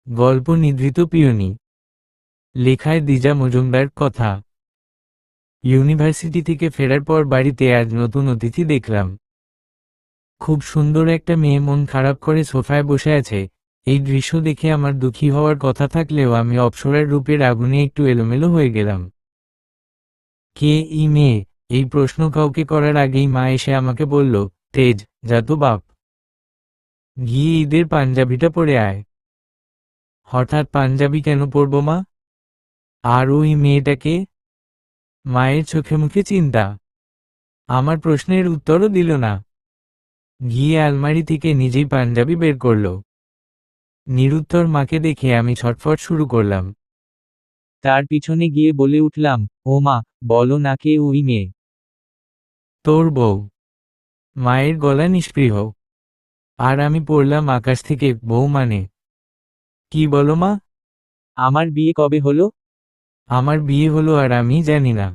গল্প নিদ্রিত পিয়নি। লেখায় দিজা মজুমদার। কথা। ইউনিভার্সিটি থেকে ফেরার পর বাড়িতে আজ নতুন অতিথি দেখলাম। খুব সুন্দর একটা মেয়ে মন খারাপ করে সোফায় বসে আছে। এই দৃশ্য দেখে আমার দুঃখী হওয়ার কথা থাকলেও আমি অপ্সরার রূপের আগুনে একটু এলোমেলো হয়ে গেলাম। কে এই মেয়ে? এই প্রশ্ন কাউকে করার আগেই মা এসে আমাকে বলল, তেজ, যা তো বাপ, গিয়ে ঈদের পাঞ্জাবিটা পরে আয়। হঠাৎ পাঞ্জাবি কেন পরব মা? আর ওই মেয়েটাকে? মায়ের চোখে মুখে চিন্তা। আমার প্রশ্নের উত্তরও দিল না। গিয়ে আলমারি থেকে নিজেই পাঞ্জাবি বের করল। নিরুত্তর মাকে দেখে আমি ছটফট শুরু করলাম। তার পিছনে গিয়ে বলে উঠলাম, ও মা, বলো না কে ওই মেয়ে? তোর বউ। মায়ের গলা নিষ্পৃহ। আর আমি পড়লাম আকাশ থেকে, বউ মানে? কি বলো মা? আমার বিয়ে কবে হলো? আমার বিয়ে হলো আর আমি জানি না।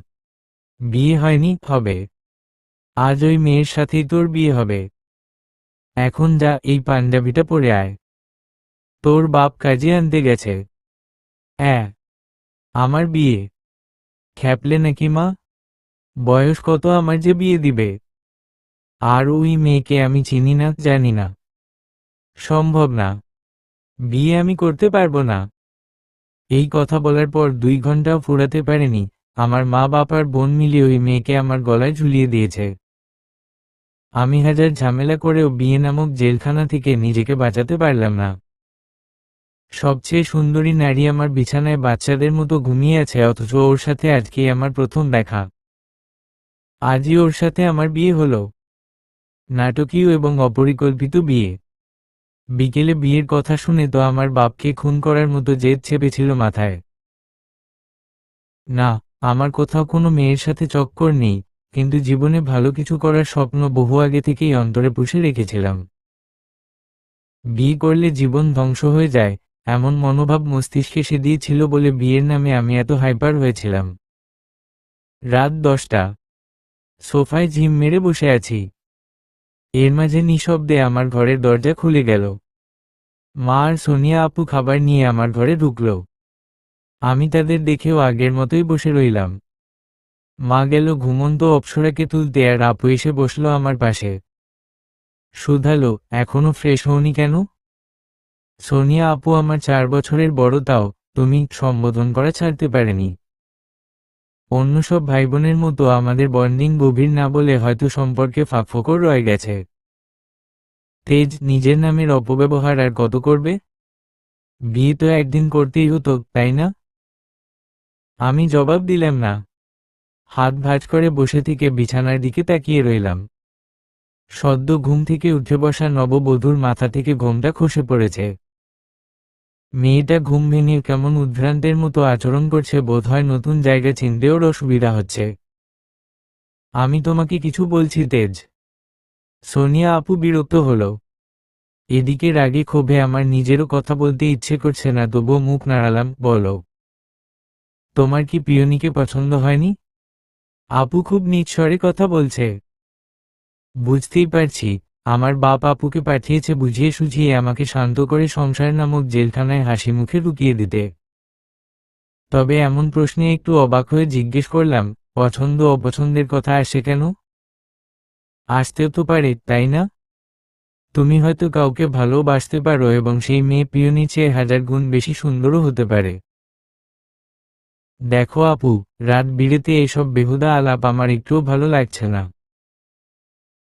বিয়ে হয়নি, হবে। আজ ওই মেয়ের সাথেই তোর বিয়ে হবে। এখন যা, এই পাঞ্জাবিটা পরে আয়। তোর বাপ কাজে আনতে গেছে। হ্যাঁ। আমার বিয়ে? খ্যাপলে নাকি মা? বয়স কত আমার যে বিয়ে দিবে? আর ওই মেয়েকে আমি চিনি না, জানি না। সম্ভব না। বিয়ে আমি করতে পারবো না। এই কথা বলার পর 2 ঘন্টাও ফুরাতে পারেনি, আমার মা বাপ আর বোন মিলিয়ে ওই মেয়েকে আমার গলায় ঝুলিয়ে দিয়েছে। আমি হাজার ঝামেলা করেও বিয়ে নামক জেলখানা থেকে নিজেকে বাঁচাতে পারলাম না। সবচেয়ে সুন্দরী নারী আমার বিছানায় বাচ্চাদের মতো ঘুমিয়ে আছে, অথচ ওর সাথে আজকেই আমার প্রথম দেখা। আজই ওর সাথে আমার বিয়ে হলো। নাটকীয় এবং অপরিকল্পিত বিয়ে। বিকেলে বিয়ের কথা শুনে তো আমার বাপকে খুন করার মতো জেদ চেপেছিল মাথায়। না, আমার কোথাও কোনো মেয়ের সাথে চক্কর নেই, কিন্তু জীবনে ভালো কিছু করার স্বপ্ন বহু আগে থেকেই অন্তরে পুষে রেখেছিলাম। বিয়ে করলে জীবন ধ্বংস হয়ে যায়, এমন মনোভাব মস্তিষ্কে সেদিয়েছিল বলে বিয়ের নামে আমি এত হাইপার হয়েছিলাম। রাত 10টা। সোফায় ঝিম মেরে বসে আছি। এর মাঝে নিঃশব্দে আমার ঘরের দরজা খুলে গেল। মা আর সোনিয়া আপু খাবার নিয়ে আমার ঘরে ঢুকল। আমি তাদের দেখেও আগের মতোই বসে রইলাম। মা গেল ঘুমন্ত অপ্সরাকে তুলতে আর আপু এসে বসলো আমার পাশে। শুধালো, এখনো ফ্রেশ হওনি কেন? সোনিয়া আপু আমার 4 বছরের বড়, তাও তুমি সম্বোধন করা ছাড়তে পারেনি। অন্য সব ভাইবোনের মতো আমাদের বন্ডিং গভীর না বলে হয়তো সম্পর্কে ফাঁকফোকর রয়ে গেছে। তেজ নিজের নামের অপব্যবহার আর কত করবে? বিয়ে তো একদিন করতেই হতো, তাই না? আমি জবাব দিলাম না। হাত ভাঁজ করে বসে থেকে বিছানার দিকে তাকিয়ে রইলাম। সদ্য ঘুম থেকে উঠে বসা নববধূর মাথা থেকে ঘোমটা খসে পড়েছে। মেয়েটা ঘুম ভেঙে কেমন উদ্ভ্রান্তের মতো আচরণ করছে, বোধহয় নতুন জায়গা চিনতে ওর অসুবিধা হচ্ছে। আমি তোমাকে কিছু বলছি তেজ। সোনিয়া আপু বিরক্ত হলো। এদিকে রাগে ক্ষোভে আমার নিজেরও কথা বলতে ইচ্ছে করছে না, তবুও মুখ নাড়ালাম, বলো। তোমার কি পিয়নিকে পছন্দ হয়নি? আপু খুব নিঃস্বরে কথা বলছে। বুঝতেই পারছি, আমার বাপ আপুকে পাঠিয়েছে বুঝিয়ে সুঝিয়ে আমাকে শান্ত করে সংসার নামক জেলখানায় হাসি মুখে ঢুকিয়ে দিতে। তবে এমন প্রশ্নে একটু অবাক হয়ে জিজ্ঞেস করলাম, পছন্দ অপছন্দের কথা আসে কেন? আসতেও তো পারে, তাই না? তুমি হয়তো কাউকে ভালোবাসতে পারো এবং সেই মেয়ে পিয়নি চেয়ে 1000 গুণ বেশি সুন্দরও হতে পারে। দেখো আপু, রাত বিরেতে এসব বেহুদা আলাপ আমার একটুও ভালো লাগছে না।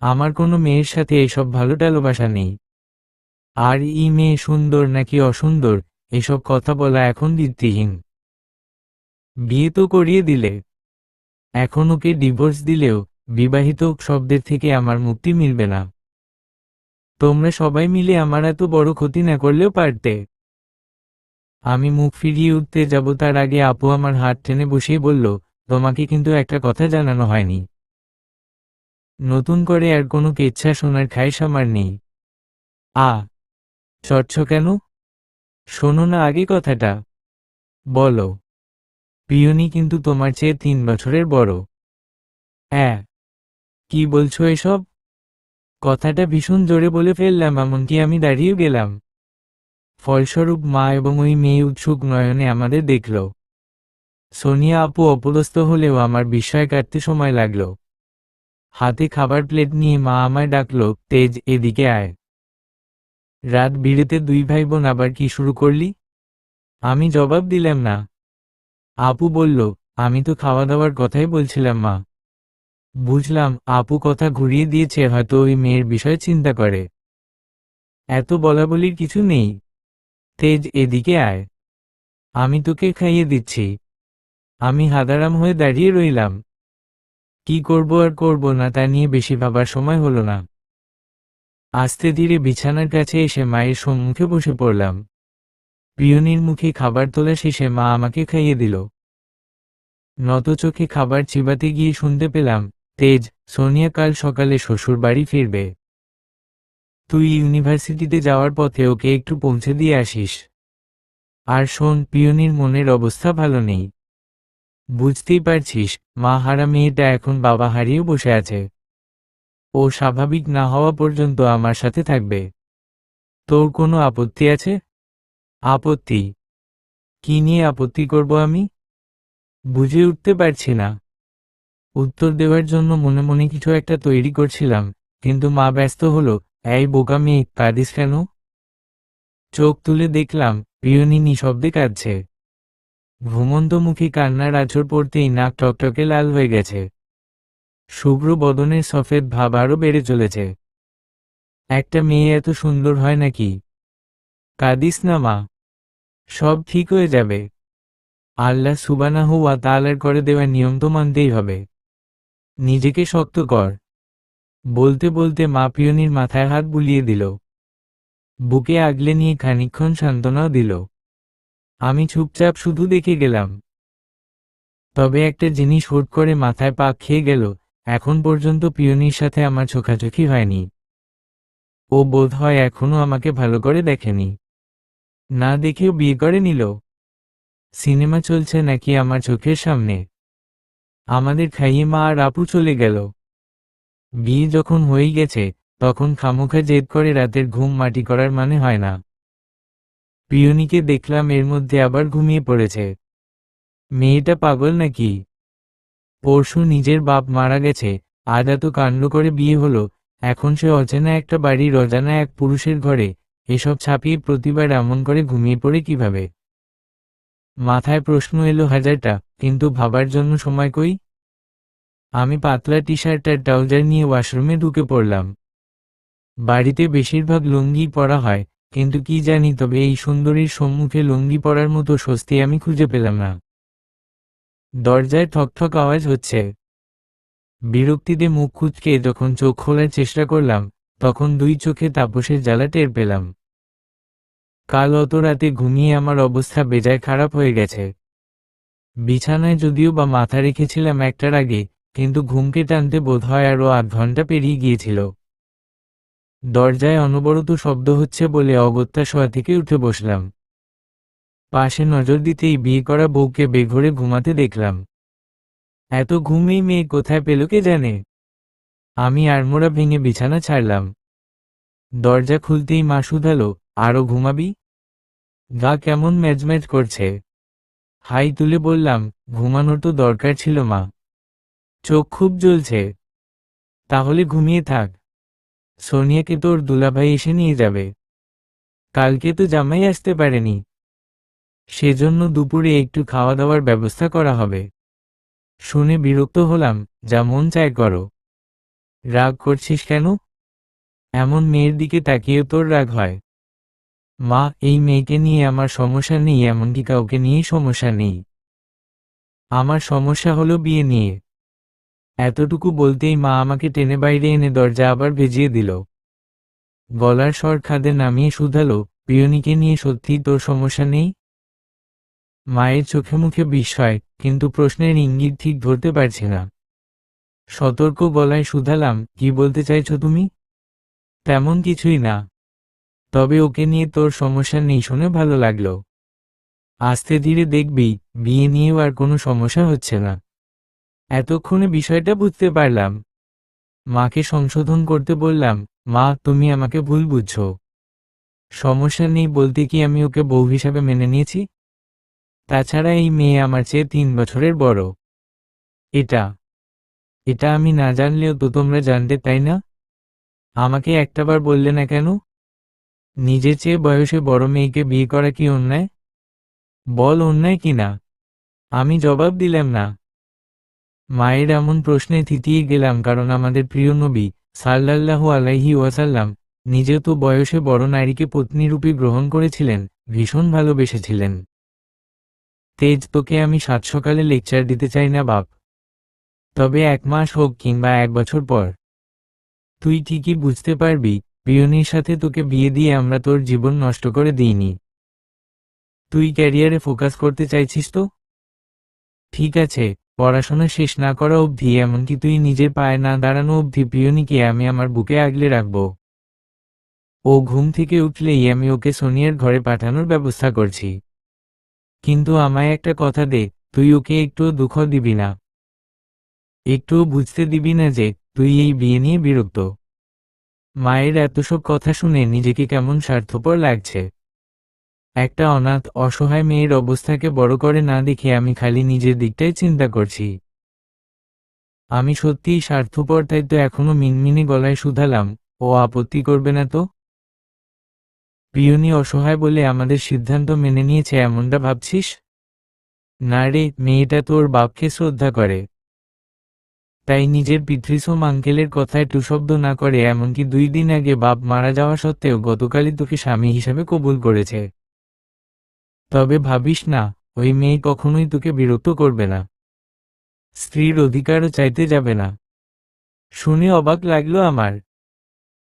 আমার কোনো মেয়ের সাথে এসব ভালো টালোবাসা নেই। আর এই মেয়ে সুন্দর নাকি অসুন্দর, এসব কথা বলা এখন ভিত্তিহীন। বিয়ে তো করিয়ে দিলে। এখন ওকে ডিভোর্স দিলেও বিবাহিত শব্দের থেকে আমার মুক্তি মিলবে না। তোমরা সবাই মিলে আমার এত বড় ক্ষতি না করলেও পারতে। আমি মুখ ফিরিয়ে উঠতে যাব তার আগে আপু আমার হাত টেনে বসিয়ে বলল, তোমাকে কিন্তু একটা কথা জানানো হয়নি। নতুন করে আর কোনো কেচ্ছা শোনার খায়েশ আমার নেই। আ চটছ কেন? শোনো না আগে কথাটা। বলো। পিয়নি কিন্তু তোমার চেয়ে 3 বছরের বড়। হ্যাঁ। কি বলছো এসব? কথাটা ভীষণ জোরে বলে ফেললাম, এমনকি আমি দাঁড়িয়ে গেলাম। ফলস্বরূপ মা এবং ওই মেয়ে উৎসুক নয়নে আমাদের দেখল। সোনিয়া আপু অপদস্থ হলেও আমার বিস্ময় কাটতে সময় লাগল। হাতে খাবার প্লেট নিয়ে মা আমায় ডাকল, তেজ, এদিকে আয়। রাত বিরেতে দুই ভাই বোন আবার কি শুরু করলি? আমি জবাব দিলাম না। আপু বলল, আমি তো খাওয়া দাওয়ার কথাই বলছিলাম মা। বুঝলাম আপু কথা ঘুরিয়ে দিয়েছে, হয়তো ওই মেয়ের বিষয়ে চিন্তা করে। এত বলাবলির কিছু নেই। তেজ, এদিকে আয়, আমি তোকে খাইয়ে দিচ্ছি। আমি হাদারাম হয়ে দাঁড়িয়ে রইলাম। কি করব আর করব না তা নিয়ে বেশি ভাবার সময় হলো না। আস্তে ধীরে বিছানার কাছে এসে মায়ের সম্মুখে বসে পড়লাম। পিয়নির মুখে খাবার তোলা শেষে মা আমাকে খাইয়ে দিল। নত চোখে খাবার চিবাতে গিয়ে শুনতে পেলাম, তেজ, সোনিয়া কাল সকালে শ্বশুর বাড়ি ফিরবে। তুই ইউনিভার্সিটিতে যাওয়ার পথে ওকে একটু পৌঁছে দিয়ে আসিস। আর শোন, পিয়নির মনের অবস্থা ভালো নেই। বুঝতেই পারছিস, মা হারা মেয়েটা এখন বাবা হারিয়ে বসে আছে। ও স্বাভাবিক না হওয়া পর্যন্ত আমার সাথে থাকবে। তোর কোনো আপত্তি আছে? আপত্তি? কি নিয়ে আপত্তি করব আমি? বুঝে উঠতে পারছি না। উত্তর দেওয়ার জন্য মনে মনে কিছু একটা তৈরি করছিলাম, কিন্তু মা ব্যস্ত হলো। এই বোকা মেয়ে, কাঁদিস কেন? চোখ তুলে দেখলাম পিয়নি নিঃশব্দে কাঁদছে। ঘুমন্ত মুখে কান্নার আঁচড় পড়তেই নাক টকটকে লাল হয়ে গেছে। শুভ্র বদনের সফেদ ভাব আরও বেড়ে চলেছে। একটা মেয়ে এত সুন্দর হয় নাকি? কাঁদিস না মা, সব ঠিক হয়ে যাবে। আল্লাহ সুবহানাহু ওয়া তাআলার করে দেওয়া নিয়ম তো মানতেই হবে। নিজেকে শক্ত কর। বলতে বলতে মা পিয়নির মাথায় হাত বুলিয়ে দিল। বুকে আগলে নিয়ে খানিকক্ষণ সান্ত্বনাও দিল। আমি চুপচাপ শুধু দেখে গেলাম। তবে একটা জিনিস হুট করে মাথায় পাক খেয়ে গেল, এখন পর্যন্ত পিয়নির সাথে আমার চোখাচোখি হয়নি। ও বোধহয় এখনো আমাকে ভালো করে দেখেনি। না দেখেও বিয়ে করে নিল। সিনেমা চলছে নাকি আমার চোখের সামনে? আমাদের খাইয়ে মা আর আপু চলে গেল। বিয়ে যখন হয়েই গেছে, তখন খামোখা জেদ করে রাতের ঘুম মাটি করার মানে হয় না। পিয়নিকে দেখলাম এর মধ্যে আবার ঘুমিয়ে পড়েছে। মেয়েটা পাগল নাকি? পরশু নিজের বাপ মারা গেছে, আজ এত কাণ্ড করে বিয়ে হলো, এখন সে অচেনা একটা বাড়ির অজানা এক পুরুষের ঘরে, এসব ছাপিয়ে প্রতিবার এমন করে ঘুমিয়ে পড়ে কিভাবে? মাথায় প্রশ্ন এলো হাজারটা, কিন্তু ভাবার জন্য সময় কই? আমি পাতলা টি শার্ট আর ট্রাউজার নিয়ে ওয়াশরুমে ঢুকে পড়লাম। বাড়িতে বেশিরভাগ লুঙ্গি পরা হয়, কিন্তু কি জানি তবে এই সুন্দরীর সম্মুখে লুঙ্গি পরার মতো স্বস্তি আমি খুঁজে পেলাম না। দরজায় ঠকঠক আওয়াজ হচ্ছে। বিরক্তিতে মুখ কুঁচকে যখন চোখ খোলার চেষ্টা করলাম, তখন দুই চোখে তাপসের জ্বালা টের পেলাম। কাল অত রাতে ঘুমিয়ে আমার অবস্থা বেজায় খারাপ হয়ে গেছে। বিছানায় যদিও বা মাথা রেখেছিলাম একটার আগে, কিন্তু ঘুমকে টানতে বোধহয় আরও ৮ ঘন্টা পেরিয়ে গিয়েছিল। দরজায় অনবরত শব্দ হচ্ছে বলে অগত্যা শোয়া থেকে উঠে বসলাম। পাশে নজর দিতেই বিয়ে করা বউকে বেঘরে ঘুমাতে দেখলাম। এত ঘুম এই মেয়ে কোথায় পেল কে জানে। আমি আড়মোড়া ভেঙে বিছানা ছাড়লাম। দরজা খুলতেই মা শুধালো, আরও ঘুমাবি? গা কেমন ম্যাজম্যাজ করছে। হাই তুলে বললাম, ঘুমানোর তো দরকার ছিল মা। চোখ খুব জ্বলছে। তাহলে ঘুমিয়ে থাক। সোনিয়াকে তোর দুলাভাই এসে নিয়ে যাবে। কালকে তো জামাই আসতে পারেনি, সেজন্য দুপুরে একটু খাওয়া দাওয়ার ব্যবস্থা করা হবে। শুনে বিরক্ত হলাম, যা মন চায় করো। রাগ করছিস কেন? এমন মেয়ের দিকে তাকিয়ে তোর রাগ হয়? মা, এই মেয়েকে নিয়ে আমার সমস্যা নেই, এমনকি কাউকে নিয়েই সমস্যা নেই। আমার সমস্যা হলো বিয়ে নিয়ে। এতটুকু বলতেই মা আমাকে টেনে বাইরে এনে দরজা আবার ভেজিয়ে দিল। গলার স্বর খাদে নামিয়ে শুধালো, পিয়নিকে নিয়ে সত্যিই তোর সমস্যা নেই? মায়ের চোখে মুখে বিস্ময়, কিন্তু প্রশ্নের ইঙ্গিত ঠিক ধরতে পারছি না। সতর্ক গলায় শুধালাম, কি বলতে চাইছো তুমি? তেমন কিছুই না, তবে ওকে নিয়ে তোর সমস্যা নেই শুনে ভালো লাগলো। আস্তে ধীরে দেখবি, বিয়ে নিয়েও আর কোনো সমস্যা হচ্ছে না। এতক্ষণে বিষয়টা বুঝতে পারলাম। মাকে সংশোধন করতে বললাম, মা, তুমি আমাকে ভুল বুঝছো। সমস্যা নেই বলতে কি আমি ওকে বউ হিসাবে মেনে নিয়েছি? তাছাড়া এই মেয়ে আমার চেয়ে 3 বছরের বড়। এটা এটা আমি না জানলেও তো তোমরা জানতে, তাই না? আমাকে একটাবার বললে না কেন? নিজের চেয়ে বয়সে বড় মেয়েকে বিয়ে করা কি অন্যায়? বল অন্যায় কি না। আমি জবাব দিলাম না। মায়ের এমন প্রশ্নে থিতিয়ে গেলাম, কারণ আমাদের প্রিয় নবী সাল্লাল্লাহু আলাইহি ওয়াসাল্লাম নিজেও তো বয়সে বড় নারীকে পত্নীরূপে গ্রহণ করেছিলেন, ভীষণ ভালোবেসেছিলেন। তেজ, তোকে আমি সাত সকালে লেকচার দিতে চাই না বাপ। তবে 1 মাস হোক কিংবা 1 বছর পর, তুই ঠিকই বুঝতে পারবি পিয়নির সাথে তোকে বিয়ে দিয়ে আমরা তোর জীবন নষ্ট করে দিইনি। তুই ক্যারিয়ারে ফোকাস করতে চাইছিস তো? ঠিক আছে, পড়াশোনা শেষ না করা অবধি, এমনকি তুই নিজের পায়ে না দাঁড়ানো অবধি পিয়নিকে আমি আমার বুকে আগলে রাখব। ও ঘুম থেকে উঠলেই আমি ওকে সোনিয়ার ঘরে পাঠানোর ব্যবস্থা করছি। কিন্তু আমায় একটা কথা দে, তুই ওকে একটুও দুঃখ দিবি না, একটুও বুঝতে দিবি না যে তুই এই বিয়ে নিয়ে বিরক্ত। মায়ের এত সব কথা শুনে নিজেকে কেমন স্বার্থপর লাগছে। একটা অনাথ অসহায় মেয়ের অবস্থাকে বড় করে না দেখে আমি খালি নিজের দিকটাই চিন্তা করছি। আমি সত্যিই স্বার্থপর, তাই তো এখনো মিনমিনে গলায় শুধালাম, ও আপত্তি করবে না তো? পিয়নি অসহায় বলে আমাদের সিদ্ধান্ত মেনে নিয়েছে এমনটা ভাবছিস? না রে, মেয়েটা তোর বাপকে শ্রদ্ধা করে, তাই নিজের পিতৃসম আঙ্কেলের কথায় টুশব্দ না করে, এমনকি 2 দিন আগে বাপ মারা যাওয়া সত্ত্বেও গতকালই তোকে স্বামী হিসাবে কবুল করেছে। তবে ভাবিস না, ওই মেয়ে কখনোই তোকে বিরক্ত করবে না, স্ত্রীর অধিকারও চাইতে যাবে না। শুনে অবাক লাগলো আমার।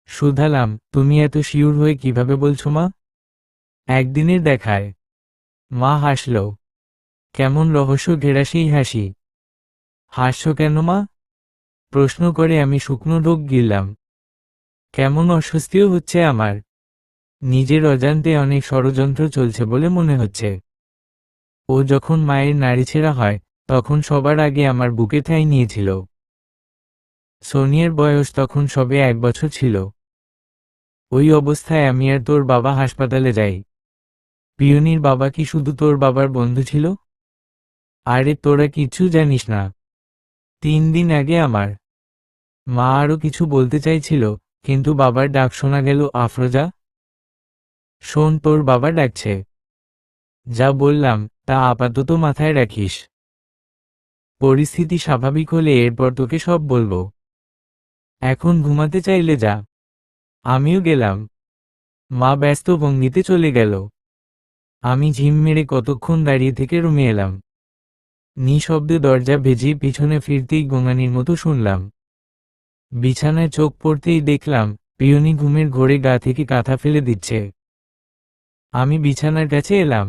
শুধালাম, তুমি এত শিওর হয়ে কিভাবে বলছো মা? একদিনের দেখায়। মা হাসল, কেমন রহস্য ঘেরা সেই হাসি। হাসছো কেন মা? প্রশ্ন করে আমি শুকনো ঢোক গিললাম। কেমন অস্বস্তিও হচ্ছে আমার। নিজের অজান্তে অনেক ষড়যন্ত্র চলছে বলে মনে হচ্ছে। ও যখন মায়ের নাড়িছেড়া হয়, তখন সবার আগে আমার বুকে ঠাঁই নিয়েছিল। সোনিয়ার বয়স তখন সবে 1 বছর ছিল। ওই অবস্থায় আমি আর তোর বাবা হাসপাতালে যাই। পিয়নির বাবা কি শুধু তোর বাবার বন্ধু ছিল? আরে তোরা কিছু জানিস না। 3 দিন আগে আমার মা আরও কিছু বলতে চাইছিল, কিন্তু বাবার ডাক শোনা গেল, আফরোজা শোন, তোর বাবা ডাকছে। যা বললাম তা আপাতত মাথায় রাখিস। পরিস্থিতি স্বাভাবিক হলে এরপর তোকে সব বলবো। এখন ঘুমাতে চাইলে যা। আমিও গেলাম। মা ব্যস্ত ভঙ্গিতে চলে গেল। আমি ঝিম মেরে কতক্ষণ দাঁড়িয়ে থেকে রুমে এলাম। নিঃশব্দে দরজা ভেজিয়ে পিছনে ফিরতেই গোঙানির মতো শুনলাম। বিছানায় চোখ পড়তেই দেখলাম পিয়নি ঘুমের ঘোরে গা থেকে কাঁথা ফেলে দিচ্ছে। আমি বিছানার কাছে এলাম।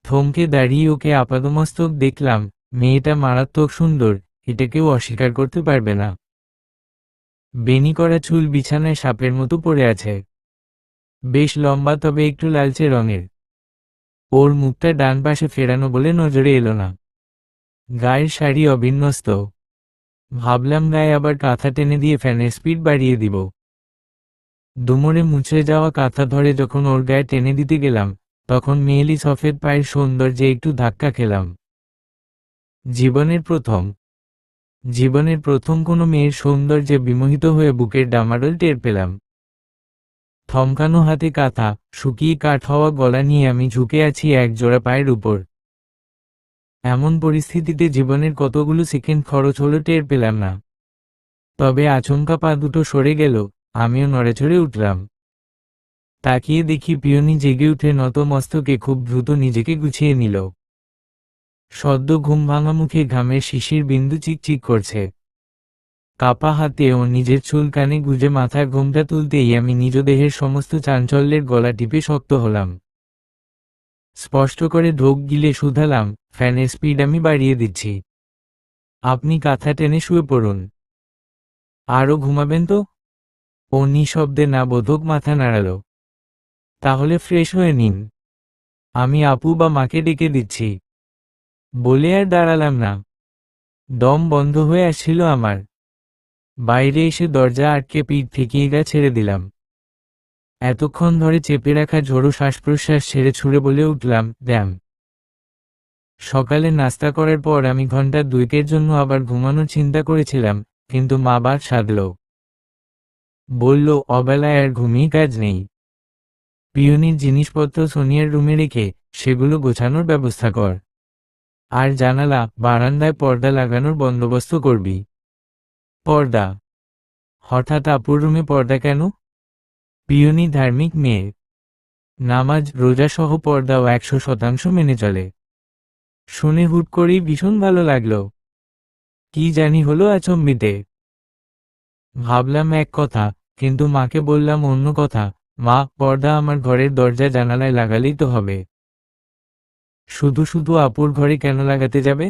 থমকে দাঁড়িয়ে ওকে আপাদমস্তক দেখলাম। মেয়েটা মারাত্মক সুন্দর, এটা কেউ অস্বীকার করতে পারবে না। বেনি করা চুল বিছানায় সাপের মতো পড়ে আছে। বেশ লম্বা, তবে একটু লালচে রঙের। ওর মুখটা ডান পাশে ফেরানো বলে নজরে এলো না। গায়ের শাড়ি অবিন্যস্ত। ভাবলাম গায়ে আবার কাঁথা টেনে দিয়ে ফ্যানের স্পিড বাড়িয়ে দিব। দুমড়ে মুচড়ে যাওয়া কাঁথা ধরে যখন ওর গায়ে টেনে দিতে গেলাম, তখন মেয়েলি সফেদ পায়ের সৌন্দর্যে একটু ধাক্কা খেলাম। জীবনের প্রথম কোনো মেয়ের সৌন্দর্যে বিমোহিত হয়ে বুকের ডামাডোল টের পেলাম। থমকানো হাতে কাঁথা, শুকিয়ে কাঠ হওয়া গলা নিয়ে আমি ঝুঁকে আছি এক জোড়া পায়ের উপর। এমন পরিস্থিতিতে জীবনের কতগুলো সেকেন্ড খরচ হলো টের পেলাম না। তবে আচমকা পা দুটো সরে গেল, আমিও নড়েচড়ে উঠলাম। তাকিয়ে দেখি পিয়নি জেগে উঠে নত মস্তকে খুব দ্রুত নিজেকে গুছিয়ে নিল। সদ্য ঘুম ভাঙা মুখে ঘামের শিশির বিন্দু চিকচিক করছে। কাপা হাতে ও নিজের চুল কানে গুজে মাথার ঘুমটা তুলতেই আমি নিজ দেহের সমস্ত চাঞ্চল্যের গলা টিপে শক্ত হলাম। স্পষ্ট করে ঢোক গিলে শুধালাম, ফ্যানের স্পিড আমি বাড়িয়ে দিচ্ছি। আপনি কাঁথা টেনে শুয়ে পড়ুন। আরও ঘুমাবেন তো? ও নিঃশব্দে না বোধক মাথা নাড়াল। তাহলে ফ্রেশ হয়ে নিন, আমি আপু বা মাকে ডেকে দিচ্ছি। বলে আর দাঁড়ালাম না। দম বন্ধ হয়ে আসছিল আমার। বাইরে এসে দরজা আটকে পিঠ ঠেকিয়ে গা ছেড়ে দিলাম। এতক্ষণ ধরে চেপে রাখা ঝোড়ো শ্বাস-প্রশ্বাস ছেড়ে ছুড়ে বলে উঠলাম, ড্যাম। সকালে নাস্তা করার পর আমি ঘন্টা 2 জন্য আবার ঘুমানোর চিন্তা করেছিলাম, কিন্তু মা বাদ সাধল। বলল, অবেলায় আর ঘুমিয়ে কাজ নেই। পিয়নির জিনিসপত্র সোনিয়ার রুমে রেখে সেগুলো গোছানোর ব্যবস্থা কর। আর জানালা, বারান্দায় পর্দা লাগানোর বন্দোবস্ত করবি। পর্দা? হঠাৎ আপুর রুমে পর্দা কেন? পিয়নি ধার্মিক মেয়ে। নামাজ রোজা সহ পর্দাও 100% মেনে চলে। শুনে হুট করেই ভীষণ ভালো লাগলো। কি জানি হলো আচম্বিতে। ভাবলাম এক কথা, কিন্তু মাকে বললাম অন্য কথা। মা, পর্দা আমার ঘরের দরজা জানালায় লাগালেই তো হবে। শুধু শুধু আপুর ঘরে কেন লাগাতে যাবে?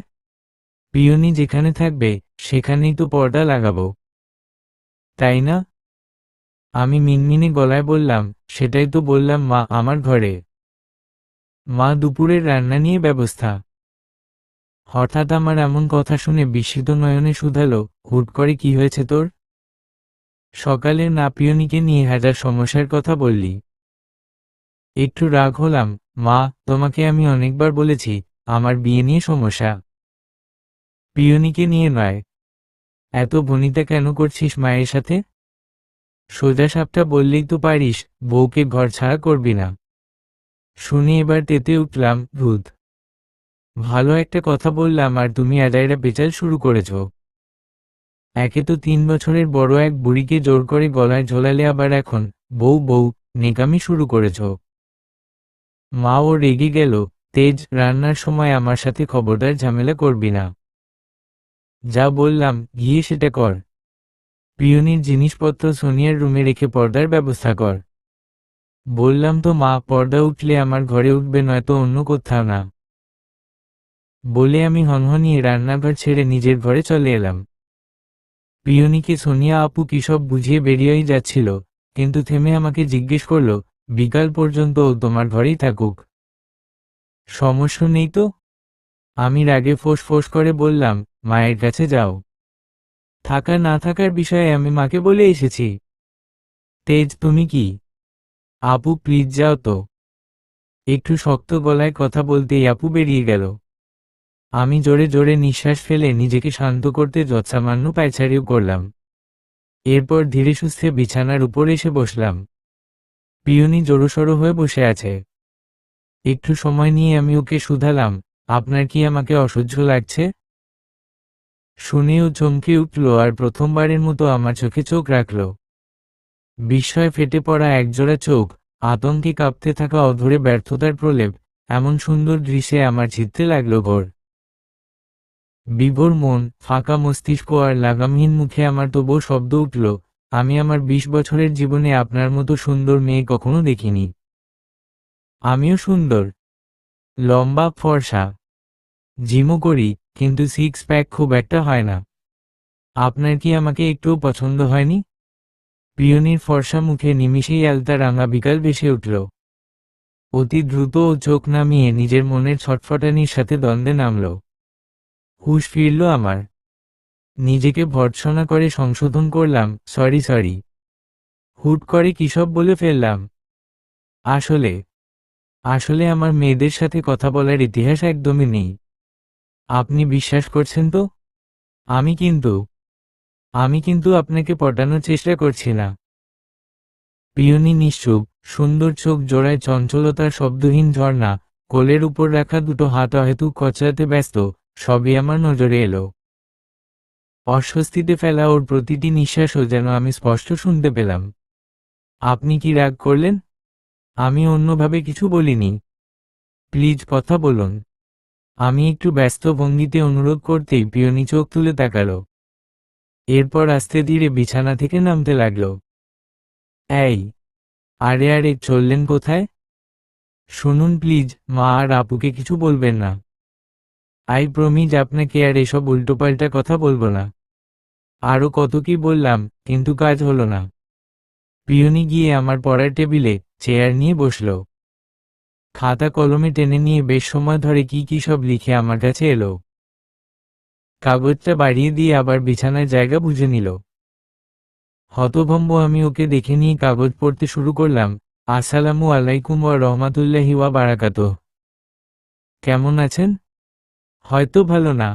পিয়নি যেখানে থাকবে সেখানেই তো পর্দা লাগাবো, তাই না? আমি মিনমিনে গলায় বললাম, সেটাই তো বললাম মা, আমার ঘরে। মা, দুপুরের রান্না নিয়ে ব্যবস্থা। হঠাৎ আমার এমন কথা শুনে বিস্মিত নয়নে শুধালো, হুট করে কি হয়েছে তোর? সকালে না পিয়নিকে নিয়ে হাজার সমস্যার কথা বললি। একটু রাগ হলাম। মা, তোমাকে আমি অনেকবার বলেছি আমার বিয়ে নিয়ে সমস্যা, পিয়নিকে নিয়ে নয়। এত বনিতা কেন করছিস মায়ের সাথে? সোজা সাপটা বললেই তো পারিস, বউকে ঘর ছাড়া করবি না। শুনে এবার তেতে উঠলাম, ভূত। ভালো একটা কথা বললাম আর তুমি আদায়রা পেঁচাল শুরু করেছ। একে তো 3 বছরের বড় এক বুড়িকে জোর করে গলায় ঝোলালে, আবার এখন বউ বউ নেকামি শুরু করেছ। মাও রেগে গেল। তেজ, রান্নার সময় আমার সাথে খবরদার ঝামেলা করবি না। যা বললাম গিয়ে সেটা কর। পিয়নির জিনিসপত্র সোনিয়ার রুমে রেখে পর্দার ব্যবস্থা কর। বললাম তো মা, পর্দা উঠলে আমার ঘরে উঠবে, নয়তো অন্য কোথাও না। বলে আমি হনহনিয়ে রান্নাঘর ছেড়ে নিজের ঘরে চলে এলাম। পিয়নিকে সোনিয়া আপু কী সব বুঝিয়ে বেরিয়েই যাচ্ছিল, কিন্তু থেমে আমাকে জিজ্ঞেস করল, বিকাল পর্যন্ত ও তোমার ঘরেই থাকুক? সমস্যা নেই তো। আমি রাগে ফোঁস করে বললাম, মায়ের কাছে যাও। থাকা না থাকার বিষয়ে আমি মাকে বলে এসেছি। তেজ, তুমি কি? আপু প্লিজ যাও তো। একটু শক্ত গলায় কথা বলতেই আপু বেরিয়ে গেল। আমি জোরে জোরে নিঃশ্বাস ফেলে নিজেকে শান্ত করতে যৎসামান্য পায়চারিও করলাম। এরপর ধীরে সুস্থে বিছানার উপর এসে বসলাম। পিয়নি জড়োসড়ো হয়ে বসে আছে। একটু সময় নিয়ে আমি ওকে শুধালাম, আপনার কি আমাকে অসহ্য লাগছে? শুনেও চমকে উঠল আর প্রথমবারের মতো আমার চোখে চোখ রাখল। বিস্ময়ে ফেটে পড়া একজোড়া চোখ, আতঙ্কে কাঁপতে থাকা অধরে ব্যর্থতার প্রলেপ, এমন সুন্দর দৃশ্যে আমার জিততে লাগলো ঘোর। বিভোর মন, ফাঁকা মস্তিষ্ক আর লাগামহীন মুখে আমার তবুও শব্দ উঠল, আমি আমার 20 বছরের জীবনে আপনার মতো সুন্দর মেয়ে কখনো দেখিনি। আমিও সুন্দর, লম্বা, ফর্সা। জিমও করি, কিন্তু 6 প্যাক খুব একটা হয় না। আপনার কি আমাকে একটুও পছন্দ হয়নি? পিয়নির ফর্সা মুখে নিমিষেই আলতা রাঙা বিকাল ভেসে উঠল। অতি দ্রুত ও চোখ নামিয়ে নিজের মনের ছটফটানির সাথে দ্বন্দ্বে নামল। হুঁশ ফিরল আমার। নিজেকে ভর্ৎসনা করে সংশোধন করলাম, সরি। হুট করে কিসব বলে ফেললাম। আসলে আসলে আমার মেয়েদের সাথে কথা বলার ইতিহাস একদমই নেই। আপনি বিশ্বাস করছেন তো? আমি কিন্তু আমি কিন্তু আপনাকে পটানোর চেষ্টা করছি না। পিয়নি নিশ্চুপ, সুন্দর চোখ জোড়ায় চঞ্চলতার শব্দহীন ঝর্ণা, কোলের উপর রাখা দুটো হাত অহেতুক কচলাতে ব্যস্ত, সবই আমার নজরে এলো। অস্বস্তিতে ফেলা ওর প্রতিটি নিঃশ্বাসও যেন আমি স্পষ্ট শুনতে পেলাম। আপনি কি রাগ করলেন? আমি অন্যভাবে কিছু বলিনি। প্লিজ কথা বলুন। আমি একটু ব্যস্ত ভঙ্গিতে অনুরোধ করতেই পিয়নি চোখ তুলে তাকালো। এরপর আস্তে ধীরে বিছানা থেকে নামতে লাগলো। এই, আরে চললেন কোথায়? শুনুন প্লিজ, মা আর আপুকে কিছু বলবেন না। আই প্রমিজ আপনাকে আর এসব উল্টোপাল্টা কথা বলবো না। আরও কত কি বললাম, কিন্তু কাজ হলো না। পিয়নি গিয়ে আমার পড়ার টেবিলে চেয়ার নিয়ে বসল। খাতা কলমে টেনে নিয়ে বেশ সময় ধরে কি সব লিখে আমার কাছে এলো। কাগজটা বাড়িয়ে দিয়ে আবার বিছানার জায়গা বুঝে নিল। হতভম্ব আমি ওকে দেখে নিয়ে কাগজ পড়তে শুরু করলাম। আসসালামু আলাইকুম ওয়া রহমাতুল্লাহি ওয়া বারাকাতুহু। কেমন আছেন? হয়তো ভালো না।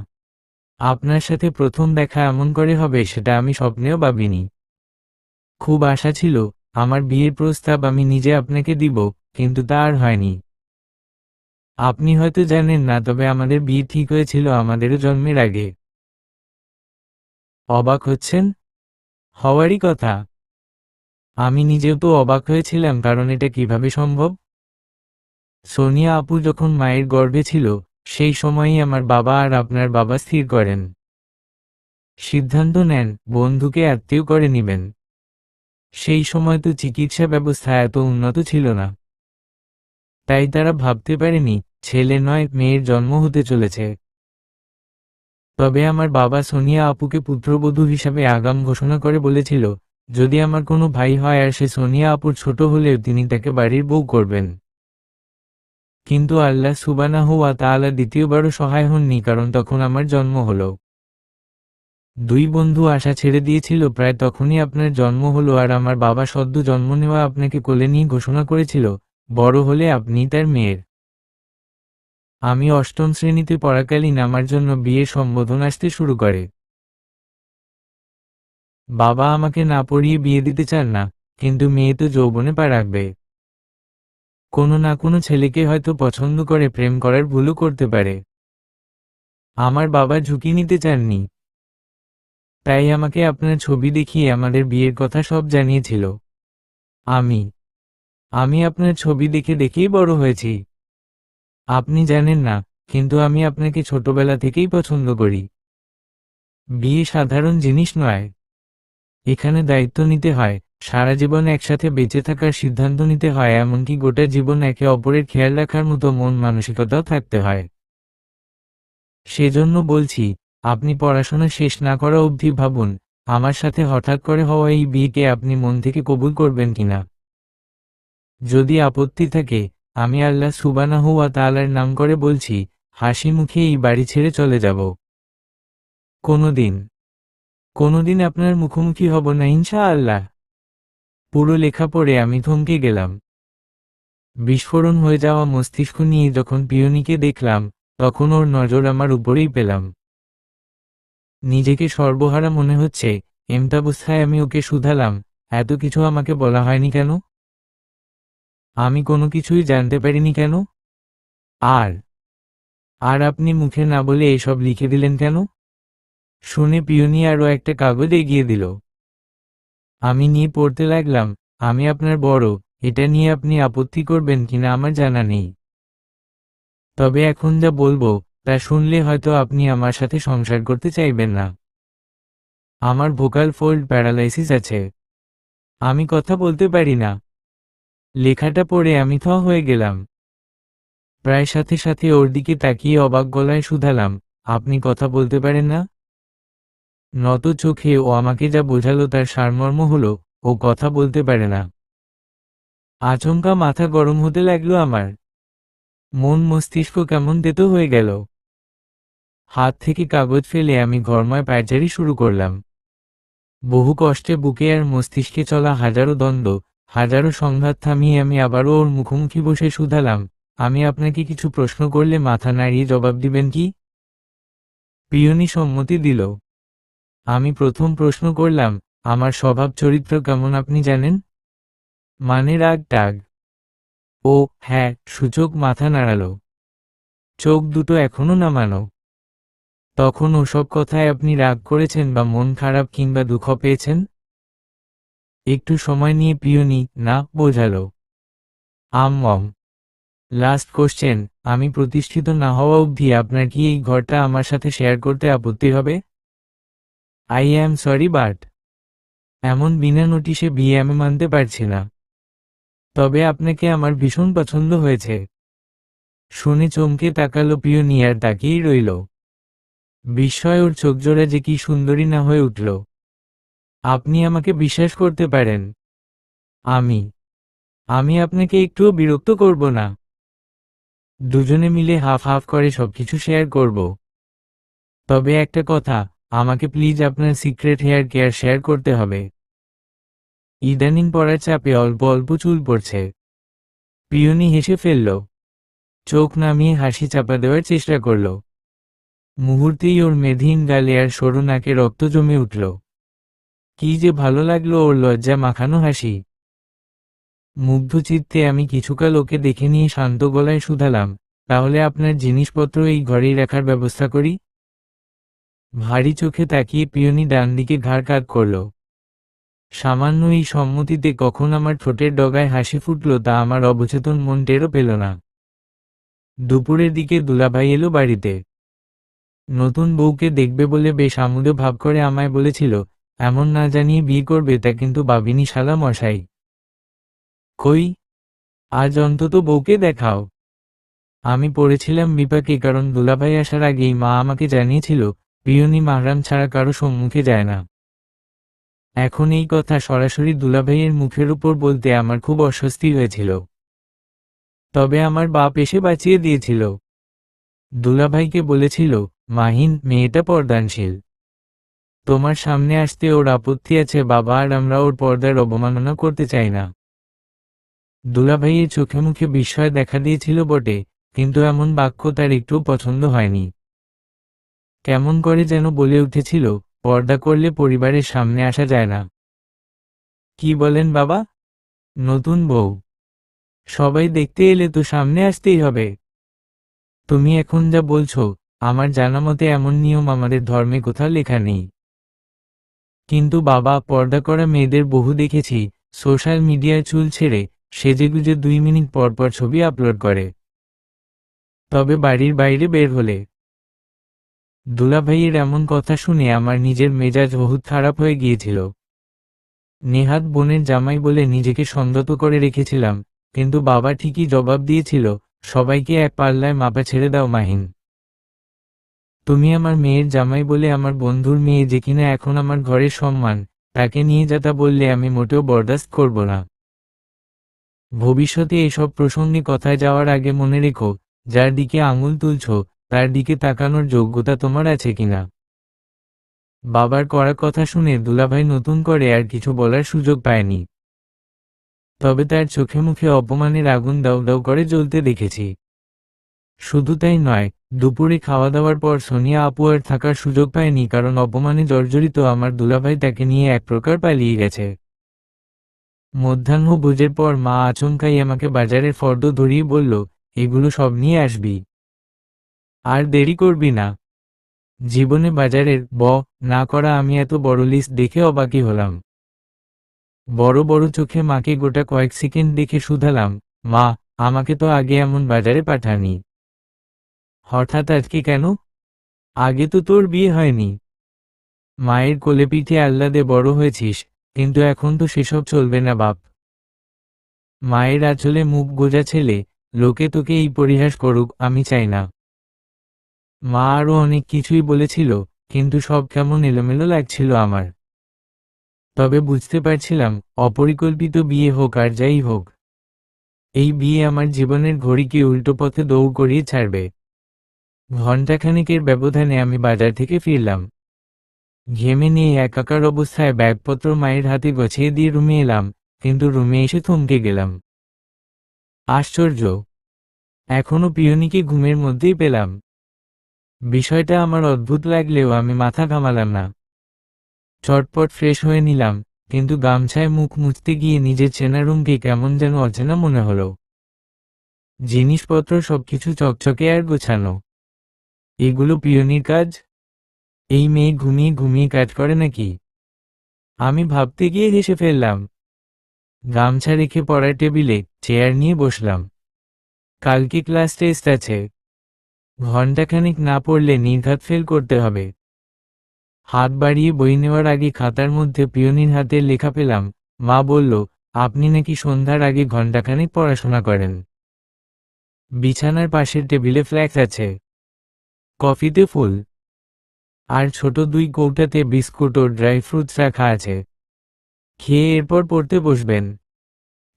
আপনার সাথে প্রথম দেখা এমন করে হবে সেটা আমি স্বপ্নেও ভাবিনি। খুব আশা ছিল আমার বিয়ের প্রস্তাব আমি নিজে আপনাকে দিব, কিন্তু তা আর হয়নি। আপনি হয়তো জানেন না, তবে আমাদের বিয়ে ঠিক হয়েছিল আমাদেরও জন্মের আগে। অবাক হচ্ছেন? হওয়ারই কথা। আমি নিজেও তো অবাক হয়েছিলাম, কারণ এটা কিভাবে সম্ভব। সোনিয়া আপু যখন মায়ের গর্ভে ছিল, সেই সময়ই আমার বাবা আর আপনার বাবা স্থির করেন, সিদ্ধান্ত নেন বন্ধুকে আত্মীয় করে নিবেন। সেই সময় তো চিকিৎসা ব্যবস্থা এত উন্নত ছিল না, তাই তারা ভাবতে পারেনি ছেলে নয় মেয়ের জন্ম হতে চলেছে। তবে আমার বাবা সোনিয়া আপুকে পুত্রবধূ হিসাবে আগাম ঘোষণা করে বলেছিল, যদি আমার কোনো ভাই হয় আর সে সোনিয়া আপুর ছোট হলেও তিনি তাকে বাড়ির বউ করবেন। কিন্তু আল্লাহ সুবহানাহু ওয়া তাআলা দ্বিতীয়বারও সহায় হননি, কারণ তখন আমার জন্ম হলো। দুই বন্ধু আশা ছেড়ে দিয়েছিল প্রায় তখনই আপনার জন্ম হলো, আর আমার বাবা সদ্য জন্ম নেওয়া আপনাকে কোলে নিয়ে ঘোষণা করেছিল, বড় হলে আপনিই তার মেয়ের। আমি অষ্টম শ্রেণীতে পড়াকালীন আমার জন্য বিয়ের সম্বোধন আসতে শুরু করে। বাবা আমাকে না পড়িয়ে বিয়ে দিতে চান না, কিন্তু মেয়ে তো যৌবনে পা রাখবে। কোনো না কোনো ছেলেকে হয়তো পছন্দ করে প্রেম করার ভুলও করতে পারে। আমার বাবা ঝুঁকি নিতে চাননি, তাই আমাকে আপনার ছবি দেখিয়ে আমাদের বিয়ের কথা সব জানিয়েছিল। আমি আমি আপনার ছবি দেখে দেখেই বড় হয়েছি। আপনি জানেন না, কিন্তু আমি আপনাকে ছোটবেলা থেকেই পছন্দ করি। বিয়ে সাধারণ জিনিস নয়, এখানে দায়িত্ব নিতে হয়, সারা জীবন একসাথে বেঁচে থাকার সিদ্ধান্ত নিতে হয়, এমনকি গোটা জীবন একে অপরের খেয়াল রাখার মতো মন মানসিকতাও থাকতে হয়। সেজন্য বলছি, আপনি পড়াশোনা শেষ না করা অবধি ভাবুন, আমার সাথে হঠাৎ করে হওয়া এই বিয়েকে আপনি মন থেকে কবুল করবেন কিনা। যদি আপত্তি থাকে, আমি আল্লাহ সুবহানাহু ওয়া তাআলার নাম করে বলছি, হাসি মুখে এই বাড়ি ছেড়ে চলে যাব। কোনোদিন আপনার মুখোমুখি হব না ইনশাআল্লাহ। পুরো লেখা পড়ে আমি থমকে গেলাম। বিস্ফোরণ হয়ে যাওয়া মস্তিষ্ক নিয়ে যখন পিয়নিকে দেখলাম, তখন ওর নজর আমার উপরেই পেলাম। নিজেকে সর্বহারা মনে হচ্ছে। এমতাবস্থায় আমি ওকে শুধালাম, এত কিছু আমাকে বলা হয়নি কেন? আমি কোনো কিছুই জানতে পারিনি কেন? আর আর আপনি মুখে না বলে এসব লিখে দিলেন কেন? শুনে পিয়নি আরও একটা কাগজ এগিয়ে দিল। আমি নিয়ে পড়তে লাগলাম, আমি আপনার বড়, এটা নিয়ে আপনি আপত্তি করবেন কিনা আমার জানা নেই। তবে এখন যা বলবো তা শুনলে হয়তো আপনি আমার সাথে সংসার করতে চাইবেন না। আমার ভোকাল ফোল্ড প্যারালাইসিস আছে, আমি কথা বলতে পারি না। লেখাটা পড়ে আমি থ হয়ে গেলাম। প্রায় সাথে সাথে ওর দিকে তাকিয়ে অবাক গলায় শুধালাম, আপনি কথা বলতে পারেন না? নত চোখে ও আমাকে যা বোঝালো তার সারমর্ম হলো, ও কথা বলতে পারে না। আচমকা মাথা গরম হতে লাগলো আমার। মন মস্তিষ্ক কেমন তেতো হয়ে গেল। হাত থেকে কাগজ ফেলে আমি ঘরময় পায়চারি শুরু করলাম। বহু কষ্টে বুকে আর মস্তিষ্কে চলা হাজারো দ্বন্দ্ব, হাজারো সংঘাত থামিয়ে আমি আবারও ওর মুখোমুখি বসে শুধালাম, আমি আপনাকে কিছু প্রশ্ন করলে মাথা নাড়িয়ে জবাব দিবেন কি? পিয়নি সম্মতি দিল। আমি প্রথম প্রশ্ন করলাম, আমার স্বভাব চরিত্র কেমন আপনি জানেন? মানে রাগ টাগ? ও হ্যাঁ, সূচক মাথা নাড়ালো। চোখ দুটো এখনো নামানো। তখন ওসব কথায় আপনি রাগ করেছেন বা মন খারাপ কিংবা দুঃখ পেয়েছেন? একটু সময় নিয়ে পিয়নি না বোঝালো। লাস্ট কোশ্চেন, আমি প্রতিষ্ঠিত না হওয়া অবধি আপনার কি এই ঘরটা আমার সাথে শেয়ার করতে আপত্তি হবে? আই অ্যাম সরি বাট এমন বিনা নোটিশে বিয়ে আমি মানতে পারছি না। তবে আপনাকে আমার ভীষণ পছন্দ হয়েছে। শুনে চমকে তাকালো পিয়নি আর তাকিয়েই রইল। বিস্ময় ওর চোখজোড়া যে কি সুন্দরী না হয়ে উঠল। আপনি আমাকে বিশ্বাস করতে পারেন। আমি আমি আপনাকে একটুও বিরক্ত করব না। দুজনে মিলে হাফ হাফ করে সবকিছু শেয়ার করব। তবে একটা কথা, আমাকে প্লিজ আপনার সিক্রেট হেয়ার কেয়ার শেয়ার করতে হবে। ইদানিং পড়ার চাপে অল্প অল্প চুল পড়ছে। পিয়নি হেসে ফেলল, চোখ নামিয়ে হাসি চাপা দেওয়ার চেষ্টা করল। মুহূর্তেই ওর মেধহীন গালে আর সরু নাকে রক্ত জমে উঠল। কি যে ভালো লাগলো ওর লজ্জা মাখানো হাসি। মুগ্ধ চিত্তে আমি কিছুকাল ওকে দেখে নিয়ে শান্ত গলায় শুধালাম, তাহলে আপনার জিনিসপত্র এই ঘরেই রাখার ব্যবস্থা করি? ভারী চোখে তাকিয়ে পিয়নি ডান দিকে ঘাড় কাত করল। সামান্য এই সম্মতিতে কখন আমার ঠোঁটের ডগায় হাসি ফুটল তা আমার অবচেতন মন টেরও পেল না। দুপুরের দিকে দুলাভাই এলো বাড়িতে। নতুন বউকে দেখবে বলে বেশ আমোদে ভাব করে আমায় বলেছিল, এমন না জানিয়ে বিয়ে করবে তা কিন্তু ভাবিনি শালা মশাই। কই, আজ অন্তত বউকে দেখাও। আমি পড়েছিলাম বিপাকে, কারণ দুলাভাই আসার আগেই মা আমাকে জানিয়েছিল পিয়নি মাহরাম ছাড়া কারো সম্মুখে যায় না। এখন এই কথা সরাসরি দুলাভাইয়ের মুখের উপর বলতে আমার খুব অস্বস্তি হয়েছিল। তবে আমার বাপ এসে বাঁচিয়ে দিয়েছিল। দুলাভাইকে বলেছিল, মাহিন, মেয়েটা পর্দানশীল। তোমার সামনে আসতে ওর আপত্তি আছে বাবা, আর আমরা ওর পর্দার অবমাননা করতে চাই না। দুলাভাইয়ের চোখে মুখে বিস্ময় দেখা দিয়েছিল বটে, কিন্তু এমন বাক্য তার একটু পছন্দ হয়নি। কেমন করে যেন বলে উঠেছিল, পর্দা করলে পরিবারের সামনে আসা যায় না। কি বলেন বাবা? নতুন বউ সবাই দেখতে এলে তো সামনে আসতেই হবে। তুমি এখন যা বলছো, আমার জানা মতে এমন নিয়ম আমাদের ধর্মে কোথাও লেখা নেই। কিন্তু বাবা, পর্দা করা মেয়েদের বহু দেখেছি সোশ্যাল মিডিয়ায় চুল ছেড়ে সেজেগুজে 2 মিনিট পর পর ছবি আপলোড করে। তবে বাড়ির বাইরে বের হলে। দুলাভাইয়ের এমন কথা শুনে আমার নিজের মেজাজ বহুত খারাপ হয়ে গিয়েছিল। নেহাত বোনের জামাই বলে নিজেকে সংযত করে রেখেছিলাম, কিন্তু বাবা ঠিকই জবাব দিয়েছিল, সবাইকে এক পাল্লায় মাপা ছেড়ে দাও মাহিন। তুমি আমার মেয়ের জামাই বলে আমার বন্ধুর মেয়ে যে কিনা এখন আমার ঘরের সম্মান, তাকে নিয়ে যাতা বললে আমি মোটেও বরদাস্ত করব না। ভবিষ্যতে এসব প্রসঙ্গে কথায় যাওয়ার আগে মনে রেখো, যার দিকে আঙুল তুলছ তার দিকে তাকানোর যোগ্যতা তোমার আছে কিনা। বাবার কড়া কথা শুনে দুলাভাই নতুন করে আর কিছু বলার সুযোগ পায়নি। তবে তার চোখে মুখে অপমানের আগুন দাউ দাউ করে জ্বলতে দেখেছি। শুধু তাই নয়, দুপুরে খাওয়া দাওয়ার পর সোনিয়া আপু আর থাকার সুযোগ পায়নি, কারণ অপমানে জর্জরিত আমার দুলাভাই তাকে নিয়ে এক প্রকার পালিয়ে গেছে। মধ্যাহ্ন ভোজের পর মা আচমকাই আমাকে বাজারের ফর্দ ধরিয়ে বলল, এগুলো সব নিয়ে আসবি, আর দেরি করবি না। জীবনে বাজারের না করা আমি এত বড় লিস্ট দেখে অবাকই হলাম। বড় বড় চোখে মাকে গোটা কয়েক সেকেন্ড দেখে শুধালাম, মা, আমাকে তো আগে এমন বাজারে পাঠানি। হঠাৎ আজকে কেন? আগে তো তোর বিয়ে হয়নি। মায়ের কোলে পিঠে আহ্লাদে বড় হয়েছিস, কিন্তু এখন তো সেসব চলবে না বাপ। মায়ের আঁচলে মুখ গোজা ছেলে, লোকে তোকে এই পরিহাস করুক, আমি চাই না। মা আরও অনেক কিছুই বলেছিল, কিন্তু সব কেমন এলোমেলো লাগছিল আমার। তবে বুঝতে পারছিলাম, অপরিকল্পিত বিয়ে হোক আর যাই হোক, এই বিয়ে আমার জীবনের ঘড়িকে উল্টো পথে দৌড় করিয়ে ছাড়বে। ঘণ্টাখানেকের ব্যবধানে আমি বাজার থেকে ফিরলাম। ঘেমে নিয়ে একাকার অবস্থায় ব্যাগপত্র মায়ের হাতে গছিয়ে দিয়ে রুমে এলাম, কিন্তু রুমে এসে থমকে গেলাম। আশ্চর্য, এখনো পিয়নিকে ঘুমের মধ্যেই পেলাম। বিষয়টা আমার অদ্ভুত লাগলেও আমি মাথা ঘামালাম না। চটপট ফ্রেশ হয়ে নিলাম, কিন্তু গামছায় মুখ মুছতে গিয়ে নিজের চেনা রুমকে কেমন যেন অচেনা মনে হলো। জিনিসপত্র সবকিছু চকচকে আর গোছানো। এগুলো পিয়নির কাজ? এই মেয়ে ঘুমিয়ে ঘুমিয়ে কাজ করে নাকি? আমি ভাবতে গিয়ে হেসে ফেললাম। গামছা রেখে পড়ার টেবিলে চেয়ার নিয়ে বসলাম। কালকে ক্লাস টেস্ট আছে, ঘণ্টাখানিক না পড়লে নির্ঘাত ফেল করতে হবে। হাত বাড়িয়ে বই নেওয়ার আগে খাতার মধ্যে পিয়নির হাতের লেখা পেলাম। মা বলল, আপনি নাকি সন্ধ্যার আগে ঘণ্টাখানিক পড়াশোনা করেন। বিছানার পাশের টেবিলে ফ্ল্যাক্স আছে, কফিতে ফুল, আর ছোট 2 কৌটাতে বিস্কুট ও ড্রাই ফ্রুটস রাখা আছে। খেয়ে এরপর পড়তে বসবেন,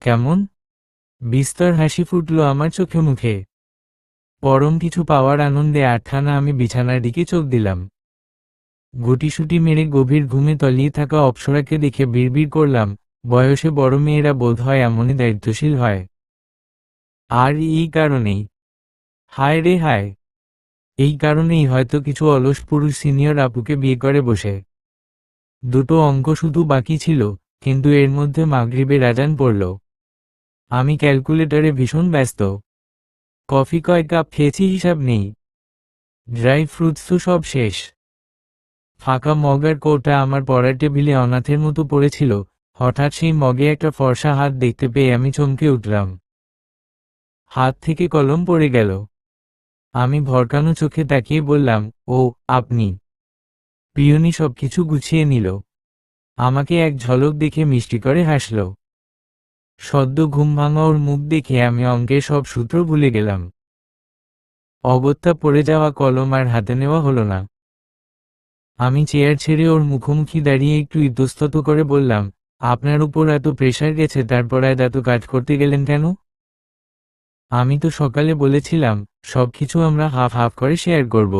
কেমন? বিস্তর হাসি ফুটল আমার চোখে মুখে। পরম কিছু পাওয়ার আনন্দে আটখানা আমি বিছানার দিকে চোখ দিলাম। গুটিসুটি মেরে গভীর ঘুমে তলিয়ে থাকা অপ্সরাকে দেখে বিড়বিড় করলাম, বয়সে বড় মেয়েরা বোধ হয় এমনই দায়িত্বশীল হয়। আর এই কারণেই, হায় রে হায়, এই কারণেই হয়তো কিছু অলস পুরুষ সিনিয়র আপুকে বিয়ে করে বসে। দুটো অঙ্ক শুধু বাকি ছিল, কিন্তু এর মধ্যে মাগরিবের আজান পড়ল। আমি ক্যালকুলেটরে ভীষণ ব্যস্ত। কফি কয় কাপ খেয়েছি হিসাব নেই। ড্রাই ফ্রুটস তো সব শেষ। ফাঁকা মগের কৌটা আমার পড়ার টেবিলে অনাথের মতো পড়েছিল। হঠাৎ সেই মগে একটা ফর্সা হাত দেখতে পেয়ে আমি চমকে উঠলাম। হাত থেকে কলম পড়ে গেল। আমি ভরকানো চোখে তাকিয়ে বললাম, ও আপনি? পিয়নি সবকিছু গুছিয়ে নিল। আমাকে এক ঝলক দেখে মিষ্টি করে হাসল। সদ্য ঘুম ভাঙা ওর মুখ দেখে আমি অঙ্কের সব সূত্র ভুলে গেলাম। অগত্যা পড়ে যাওয়া কলম আর হাতে নেওয়া হলো না। আমি চেয়ার ছেড়ে ওর মুখোমুখি দাঁড়িয়ে একটু ইতস্তত করে বললাম, আপনার উপর এত প্রেশার গেছে, তারপর এত কাজ করতে গেলেন কেন? আমি তো সকালে বলেছিলাম সবকিছু আমরা হাফ হাফ করে শেয়ার করব।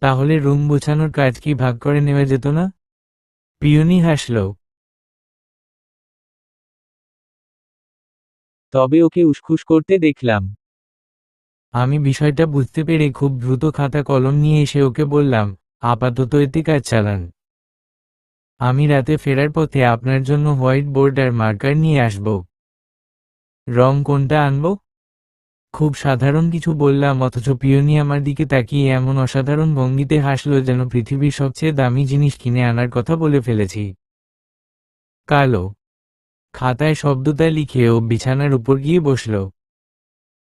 তাহলে রুম গোছানোর কাজ কি ভাগ করে নেওয়া যেত না? পিয়নি হাসল। তবে ওকে উসখুস করতে দেখলাম। আমি বিষয়টা বুঝতে পেরে খুব দ্রুত খাতা কলম নিয়ে এসে ওকে বললাম, আপাতত এতে কাজ চালান। আমি রাতে ফেরার পথে আপনার জন্য হোয়াইট বোর্ড আর মার্কার নিয়ে আসব। রং কোনটা আনব? খুব সাধারণ কিছু বললাম, অথচ পিয়নি আমার দিকে তাকিয়ে এমন অসাধারণ ভঙ্গিতে হাসল যেন পৃথিবীর সবচেয়ে দামি জিনিস কিনে আনার কথা বলে ফেলেছি। কালো। খাতায় শব্দটা লিখে ও বিছানার উপর গিয়ে বসল।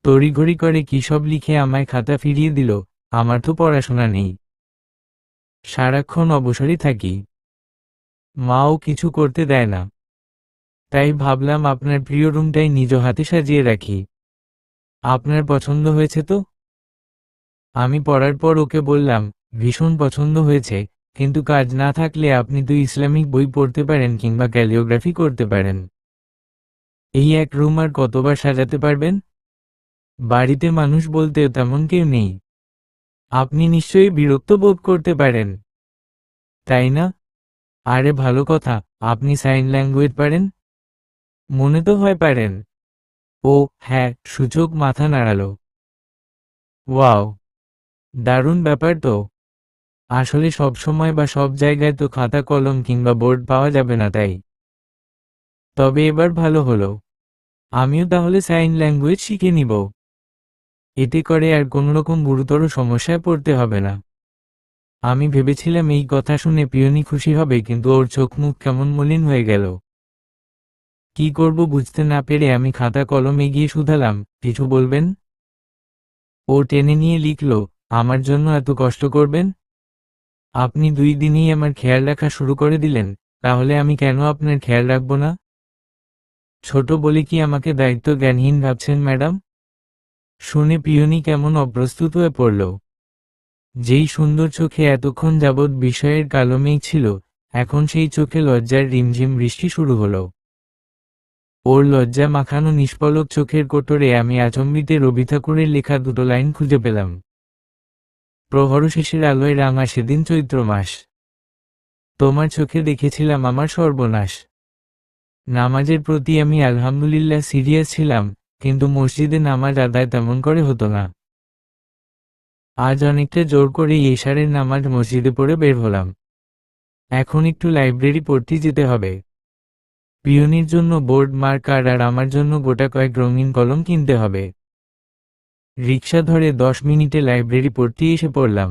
তড়িঘড়ি করে কী সব লিখে আমায় খাতা ফিরিয়ে দিল। আমার তো পড়াশোনা নেই, সারাক্ষণ অবসরই থাকি। মাও কিছু করতে দেয় না। তাই ভাবলাম আপনার প্রিয় রুমটাই নিজ হাতে সাজিয়ে রাখি। আপনার পছন্দ হয়েছে তো? আমি পড়ার পর ওকে বললাম, ভীষণ পছন্দ হয়েছে, কিন্তু কাজ না থাকলে আপনি তো ইসলামিক বই পড়তে পারেন কিংবা ক্যালিওগ্রাফি করতে পারেন। এই এক রুম আর কতবার সাজাতে পারবেন? বাড়িতে মানুষ বলতেও তেমন কেউ নেই। আপনি নিশ্চয়ই বিরক্ত বোধ করতে পারেন, তাই না? আরে ভালো কথা, আপনি সাইন ল্যাঙ্গুয়েজ পারেন? মনে তো হয় পারেন। ও হ্যাঁ, সূচক মাথা নাড়াল। ওয়াও, দারুণ ব্যাপার তো। আসলে সব সময় বা সব জায়গায় তো খাতা কলম কিংবা বোর্ড পাওয়া যাবে না, তাই। তবে এবার ভালো হলো। আমিও তাহলে সাইন ল্যাঙ্গুয়েজ শিখে নিব। এতে করে আর কোনোরকম গুরুতর সমস্যায় পড়তে হবে না। আমি ভেবেছিলাম এই কথা শুনে পিয়নি খুশি হবে, কিন্তু ওর চোখ মুখ কেমন মলিন হয়ে গেল। কি করব বুঝতে না পেরে আমি খাতা কলম এগিয়ে শুধালাম, কিছু বলবেন? ও টেনে নিয়ে লিখল, আমার জন্য এত কষ্ট করবেন? আপনি 2 দিনেই আমার খেয়াল রাখা শুরু করে দিলেন, তাহলে আমি কেন আপনার খেয়াল রাখব না? ছোট বলে কি আমাকে দায়িত্ব জ্ঞানহীন ভাবছেন ম্যাডাম? শুনে পিয়নি কেমন অপ্রস্তুত হয়ে পড়ল। যেই সুন্দর চোখে এতক্ষণ যাবৎ বিষয়ের কালো মেঘ ছিল, এখন সেই চোখে লজ্জার রিমঝিম বৃষ্টি শুরু হলো। ওর লজ্জা মাখানো নিষ্পলক চোখের কোটরে আমি আচম্বিতে রবি ঠাকুরের লেখা দুটো লাইন খুঁজে পেলাম। প্রহরশেষের আলোয় রাঙা সেদিন চৈত্র মাস, তোমার চোখে দেখেছিলাম আমার সর্বনাশ। নামাজের প্রতি আমি আলহামদুলিল্লাহ সিরিয়াস ছিলাম, কিন্তু মসজিদে নামাজ আদায় তেমন করে হতো না। আজ অনেকটা জোর করে এশারের নামাজ মসজিদে পড়ে বের হলাম। এখন একটু লাইব্রেরি পড়তে যেতে হবে। পিয়নির জন্য বোর্ড মার্কার আর আমার জন্য গোটা কয়েক রঙিন কলম কিনতে হবে। রিক্সা ধরে 10 মিনিটে লাইব্রেরি পড়তে এসে পড়লাম।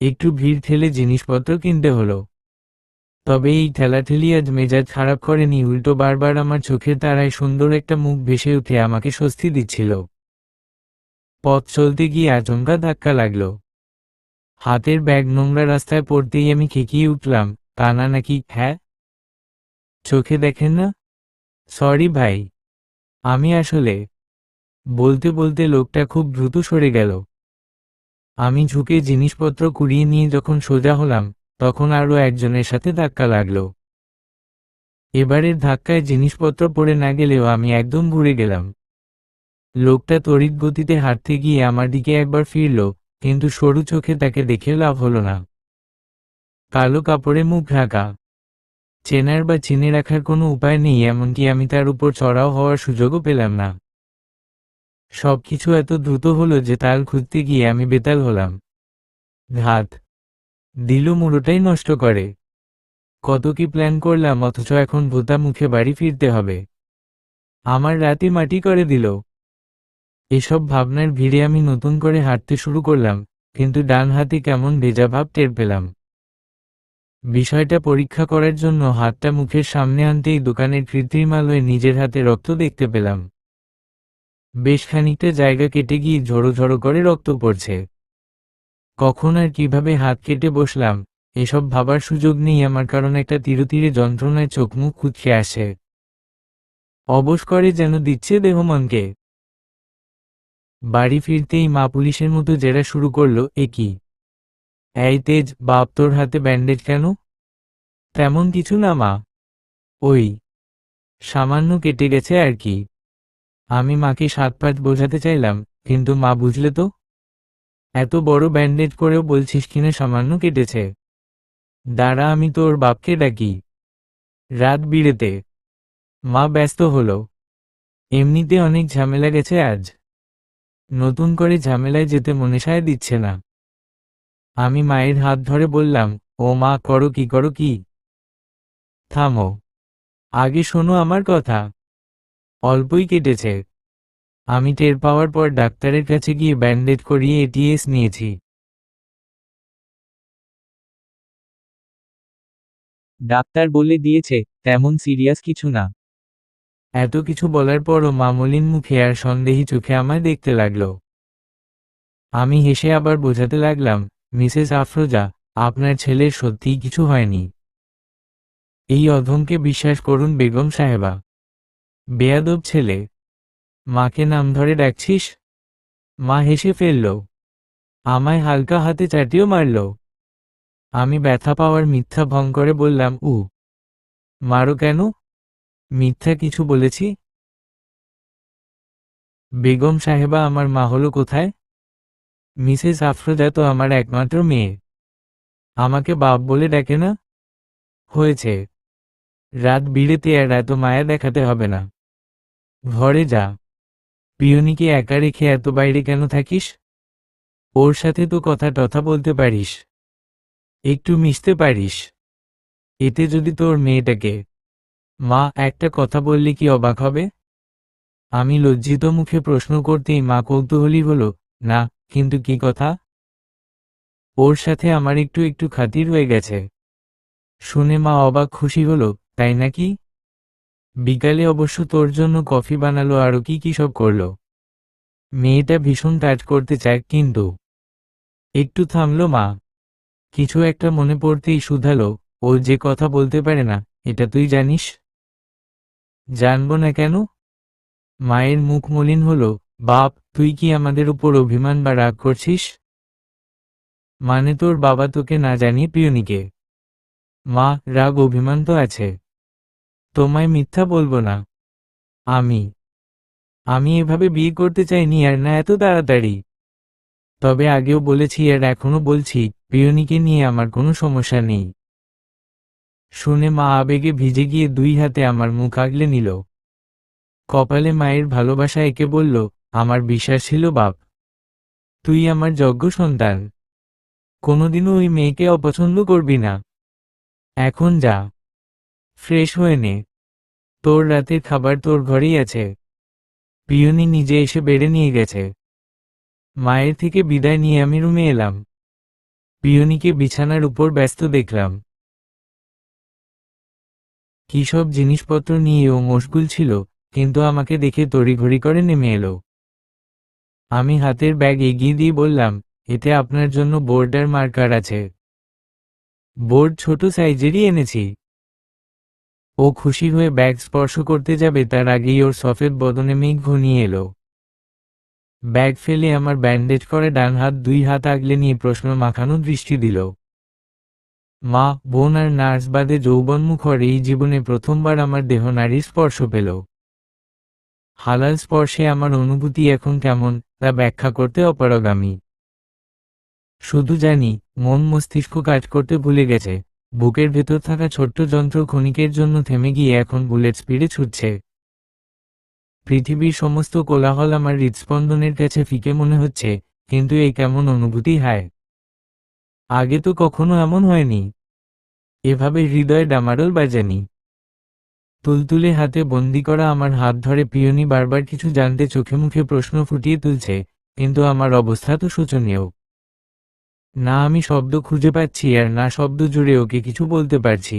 একটু ভিড় ঠেলে জিনিসপত্র কিনতে হলো। তবে এই ঠেলাঠেলি আজ মেজাজ খারাপ করেনি, উল্টো বারবার আমার চোখের তারায় সুন্দর একটা মুখ ভেসে উঠে আমাকে স্বস্তি দিচ্ছিল। পথ চলতে গিয়ে আচমকা ধাক্কা লাগলো। হাতের ব্যাগ নোংরা রাস্তায় পড়তেই আমি খেকিয়ে উঠলাম, কানা নাকি? হ্যাঁ, চোখে দেখেন না? সরি ভাই, আমি আসলে। বলতে বলতে লোকটা খুব দ্রুত সরে গেল। আমি ঝুঁকে জিনিসপত্র কুড়িয়ে নিয়ে যখন সোজা হলাম, তখন আরও একজনের সাথে ধাক্কা লাগলো। এবারের ধাক্কায় জিনিসপত্র পড়ে না গেলেও আমি একদম ঘুরে গেলাম। লোকটা তড়িৎ গতিতে হাঁটতে গিয়ে আমার দিকে একবার ফিরল, কিন্তু সরু চোখে তাকে দেখে লাভ হলো না। কালো কাপড়ে মুখ ঢাকা, চেনার বা চিনে রাখার কোনো উপায় নেই, এমনকি আমি তার উপর চড়াও হওয়ার সুযোগও পেলাম না। সবকিছু এত দ্রুত হলো যে তাল খুঁজতে গিয়ে আমি বেতাল হলাম। ঘাত দিল মুড়োটাই নষ্ট করে। কত কি প্ল্যান করলাম, অথচ এখন ভোঁতা মুখে বাড়ি ফিরতে হবে। আমার রাতে মাটি করে দিল। এসব ভাবনার ভিড়ে আমি নতুন করে হাঁটতে শুরু করলাম, কিন্তু ডান হাতে কেমন ভেজা ভাব টের পেলাম। বিষয়টা পরীক্ষা করার জন্য হাতটা মুখের সামনে আনতেই দোকানের কৃত্রিম আলোয় নিজের হাতে রক্ত দেখতে পেলাম। বেশ খানিকটা জায়গা কেটে গিয়ে ঝড়ো ঝড়ো করে রক্ত পড়ছে। কখন আর কিভাবে হাত কেটে বসলাম এসব ভাবার সুযোগ নেই আমার, কারণ একটা তীরে তীরে যন্ত্রণায় চোখ মুখ কুঁচকে আসে। অবশ করে যেন দিচ্ছে দেহমনকে। বাড়ি ফিরতেই মা পুলিশের মতো জেরা শুরু করলো, এ কি? এই তেজ, বাপ তোর হাতে ব্যান্ডেজ কেন? তেমন কিছু না মা, ওই সামান্য কেটে গেছে আর কি। আমি মাকে সাত পাঁচ বোঝাতে চাইলাম, কিন্তু মা বুঝলে তো, এত বড় ব্যান্ডেজ করেও বলছিস কিনা সামান্য কেটেছে। দাঁড়া আমি তোর বাপকে ডাকি। রাত বিরেতে মা ব্যস্ত হলো। এমনিতে অনেক ঝামেলা গেছে আজ, নতুন করে ঝামেলায় যেতে মনে সায় দিচ্ছে না। আমি মায়ের হাত ধরে বললাম, ও মা, করো কি? থামো, আগে শোনো আমার কথা। অল্পই কেটেছে। আমি টের পাওয়ার পর ডাক্তারের কাছে গিয়ে ব্যান্ডেজ করিয়ে এটিএস নিয়েছি। ডাক্তার বলে দিয়েছে তেমন সিরিয়াস কিছু না। এত কিছু বলার পরও মামলিন মুখে আর সন্দেহী চোখে আমায় দেখতে লাগলো। আমি হেসে আবার বোঝাতে লাগলাম, মিসেস আফরোজা, আপনার ছেলের সত্যিই কিছু হয়নি। এই অধমকে বিশ্বাস করুন বেগম সাহেবা। বেয়াদব ছেলে। মাকে নাম ধরে ডাকছিস? মা হেসে ফেলল। আমায় হালকা হাতে চাটিও মারল। আমি ব্যথা পাওয়ার মিথ্যা ভং করে বললাম, মারো কেন? মিথ্যা কিছু বলেছি? বেগম সাহেবা আমার মা হলো কোথায়? মিসেস আফরোজা তো আমার একমাত্র মেয়ে। আমাকে বাপ বলে ডাকে না? হয়েছে, রাত বিরেতে আর এত মায়া দেখাতে হবে না। ঘরে যা। পিয়নিকে একা রেখে এত বাইরে কেন থাকিস? ওর সাথে তো কথা টথা বলতে পারিস, একটু মিশতে পারিস। এতে যদি তোর মেয়েটাকে, মা একটা কথা বললে কি অবাক হবে? আমি লজ্জিত মুখে প্রশ্ন করতেই মা কৌতূহলী হলো, না, কিন্তু কি কথা? ওর সাথে আমার একটু একটু খাতির হয়ে গেছে। শুনে মা অবাক খুশি হলো, তাই নাকি? বিকালে অবশ্য তোর জন্য কফি বানালো, আরও কি কি সব করলো। মেয়েটা ভীষণ কাজ করতে চায়, কিন্তু একটু থামলো মা। কিছু একটা মনে পড়তেই শুধালো, ও যে কথা বলতে পারে না, এটা তুই জানিস? জানবো না কেন? মায়ের মুখ মলিন হলো, বাপ, তুই কি আমাদের উপর অভিমান বা রাগ করছিস? মানে তোর বাবা তোকে না জানিয়ে পিয়নিকে? মা, রাগ অভিমান তো আছে। তোমায় মিথ্যা বলবো না। আমি আমি এভাবে বিয়ে করতে চাইনি, আর না এত তাড়াতাড়ি। তবে আগেও বলেছি আর এখনো বলছি, পিয়নিকে নিয়ে আমার কোনো সমস্যা নেই। শুনে মা আবেগে ভিজে গিয়ে দুই হাতে আমার মুখ আগলে নিল। কপালে মায়ের ভালোবাসা একে বলল, আমার বিশ্বাস ছিল বাপ, তুই আমার যোগ্য সন্তান। কোনোদিনও ওই মেয়েকে অপছন্দ করবি না। এখন যা, ফ্রেশ হয়ে নে। তোর রাতের খাবার তোর ঘরেই আছে। পিয়নি নিজে এসে বেড়ে নিয়ে গেছে। মায়ের থেকে বিদায় নিয়ে আমি রুমে এলাম। পিয়নিকে বিছানার উপর ব্যস্ত দেখলাম। কি সব জিনিসপত্র নিয়ে ও মশগুল ছিল, কিন্তু আমাকে দেখে তড়িঘড়ি করে নেমে এলো। আমি হাতের ব্যাগ এগিয়ে দিয়ে বললাম, এতে আপনার জন্য বোর্ডার মার্কার আছে। বোর্ড ছোট সাইজেরই এনেছি। ও খুশি হয়ে ব্যাগ স্পর্শ করতে যাবে তার আগেই ওর সফেদ বদনে মেঘ ঘনিয়ে এলো। ব্যাগ ফেলে আমার ব্যান্ডেজ করে ডান হাত দুই হাত আগলে নিয়ে প্রশ্ন মাখানো দৃষ্টি দিল। মা, বোন আর নার্স বাদে যৌবনমুখর এই জীবনে প্রথমবার আমার দেহ নারীর স্পর্শ পেল। হালাল স্পর্শে আমার অনুভূতি এখন কেমন তা ব্যাখ্যা করতে অপারগামী। শুধু জানি, মন মস্তিষ্ক কাজ করতে ভুলে গেছে, বুকের ভেতর থাকা ছোট্ট যন্ত্র ক্ষণিকের জন্য থেমে গিয়ে এখন বুলেট স্পিডে ছুটছে। পৃথিবীর সমস্ত কোলাহল আমার হৃদস্পন্দনের কাছে ফিকে মনে হচ্ছে, কিন্তু এই কেমন অনুভূতি হায়! আগে তো কখনো এমন হয়নি। এভাবে হৃদয় ডামাডোল বাজানি। তুলতুলে হাতে বন্দি করা আমার হাত ধরে পিয়নি বারবার কিছু জানতে চোখে মুখে প্রশ্ন ফুটিয়ে তুলছে, কিন্তু আমার অবস্থা তো শোচনীয়। না আমি শব্দ খুঁজে পাচ্ছি আর না শব্দ জুড়ে ওকে কিছু বলতে পারছি।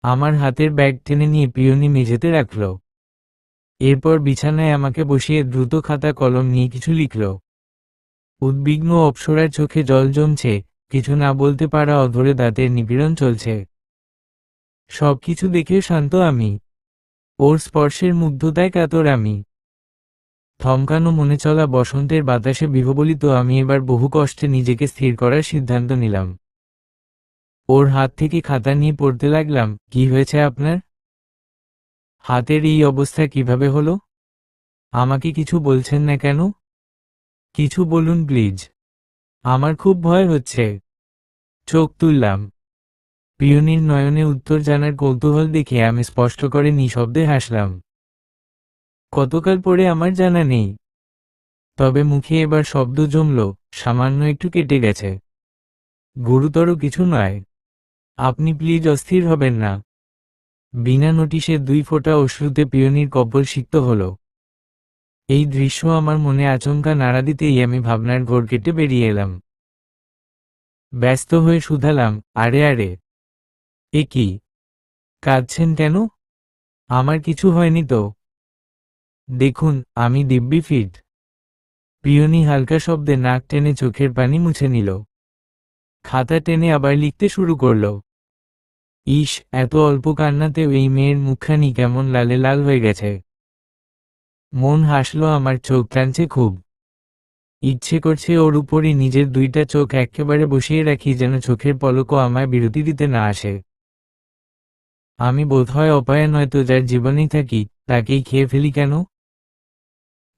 আমার হাতের ব্যাগ টেনে নিয়ে পিয়নি মেঝেতে রাখল। এরপর বিছানায় আমাকে বসিয়ে দ্রুত খাতা কলম নিয়ে কিছু লিখল। উদ্বিগ্ন অপ্সরার চোখে জল জমছে, কিছু না বলতে পারা অধরে দাঁতের নিপীড়ন চলছে। সবকিছু দেখে শান্ত আমি। ওর স্পর্শের মুগ্ধতায় কাতর আমি। থমকানো মনে চলা বসন্তের বাতাসে বিহ্বলিত আমি এবার বহু কষ্টে নিজেকে স্থির করার সিদ্ধান্ত নিলাম। ওর হাত থেকে খাতা নিয়ে পড়তে লাগলাম। কি হয়েছে আপনার? হাতের এই অবস্থা কিভাবে হলো? আমাকে কিছু বলছেন না কেন? কিছু বলুন প্লিজ। আমার খুব ভয় হচ্ছে। চোখ তুললাম। পিয়নির নয়নে উত্তর জানার কৌতূহল দেখে আমি স্পষ্ট করে নিঃশব্দে হাসলাম। কতকাল পরে আমার জানা নেই, তবে মুখে এবার শব্দ জমল, সামান্য একটু কেটে গেছে। গুরুতর কিছু নয়। আপনি প্লিজ অস্থির হবেন না। বিনা নোটিশে 2 ফোঁটা অশ্রুতে পিয়নির কপাল সিক্ত হল। এই দৃশ্য আমার মনে আচমকা নাড়া দিতেই আমি ভাবনার ঘোর কেটে বেরিয়ে এলাম। ব্যস্ত হয়ে শুধালাম, আরে আরে, এ কি? কাঁদছেন কেন? আমার কিছু হয়নি তো। দেখুন, আমি দিব্যি ফিট। পিয়নি হালকা শব্দে নাক টেনে চোখের পানি মুছে নিল। খাতা টেনে আবার লিখতে শুরু করল। ইস, এত অল্প কান্নাতেও এই মেয়ের মুখখানি কেমন লালে লাল হয়ে গেছে। মন হাসল আমার, চোখ টানছে খুব। ইচ্ছে করছে ওর উপরই নিজের 2টা চোখ একেবারে বসিয়ে রাখি, যেন চোখের পলকও আমায় বিরতি দিতে না আসে। আমি বোধহয় অপায় নয়তো যার জীবনেই থাকি, তাকেই খেয়ে ফেলি কেন?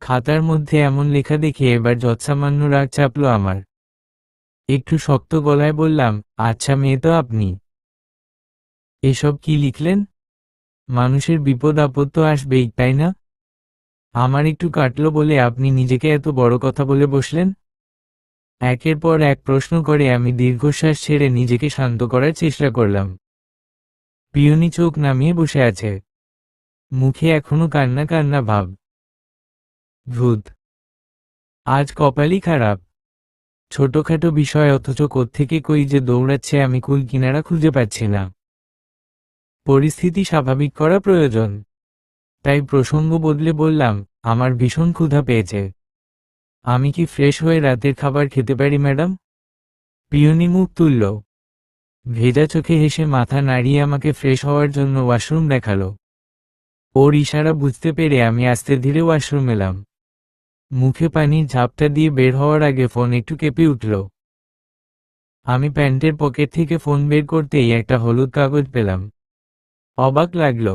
খাতার মধ্যে এমন লেখা দেখে এবার যৎসামান্য রাগ চাপল আমার। একটু শক্ত গলায় বললাম, আচ্ছা মেয়ে তো আপনি এসব কি লিখলেন? মানুষের বিপদ আপদ তো আসবেই, তাই না? আমার একটু কাটলো বলে আপনি নিজেকে এত বড় কথা বলে বসলেন? একের পর এক প্রশ্ন করে আমি দীর্ঘশ্বাস ছেড়ে নিজেকে শান্ত করার চেষ্টা করলাম। পিয়নি চোখ নামিয়ে বসে আছে। মুখে এখনো কান্না কান্না ভাব। ভূত, আজ কপালই খারাপ। ছোটখাটো বিষয় অথচ কোত্থেকে কই যে দৌড়াচ্ছে আমি কুল কিনারা খুঁজে পাচ্ছি না। পরিস্থিতি স্বাভাবিক করা প্রয়োজন। তাই প্রসঙ্গ বদলে বললাম, আমার ভীষণ ক্ষুধা পেয়েছে। আমি কি ফ্রেশ হয়ে রাতের খাবার খেতে পারি ম্যাডাম? পিয়নি মুখ তুলল। ভেজা চোখে হেসে মাথা নাড়িয়ে আমাকে ফ্রেশ হওয়ার জন্য ওয়াশরুম দেখালো। ওর ইশারা বুঝতে পেরে আমি আস্তে ধীরে ওয়াশরুম এলাম। মুখে পানির ঝাপটা দিয়ে বের হওয়ার আগে ফোন একটু কেঁপে উঠল। আমি প্যান্টের পকেট থেকে ফোন বের করতেই একটা হলুদ কাগজ পেলাম। অবাক লাগলো।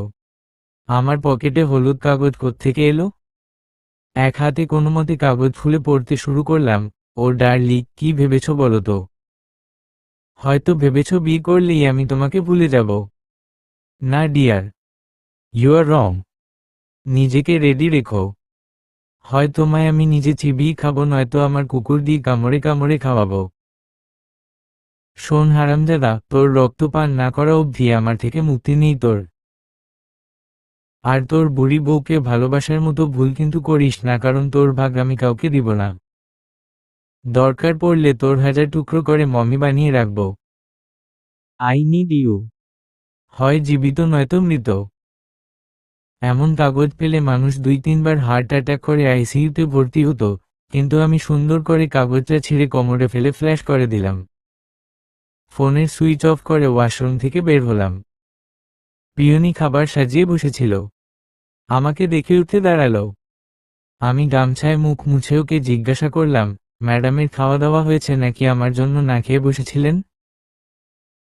আমার পকেটে হলুদ কাগজ কোত্থেকে এলো? এক হাতে কোনোমতে কাগজ খুলে পড়তে শুরু করলাম। ও ডার্লি, কি ভেবেছ বলো তো? হয়তো ভেবেছ বিয়ে করলেই আমি তোমাকে ভুলে যাব। না ডিয়ার, ইউ আর রং। নিজেকে রেডি রেখো। হয় তোমায় আমি নিজে চিবিয়ে খাবো, নয়তো আমার কুকুর দিয়ে কামড়ে কামড়ে খাওয়াবো। শোন হারামজাদা, তোর রক্ত পান না করা অবধি আমার থেকে মুক্তি নেই তোর। আর তোর বুড়ি বউকে ভালোবাসার মতো ভুল কিন্তু করিস না, কারণ তোর ভাগ আমি কাউকে দিব না। দরকার পড়লে তোর 1000 টুকরো করে মমি বানিয়ে রাখবো। I need you. হয় জীবিত নয়তো মৃত। এমন কাগজ পেলে মানুষ 2-3 বার হার্ট অ্যাটাক করে আইসিইউতে ভর্তি হতো, কিন্তু আমি সুন্দর করে কাগজটা ছিঁড়ে কোমরে ফেলে ফ্ল্যাশ করে দিলাম। ফোনের সুইচ অফ করে ওয়াশরুম থেকে বের হলাম। পিয়নি খাবার সাজিয়ে বসেছিল। আমাকে দেখে উঠে দাঁড়ালো। আমি গামছায় মুখ মুছে ওকে জিজ্ঞাসা করলাম, ম্যাডামের খাওয়া দাওয়া হয়েছে নাকি আমার জন্য না খেয়ে বসেছিলেন?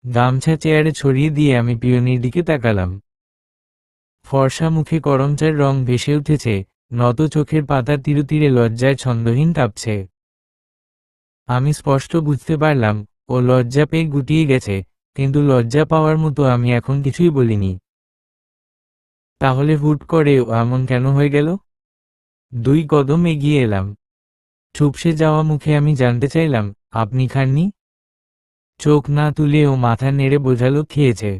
গামছা চেয়ারে ছড়িয়ে দিয়ে আমি পিয়নির দিকে তাকালাম। ফর্সা মুখে করমচার রং ভেসে উঠেছে, নত চোখের পাতার তীরে তীরে লজ্জায় ছন্দহীন কাঁপছে। আমি স্পষ্ট বুঝতে পারলাম ও লজ্জা পেয়ে গুটিয়ে গেছে, কিন্তু লজ্জা পাওয়ার মতো আমি এখন কিছুই বলিনি। তাহলে হুট করে এমন কেন হয়ে গেল? 2 কদম এগিয়ে এলাম। চুপসে যাওয়া মুখে আমি জানতে চাইলাম, আপনি খাননি? চোখ না তুলে ও মাথা নেড়ে বোঝালো খেয়েছে।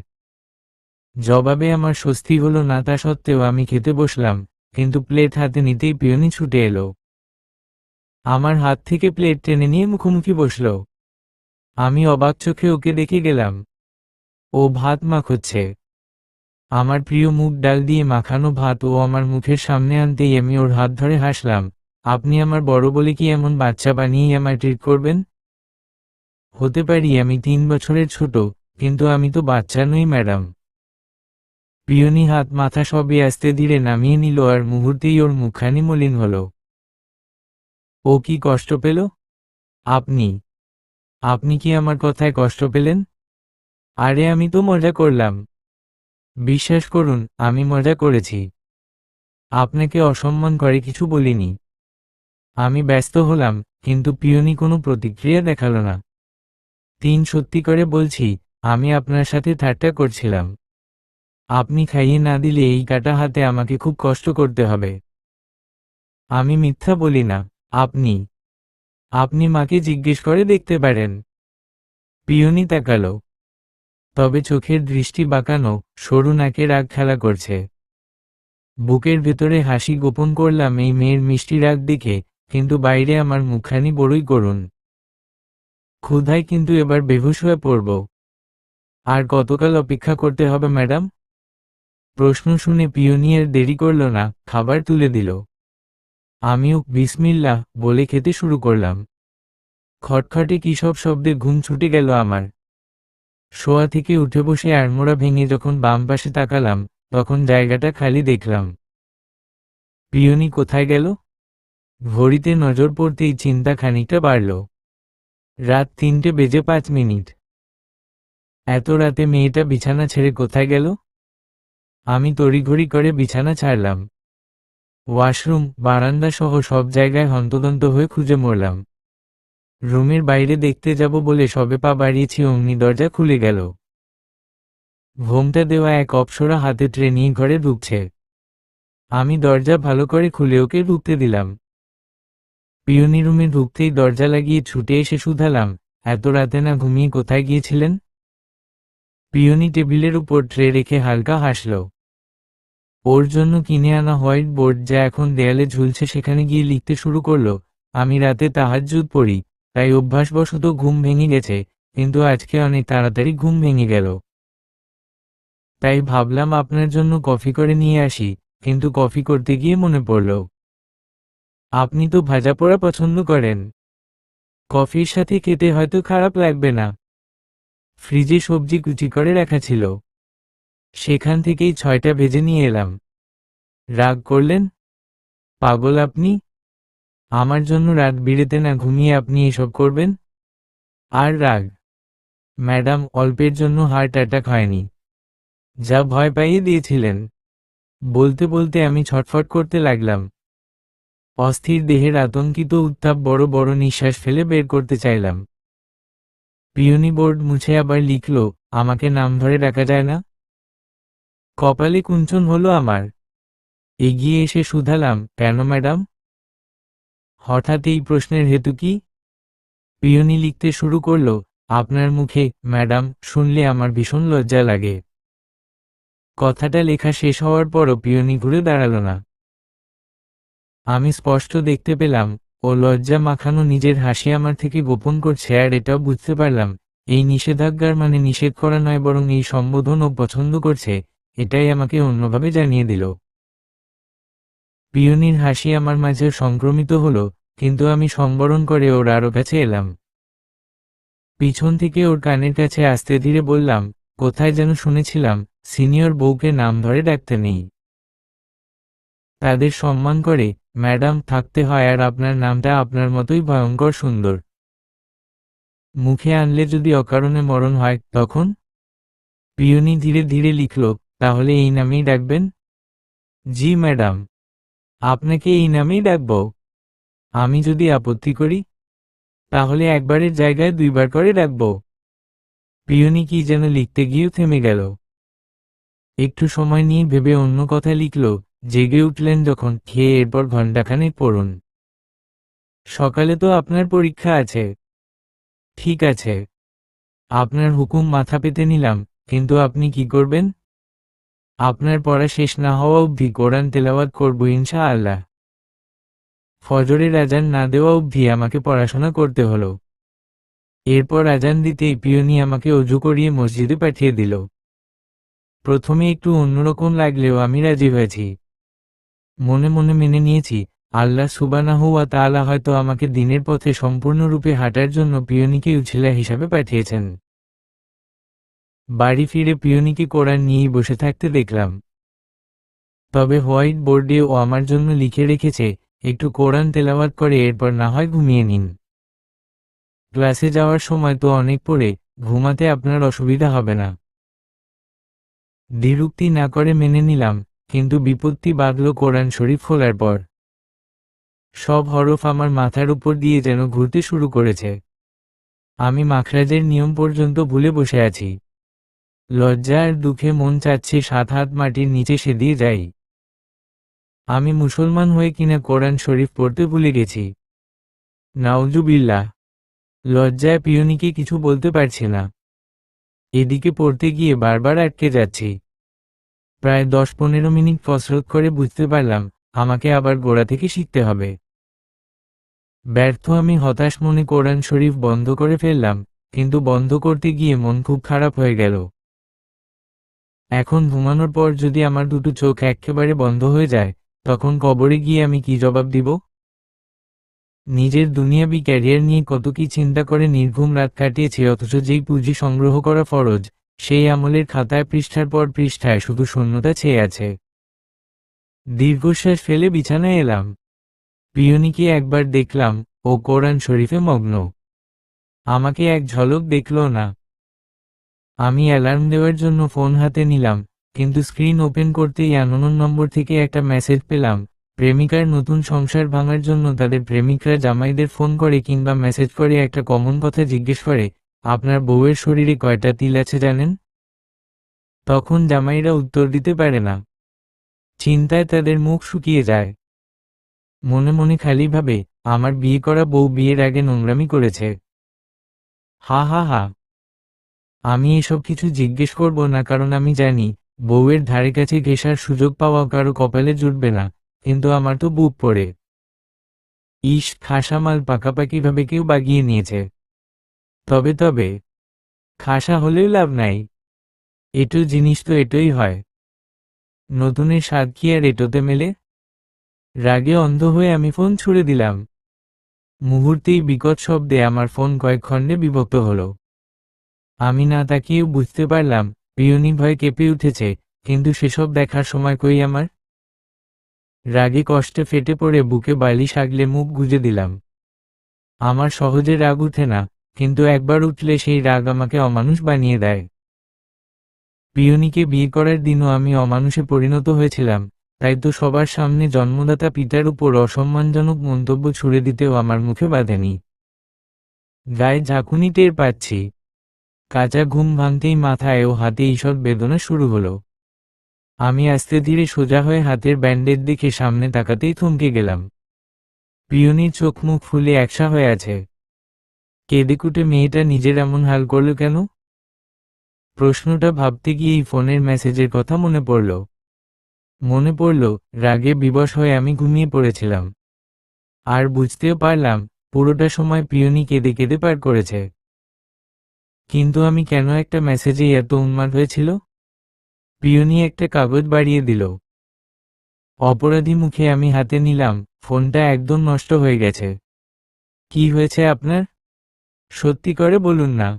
জবাবে আমার স্বস্তি হলো না, তা সত্ত্বেও আমি খেতে বসলাম, কিন্তু প্লেট হাতে নিতেই পিয়নি ছুটে এলো। আমার হাত থেকে প্লেট টেনে নিয়ে মুখোমুখি বসল। আমি অবাক চোখে ওকে দেখে গেলাম। ও ভাত মাখছে। আমার প্রিয় মুগ ডাল দিয়ে মাখানো ভাত ও আমার মুখের সামনে আনতেই আমি ওর হাত ধরে হাসলাম। আপনি আমার বড় বলে কি এমন বাচ্চা বানিয়েই আমায় ট্রিট করবেন? হতে পারি আমি 3 বছরের ছোট, কিন্তু আমি তো বাচ্চা নই ম্যাডাম। পিয়নি হাত মাথা সবই আস্তে ধীরে নামিয়ে নিল আর মুহূর্তেই ওর মুখখানি মলিন হলো। ও কি কষ্ট পেল? আপনি আপনি কি আমার কথায় কষ্ট পেলেন? আরে আমি তো মজা করলাম। বিশ্বাস করুন, আমি মজা করেছি। আপনাকে অসম্মান করে কিছু বলিনি। আমি ব্যস্ত হলাম, কিন্তু পিয়নি কোনো প্রতিক্রিয়া দেখালো না। সত্যি করে বলছি, আমি আপনার সাথে ঠাট্টা করছিলাম। আপনি খাইয়ে না দিলে এই কাটা হাতে আমাকে খুব কষ্ট করতে হবে। আমি মিথ্যা বলি না। আপনি আপনি মাকে জিজ্ঞেস করে দেখতে পারেন। পিয়নি তাকালো, তবে চোখের দৃষ্টি বাঁকানো, সরু নাকে রাগ খেলা করছে। বুকের ভেতরে হাসি গোপন করলাম এই মেয়ের মিষ্টি রাগ দেখে, কিন্তু বাইরে আমার মুখখানি বড়ই করুণ। ক্ষুধায় কিন্তু এবার বেহুশ হয়ে পড়ব। আর কতকাল অপেক্ষা করতে হবে ম্যাডাম? প্রশ্ন শুনে পিয়নি আর দেরি করল না, খাবার তুলে দিল। আমিও বিসমিল্লাহ বলে খেতে শুরু করলাম। খটখটে কি সব শব্দে ঘুম ছুটে গেল আমার। শোয়া থেকে উঠে বসে আড়মোড়া ভেঙে যখন বাম পাশে তাকালাম, তখন জায়গাটা খালি দেখলাম। পিয়নি কোথায় গেল? ঘড়িতে নজর পড়তেই চিন্তা খানিকটা বাড়ল। রাত 3:05। এত রাতে মেয়েটা বিছানা ছেড়ে কোথায় গেল? আমি তড়িঘড়ি করে বিছানা ছাড়লাম। ওয়াশরুম, বারান্দা সহ সব জায়গায় হন্তদন্ত হয়ে খুঁজে মরলাম। রুমের বাইরে দেখতে যাব বলে সবে পা বাড়িয়েছি অমনি দরজা খুলে গেল। ঘোমটা দেওয়া এক অপ্সরা হাতে ট্রে নিয়ে ঘরে ঢুকছে। আমি দরজা ভালো করে খুলে ওকে ঢুকতে দিলাম। পিয়নি রুমে ঢুকতেই দরজা লাগিয়ে ছুটে এসে শুধালাম, এত রাতে না ঘুমিয়ে কোথায় গিয়েছিলেন? পিয়নি টেবিলের উপর ট্রে রেখে হালকা হাসল। ওর জন্য কিনে আনা হোয়াইট বোর্ড যা এখন দেয়ালে ঝুলছে সেখানে গিয়ে লিখতে শুরু করলো। আমি রাতে তাহাজ্জুদ পড়ি, তাই অভ্যাসবশত ঘুম ভেঙে গেছে, কিন্তু আজকে অনেক তাড়াতাড়ি ঘুম ভেঙে গেল। তাই ভাবলাম আপনার জন্য কফি করে নিয়ে আসি, কিন্তু কফি করতে গিয়ে মনে পড়ল আপনি তো ভাজা পোড়া পছন্দ করেন। কফির সাথে খেতে হয়তো খারাপ লাগবে না। ফ্রিজে সবজি কুচি করে রাখা ছিল, সেখান থেকেই 6টা ভেজে নিয়ে এলাম। রাগ করলেন? পাগল আপনি! আমার জন্য রাত বিরেতে না ঘুমিয়ে আপনি এসব করবেন? আর রাগ? ম্যাডাম, অল্পের জন্য হার্ট অ্যাটাক হয়নি, যা ভয় পাইয়ে দিয়েছিলেন। বলতে বলতে আমি ছটফট করতে লাগলাম। অস্থির দেহের আতঙ্কিত উত্তাপ বড় বড় নিঃশ্বাস ফেলে বের করতে চাইলাম। পিয়নি বোর্ড মুছে আবার লিখল, আমাকে নাম ধরে ডাকা যায় না? কপালে কুঞ্চন হলো আমার। এগিয়ে এসে শুধালাম, কেন ম্যাডাম? হঠাৎ এই প্রশ্নের হেতু কি? পিয়নি লিখতে শুরু করল, আপনার মুখে ম্যাডাম শুনলে আমার ভীষণ লজ্জা লাগে। কথাটা লেখা শেষ হওয়ার পরও পিয়নি ঘুরে দাঁড়ালো না। আমি স্পষ্ট দেখতে পেলাম ও লজ্জা মাখানো নিজের হাসি আমার থেকে গোপন করছে, আর এটাও বুঝতে পারলাম এই নিষেধাজ্ঞার মানে নিষেধ করা নয়, বরং এই সম্বোধন ও পছন্দ করছে, এটাই আমাকে অন্যভাবে জানিয়ে দিল। পিয়নির হাসি আমার মাঝে সংক্রমিত হলো, কিন্তু আমি সংবরণ করে ওর আরো কাছে এলাম। পিছন থেকে ওর কানের কাছে আস্তে ধীরে বললাম, কোথায় যেন শুনেছিলাম সিনিয়র বউকে নাম ধরে ডাকতে নেই। তাদের সম্মান করে ম্যাডাম থাকতে হয়, আর আপনার নামটা আপনার মতোই ভয়ঙ্কর সুন্দর। মুখে আনলে যদি অকারণে মরণ হয় তখন? পিয়নি ধীরে ধীরে লিখল, তাহলে এই নামেই ডাকবেন? জি ম্যাডাম, আপনাকে এই নামেই ডাকব। আমি যদি আপত্তি করি, তাহলে একবারের জায়গায় 2বার করে ডাকব। পিয়নি কি যেন লিখতে গিয়েও থেমে গেল। একটু সময় নিয়ে ভেবে অন্য কথা লিখল। জেগে উঠলেন যখন, খেয়ে এরপর ঘণ্টাখানেক পড়ুন। সকালে তো আপনার পরীক্ষা আছে। ঠিক আছে, আপনার হুকুম মাথা পেতে নিলাম, কিন্তু আপনি কি করবেন? আপনার পড়া শেষ না হওয়া অবধি কোরআন তেলাওয়াত করব ইনশাআল্লাহ। ফজরের আজান না দেওয়া অবধি আমাকে পড়াশোনা করতে হলো। এরপর আজান দিতেই পিয়নি আমাকে অজু করিয়ে মসজিদে পাঠিয়ে দিল। প্রথমে একটু অন্যরকম লাগলেও আমি রাজি হয়েছি। মনে মনে মেনে নিয়েছি, আল্লাহ সুবহানাহু ওয়া তাআলা হয়তো আমাকে দ্বীনের পথে সম্পূর্ণরূপে হাঁটার জন্য পিয়নিকে উছিলা হিসাবে পাঠিয়েছেন। বাড়ি ফিরে পিয়নিকে কোরআন নিয়েই বসে থাকতে দেখলাম। তবে হোয়াইট বোর্ডে ও আমার জন্য লিখে রেখেছে, একটু কোরআন তেলাওয়াত করে এরপর না হয় ঘুমিয়ে নিন। ক্লাসে যাওয়ার সময় তো অনেক পড়ে, ঘুমাতে আপনার অসুবিধা হবে না। দ্বিরুক্তি না করে মেনে নিলাম, কিন্তু বিপত্তি বাঁধল কোরআন শরীফ খোলার পর। সব হরফ আমার মাথার উপর দিয়ে যেন ঘুরতে শুরু করেছে। আমি মাখরাজের নিয়ম পর্যন্ত ভুলে বসে আছি। লজ্জা আর দুঃখে মন চাচ্ছে 7 হাত মাটির নিচে সেদিয়ে যাই। আমি মুসলমান হয়ে কিনা কোরআন শরীফ পড়তে ভুলে গেছি। নাউজুবিল্লাহ। লজ্জায় পিয়নিকে কিছু বলতে পারছি না। এদিকে পড়তে গিয়ে বারবার আটকে যাচ্ছি। প্রায় 10-15 মিনিট কসরত করে বুঝতে পারলাম, আমাকে আবার গোড়া থেকে শিখতে হবে। ব্যর্থ আমি হতাশ মনে কোরআন শরীফ বন্ধ করে ফেললাম, কিন্তু বন্ধ করতে গিয়ে মন খুব খারাপ হয়ে গেল। এখন ঘুমানোর পর যদি আমার দুটো চোখ একেবারে বন্ধ হয়ে যায়, তখন কবরে গিয়ে আমি কি জবাব দিব? নিজের দুনিয়াবি ক্যারিয়ার নিয়ে কত কি চিন্তা করে নির্ঘুম রাত কাটিয়েছি, অথচ যেই পুঁজি সংগ্রহ করা ফরজ, সেই আমলের খাতায় পৃষ্ঠার পর পৃষ্ঠায় শুধু শূন্যতা ছেয়ে আছে। দীর্ঘশ্বাস ফেলে বিছানায় এলাম। পিয়নিকে একবার দেখলাম, ও কোরআন শরীফে মগ্ন। আমাকে এক ঝলক দেখল না। আমি অ্যালার্ম দেওয়ার জন্য ফোন হাতে নিলাম, কিন্তু স্ক্রিন ওপেন করতেই আননোন নম্বর থেকে একটা মেসেজ পেলাম। প্রেমিকার নতুন সংসার ভাঙার জন্য তাদের প্রেমিকরা জামাইদের ফোন করে কিংবা মেসেজ করে একটা কমন কথা জিজ্ঞেস করে, আপনার বউয়ের শরীরে কয়টা তিল আছে জানেন? তখন জামাইরা উত্তর দিতে পারে না। চিন্তায় তাদের মুখ শুকিয়ে যায়। মনে মনে খালি ভাবে, আমার বিয়ে করা বউ বিয়ের আগে নোংরামি করেছে। হা হা হা। আমি এসব কিছু জিজ্ঞেস করব না, কারণ আমি জানি বউয়ের ধারে কাছে ঘেঁষার সুযোগ পাওয়া কারো কপালে জুটবে না, কিন্তু আমার তো বুক পড়ে। ইস, খাসা মাল পাকাপাকিভাবে কেউ বাগিয়ে নিয়েছে। তবে খাসা হলেও লাভ নাই। এটো জিনিস তো এটোই হয়। নতুনের স্বাদ কি আর এটোতে মেলে? রাগে অন্ধ হয়ে আমি ফোন ছুড়ে দিলাম। মুহূর্তেই বিকট শব্দে আমার ফোন কয়েক খণ্ডে বিভক্ত হলো। আমি না তাকিয়েও বুঝতে পারলাম, পিয়নি ভয়ে কেঁপে উঠেছে, কিন্তু সেসব দেখার সময় কই আমার। রাগে কষ্টে ফেটে পড়ে বুকে বালিশ আগলে মুখ গুজে দিলাম। আমার সহজে রাগ উঠে না, কিন্তু একবার উঠলে সেই রাগ আমাকে অমানুষ বানিয়ে দেয়। পিয়নিকে বিয়ে করার দিনও আমি অমানুষে পরিণত হয়েছিলাম, তাই তো সবার সামনে জন্মদাতা পিতার উপর অসম্মানজনক মন্তব্য ছুড়ে দিতেও আমার মুখে বাঁধেনি। গায়ে ঝাঁকুনি টের পাচ্ছি। কাঁচা ঘুম ভাঙতেই মাথায় ও হাতে ঈষৎ বেদনা শুরু হলো। আমি আস্তে ধীরে সোজা হয়ে হাতের ব্যান্ডেজ দেখে সামনে তাকাতেই থমকে গেলাম। পিয়নির চোখ মুখ ফুলে একসা হয়ে আছে। কেঁদেকুটে মেয়েটা নিজের এমন হাল করল কেন? প্রশ্নটা ভাবতে গিয়েই ফোনের মেসেজের কথা মনে পড়ল রাগে বিবশ হয়ে আমি ঘুমিয়ে পড়েছিলাম। আর বুঝতেও পারলাম, পুরোটা সময় পিয়নি কেঁদে কেঁদে পার করেছে। কিন্তু আমি কেন একটা মেসেজে এত উন্মাদ হয়েছিল? পিয়নি একটা কাগজ বাড়িয়ে দিল। অপরাধী মুখে আমি হাতে নিলাম, ফোনটা একদম নষ্ট হয়ে গেছে। কি হয়েছে আপনার? সত্যি করে বলুন না।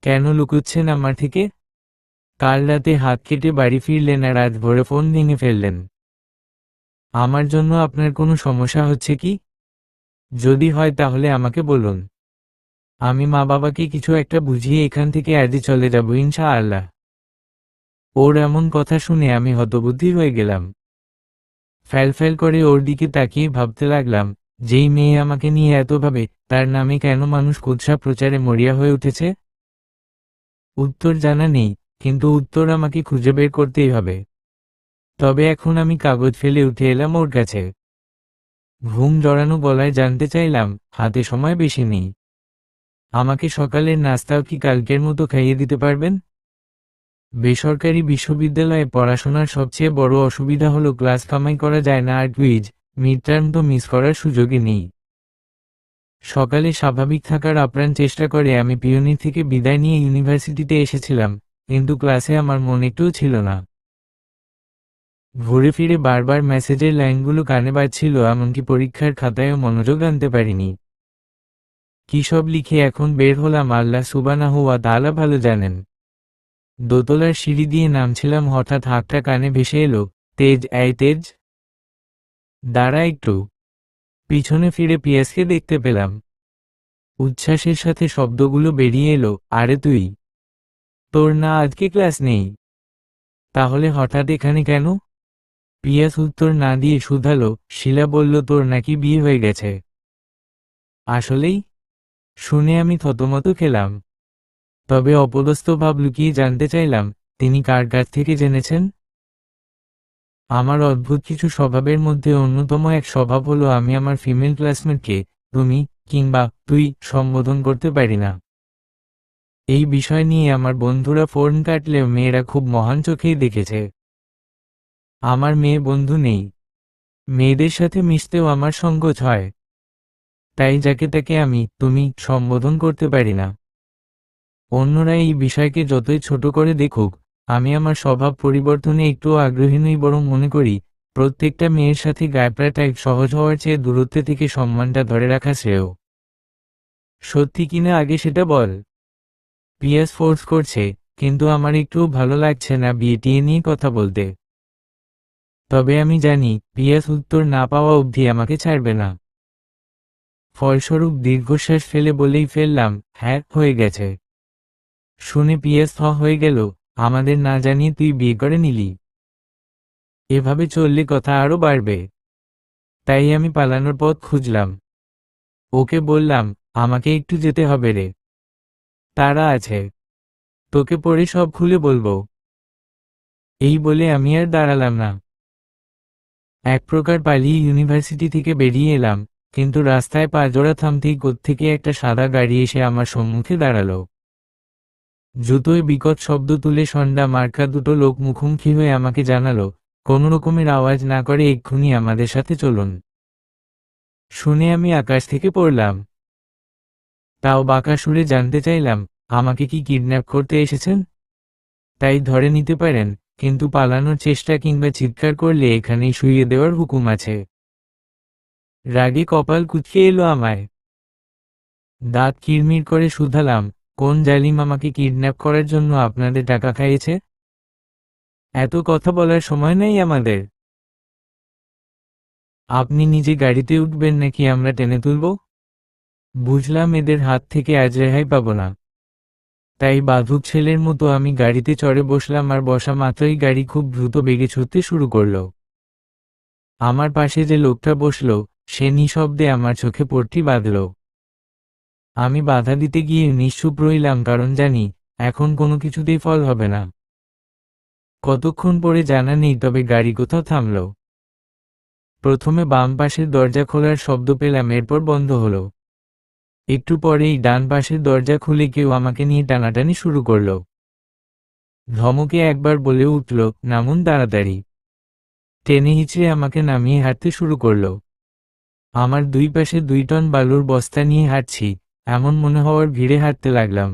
কেন লুকুচ্ছেন আমার থেকে? কাল রাতে হাত কেটে বাড়ি ফিরলেন আর আজ ভোরে ফোন ভেঙে ফেললেন। আমার জন্য আপনার কোনো সমস্যা হচ্ছে কি? যদি হয় তাহলে আমাকে বলুন। আমি মা বাবাকে কিছু একটা বুঝিয়ে এখান থেকে আজই চলে যাব ইনশাআল্লাহ। ওর এমন কথা শুনে আমি হতবুদ্ধি হয়ে গেলাম। ফ্যালফ্যাল করে ওর দিকে তাকিয়ে ভাবতে লাগলাম, যেই মেয়ে আমাকে নিয়ে এত ভাবে, তার নামে কেন মানুষ কুৎসা প্রচারে মরিয়া হয়ে উঠেছে। উত্তর জানা নেই, কিন্তু উত্তর আমাকে খুঁজে বের করতেই হবে। তবে এখন আমি কাগজ ফেলে উঠে এলাম ওর কাছে। ঘুম জড়ানো গলায় জানতে চাইলাম, হাতে সময় বেশি নেই, আমাকে সকালের নাস্তাও কি কালকের মতো খাইয়ে দিতে পারবেন? বেসরকারি বিশ্ববিদ্যালয়ে পড়াশোনার সবচেয়ে বড় অসুবিধা হলো ক্লাস কামাই করা যায় না, আর কুইজ, মিড টার্ম তো মিস করার সুযোগই নেই। সকালে স্বাভাবিক থাকার আপ্রাণ চেষ্টা করে আমি পিওনি থেকে বিদায় নিয়ে ইউনিভার্সিটিতে এসেছিলাম, কিন্তু ক্লাসে আমার মন একটুও ছিল না। ঘুরে ফিরে বারবার মেসেজের লাইনগুলো কানে বাজছিল, এমনকি পরীক্ষার খাতায়ও মনোযোগ আনতে পারিনি। কি সব লিখে এখন বের হলাম আল্লাহ সুবহানাহু ওয়া তাআলা ভালো জানেন। দোতলার সিঁড়ি দিয়ে নামছিলাম, হঠাৎ হাঁকটা কানে ভেসে এলো, তেজ, এই তেজ, দাঁড়া একটু। পিছনে ফিরে পিয়াসকে দেখতে পেলাম। উচ্ছ্বাসের সাথে শব্দগুলো বেরিয়ে এলো, আরে তুই, তোর না আজকে ক্লাস নেই? তাহলে হঠাৎ এখানে কেন? পিয়াস উত্তর না দিয়ে শুধালো, শিলা বলল তোর নাকি বিয়ে হয়ে গেছে। আসলেই? শুনে আমি থতমত খেলাম। তবে অপদস্থ ভাব লুকিয়ে জানতে চাইলাম, তিনি কার কাছ থেকে জেনেছেন? আমার অদ্ভুত কিছু স্বভাবের মধ্যে অন্যতম এক স্বভাব হলো আমি আমার ফিমেল ক্লাসমেটকে তুমি কিংবা তুই সম্বোধন করতে পারি না। এই বিষয় নিয়ে আমার বন্ধুরা ফোন কাটলেও মেয়েরা খুব মহান চোখেই দেখেছে। আমার মেয়ে বন্ধু নেই, মেয়েদের সাথে মিশতেও আমার সংকোচ হয়, তাই যাকে তাকে আমি তুমি সম্বোধন করতে পারি না। অন্যরা এই বিষয়কে যতই ছোট করে দেখুক, আমি আমার স্বভাব পরিবর্তনে একটুও আগ্রহী নই, বরং মনে করি প্রত্যেকটা মেয়ের সাথে গায়ে সহজ হওয়ার চেয়ে দূরত্বে থেকে সম্মানটা ধরে রাখা শ্রেয়। সত্যি কিনা আগে সেটা বল। পিয়াস ফোর্স করছে, কিন্তু আমার একটুও ভালো লাগছে না বিয়ে নিয়ে কথা বলতে। তবে আমি জানি পিয়াস উত্তর না পাওয়া অবধি আমাকে ছাড়বে না। ফলস্বরূপ দীর্ঘশ্বাস ফেলে বলেই ফেললাম, হ্যাঁ হয়ে গেছে। শুনে পিয়াস হয়ে গেল, আমাদের না জানিয়ে তুই বিয়ে করে নিলি? এভাবে চললে কথা আরো বাড়বে। তাই আমি পালানোর পথ খুঁজলাম। ওকে বললাম, আমাকে একটু যেতে হবে রে, তারা আছে, তোকে পরে সব খুলে বলবো। এই বলে আমি আর দাঁড়ালাম না। এক প্রকার পালিয়ে ইউনিভার্সিটি থেকে বেরিয়ে এলাম, কিন্তু রাস্তায় পা জোড়া থামতেই কোত্থেকে একটা সাদা গাড়ি এসে আমার সম্মুখে দাঁড়ালো। জুতোয় বিকট শব্দ তুলে সন্ডা মার্কা দুটো লোক মুখোমুখি হয়ে আমাকে জানালো, কোনো রকমের আওয়াজ না করে এক্ষুনি আমাদের সাথে চলুন। শুনে আমি আকাশ থেকে পড়লাম। তাও বাঁকা সুরে জানতে চাইলাম, আমাকে কি কিডন্যাপ করতে এসেছেন? তাই ধরে নিতে পারেন, কিন্তু পালানোর চেষ্টা কিংবা চিৎকার করলে এখানেই শুইয়ে দেওয়ার হুকুম আছে। রাগে কপাল কুঁচকে এলো আমায়। দাঁত কিরমির করে শুধালাম, কোন জালিম আমাকে কিডন্যাপ করার জন্য আপনাদের টাকা খাইয়েছে? এত কথা বলার সময় নেই আমাদের। আপনি নিজে গাড়িতে উঠবেন নাকি আমরা টেনে তুলব? বুঝলাম এদের হাত থেকে আজ রেহাই পাব না। তাই বাঁধুক ছেলের মতো আমি গাড়িতে চড়ে বসলাম, আর বসা মাত্রই গাড়ি খুব দ্রুত বেগে ছুটতে শুরু করল। আমার পাশে যে লোকটা বসল, সে নিঃশব্দে আমার চোখে পট্টি বাঁধল। আমি বাধা দিতে গিয়ে নিশ্চুপ রইলাম, কারণ জানি এখন কোনো কিছুতেই ফল হবে না। কতক্ষণ পরে জানা নেই, তবে গাড়ি কোথাও থামল। প্রথমে বাম পাশের দরজা খোলার শব্দ পেলাম, এরপর বন্ধ হলো। একটু পরেই ডান পাশের দরজা খুলে কেউ আমাকে নিয়ে টানাটানি শুরু করল। ধমকে একবার বলে উঠল, নামুন তাড়াতাড়ি। টেনে হিঁচড়ে আমাকে নামিয়ে হাঁটতে শুরু করল। আমার দুই পাশে 2 টন বালুর বস্তা নিয়ে হাঁটছি, এমন মনে হওয়ার ভিড়ে হাঁটতে লাগলাম।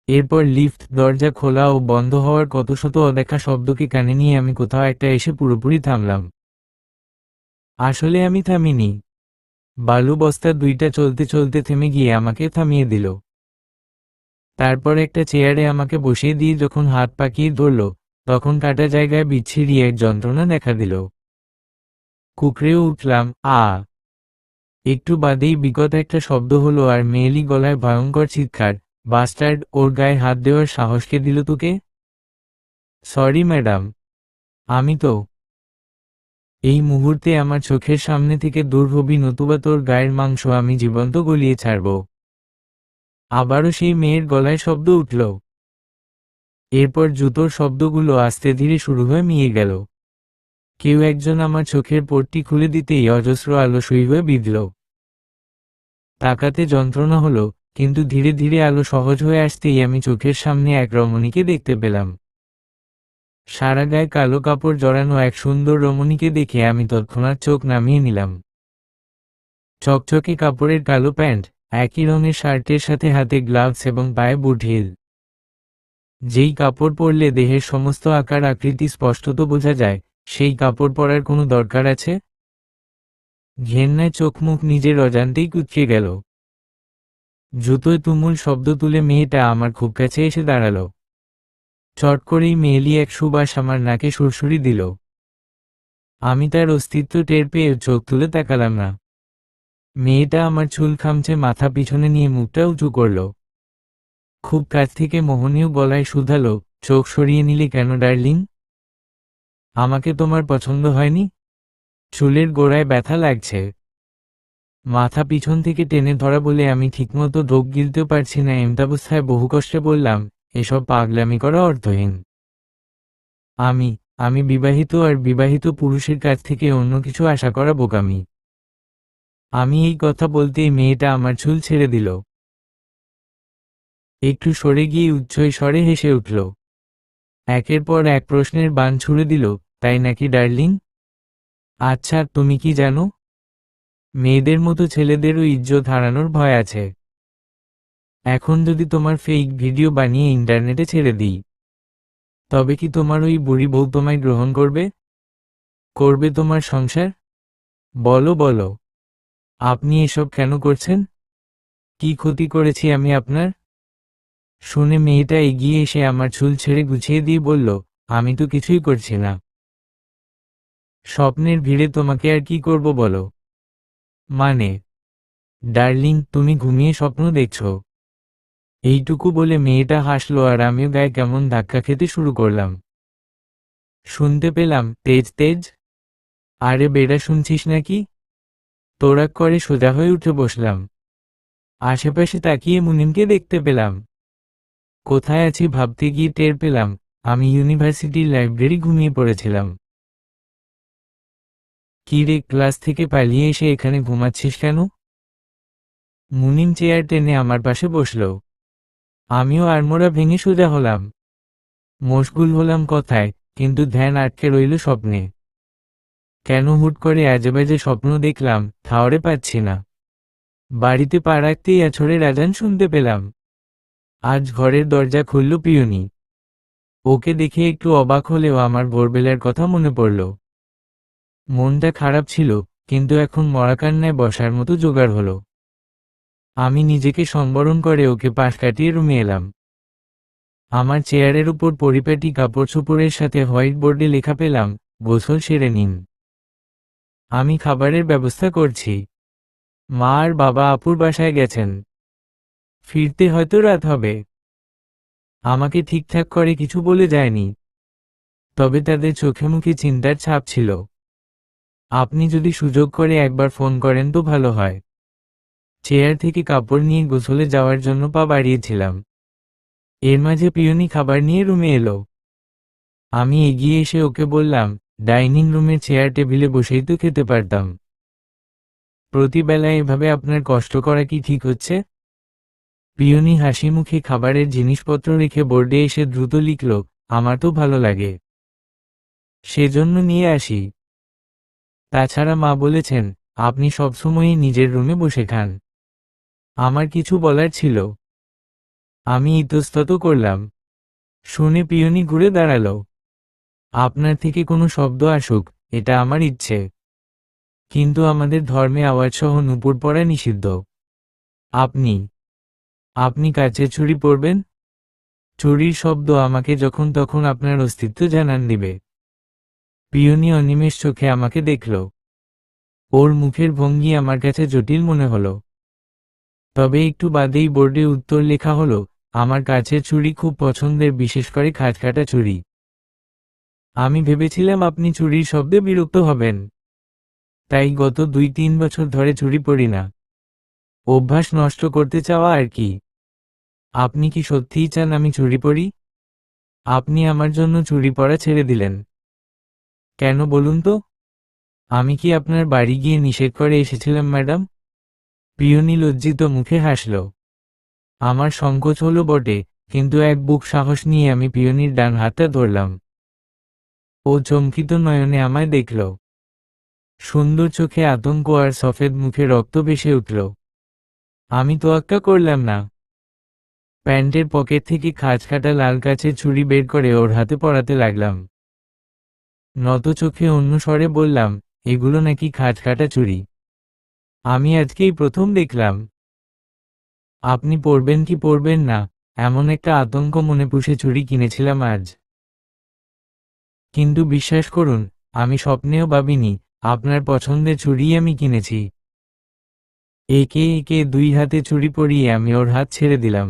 এরপর লিফট দরজা খোলা ও বন্ধ হওয়ার কত শত অদেখা শব্দকে কানে নিয়ে আমি কোথাও একটা এসে পুরোপুরি থামলাম। আসলে আমি থামিনি, বালু বস্তা 2টা চলতে চলতে থেমে গিয়ে আমাকে থামিয়ে দিল। তারপর একটা চেয়ারে আমাকে বসিয়ে দিয়ে যখন হাত পাকিয়ে ধরল, তখন কাটা জায়গায় বিচ্ছিরি এক যন্ত্রণা দেখা দিল। কুকড়েও উঠলাম। একটু বাদেই বিকট একটা শব্দ হলো, আর মেয়েলি গলায় ভয়ঙ্কর চিৎকার, বাস্টার্ড, ওর গায়ে হাত দেওয়ার সাহস কে দিল তোকে? সরি ম্যাডাম, আমি তো। এই মুহূর্তে আমার চোখের সামনে থেকে দূর হবি, নতুবা তোর গায়ের মাংস আমি জীবন্ত গলিয়ে ছাড়ব। আবারও সেই মেয়ের গলায় শব্দ উঠল। এরপর জুতোর শব্দগুলো আস্তে ধীরে শুরু হয়ে মিয়ে গেল। কেউ একজন আমার চোখের পট্টি খুলে দিতেই অজস্র আলো সুই হয়ে বিঁধল। তাকাতে যন্ত্রণা হলো, কিন্তু ধীরে ধীরে আলো সহজ হয়ে আসতেই আমি চোখের সামনে এক রমণীকে দেখতে পেলাম। সারা গায়ে কালো কাপড় জড়ানো এক সুন্দর রমণীকে দেখে আমি তৎক্ষণাৎ চোখ নামিয়ে নিলাম। চকচকে কাপড়ের কালো প্যান্ট, একই রঙের শার্টের সাথে হাতে গ্লাভস এবং পায়ে বুট হিল। যেই কাপড় পরলে দেহের সমস্ত আকার আকৃতি স্পষ্টত বোঝা যায়, সেই কাপড় পরার কোনো দরকার আছে? ঘেন্নায় চোখ মুখ নিজের অজান্তেই কুঁচকে গেল। জুতোয় তুমুল শব্দ তুলে মেয়েটা আমার খুব কাছে এসে দাঁড়ালো। চট করেই মেয়েলি এক সুবাস আমার নাকে সুরসুরি দিল। আমি তার অস্তিত্ব টের পেয়ে চোখ তুলে তাকালাম না। মেয়েটা আমার চুল খামচে মাথা পিছনে নিয়ে মুখটা উঁচু করল। খুব কাছ থেকে মোহনীয় গলায় শুধালো, চোখ সরিয়ে নিলে কেন ডার্লিং? আমাকে তোমার পছন্দ হয়নি? চুলের গোড়ায় ব্যথা লাগছে। মাথা পিছন থেকে টেনে ধরা বলে আমি ঠিকমতো ঢোক গিলতেও পারছি না এমতাবস্থায় বহু কষ্টে বললাম, এসব পাগলামি করা অর্থহীন। আমি আমি বিবাহিত, আর বিবাহিত পুরুষের কাছ থেকে অন্য কিছু আশা করা বোকামি। আমি এই কথা বলতেই মেয়েটা আমার চুল ছেড়ে দিল। একটু সরে গিয়ে উচ্ছ্বই স্বরে হেসে উঠল। একের পর এক প্রশ্নের বাণ ছুড়ে দিল, তাই নাকি ডার্লিং? আচ্ছা, তুমি কি জানো? মেয়েদের মতো ছেলেদেরও ইজ্জত হারানোর ভয় আছে। এখন যদি তোমার ফেক ভিডিও বানিয়ে ইন্টারনেটে ছেড়ে দিই, তবে কি তোমার ওই বুড়ি বউ তোমায় গ্রহণ করবে? করবে তোমার সংসার? বলো বলো, আপনি এসব কেন করছেন? কি ক্ষতি করেছি আমি আপনার? শুনে মেয়েটা এগিয়ে এসে আমার চুল ছেড়ে গুছিয়ে দিয়ে বলল, আমি তো কিছুই করছি না। স্বপ্নের ভিড়ে তোমাকে আর কি করব বলো? মানে, ডার্লিং, তুমি ঘুমিয়ে স্বপ্ন দেখছো? এইটুকু বলে মেয়েটা হাসলো, আর আমিও গায়ে কেমন ধাক্কা খেতে শুরু করলাম। শুনতে পেলাম, তেজ তেজ। আরে বেড়া, শুনছিস নাকি? তোরাক করে সোজা হয়ে উঠে বসলাম। আশেপাশে তাকিয়ে মুনিমকে দেখতে পেলাম। কোথায় আছি ভাবতে গিয়ে টের পেলাম আমি ইউনিভার্সিটির লাইব্রেরি ঘুমিয়ে পড়েছিলাম। কি রে, ক্লাস থেকে পালিয়ে এসে এখানে ঘুমাচ্ছিস কেন? মুনিম চেয়ার টেনে আমার পাশে বসল। আমিও আড়মোড়া ভেঙে সোজা হলাম। মশগুল হলাম কথায়, কিন্তু ধ্যান আটকে রইল স্বপ্নে। কেন হুট করে আজেবাজে স্বপ্ন দেখলাম ঠাউরে পাচ্ছি না। বাড়িতে পা রাখতেই আছরের আজান শুনতে পেলাম। আজ ঘরের দরজা খুলল পিয়নি। ওকে দেখে একটু অবাক হলেও আমার ভোরবেলার কথা মনে পড়ল। মনটা খারাপ ছিল, কিন্তু এখন মরাকান্নায় বসার মতো জোগাড় হলো। আমি নিজেকে সংবরণ করে ওকে পাশ কাটিয়ে রুমে এলাম। আমার চেয়ারের উপর পরিপাটি কাপড় চোপড়ের সাথে হোয়াইট বোর্ডে লেখা পেলাম, গোসল সেরে নিন। আমি খাবারের ব্যবস্থা করছি। মা আর বাবা আপুর বাসায় গেছেন। ফিরতে হয়তো রাত হবে। আমাকে ঠিকঠাক করে কিছু বলে যায়নি, তবে তাদের চোখে মুখে চিন্তার ছাপ ছিল। আপনি যদি সুযোগ করে একবার ফোন করেন তো ভালো হয়। চেয়ার থেকে কাপড় নিয়ে গোসলে যাওয়ার জন্য পা বাড়িয়েছিলাম। এর মাঝে পিয়নি খাবার নিয়ে রুমে এলো। আমি এগিয়ে এসে ওকে বললাম, ডাইনিং রুমের চেয়ার টেবিলে বসেই তো খেতে পারতাম। প্রতিবেলায় এভাবে আপনার কষ্ট করা কি ঠিক হচ্ছে? পিয়নি হাসি মুখে খাবারের জিনিসপত্র রেখে বোর্ডে এসে দ্রুত লিখল, আমার তো ভালো লাগে, সেজন্য নিয়ে আসি। তাছাড়া মা বলেছেন, আপনি সবসময়ই নিজের রুমে বসে খান। আমার কিছু বলার ছিল। আমি ইতস্তত করলাম। শুনে পিয়নি ঘুরে দাঁড়ালো। আপনার থেকে কোনো শব্দ আসুক, এটা আমার ইচ্ছে। কিন্তু আমাদের ধর্মে আওয়াজসহ নূপুর পরা নিষিদ্ধ। আপনি আপনি কাচের ছুরি পরবেন? ছুরির শব্দ আমাকে যখন তখন আপনার অস্তিত্ব জানান দিবে। পিয়নি অনিমেষ চোখে আমাকে দেখল। ওর মুখের ভঙ্গি আমার কাছে জটিল মনে হলো। তবে একটু বাদেই বোর্ডে উত্তর লেখা হলো, আমার কাছের ছুরি খুব পছন্দের, বিশেষ করে খাঁজকাটা ছুরি। আমি ভেবেছিলাম আপনি ছুরির শব্দে বিরক্ত হবেন, তাই গত 2-3 বছর ধরে ছুরি পরি না। অভ্যাস নষ্ট করতে চাওয়া আর কি। আপনি কি সত্যিই চান আমি চুরি পড়ি? আপনি আমার জন্য চুরি পড়া ছেড়ে দিলেন কেন বলুন তো? আমি কি আপনার বাড়ি গিয়ে নিষেধ করে এসেছিলাম ম্যাডাম? পিয়নি লজ্জিত মুখে হাসল। আমার সংকোচ হলো বটে, কিন্তু এক বুক সাহস নিয়ে আমি পিয়নির ডান হাতটা ধরলাম। ও চমকিত নয়নে আমায় দেখল। সুন্দর চোখে আতঙ্ক আর সফেদ মুখে রক্ত ভেসে উঠল। আমি তোয়াক্কা করলাম না। প্যান্টের পকেট থেকে খাঁজ কাটা লাল কাচের ছুরি বের করে ওর হাতে পরাতে লাগলাম। নত চোখে অন্য স্বরে বললাম, এগুলো নাকি খাঁজ কাটা ছুরি? আমি আজকেই প্রথম দেখলাম। আপনি পরবেন কি পরবেন না, এমন একটা আতঙ্ক মনে পুষে ছুরি কিনেছিলাম আজ। কিন্তু বিশ্বাস করুন, আমি স্বপ্নেও ভাবিনি আপনার পছন্দের ছুরি আমি কিনেছি। একে একে দুই হাতে ছুরি পরিয়ে আমি ওর হাত ছেড়ে দিলাম।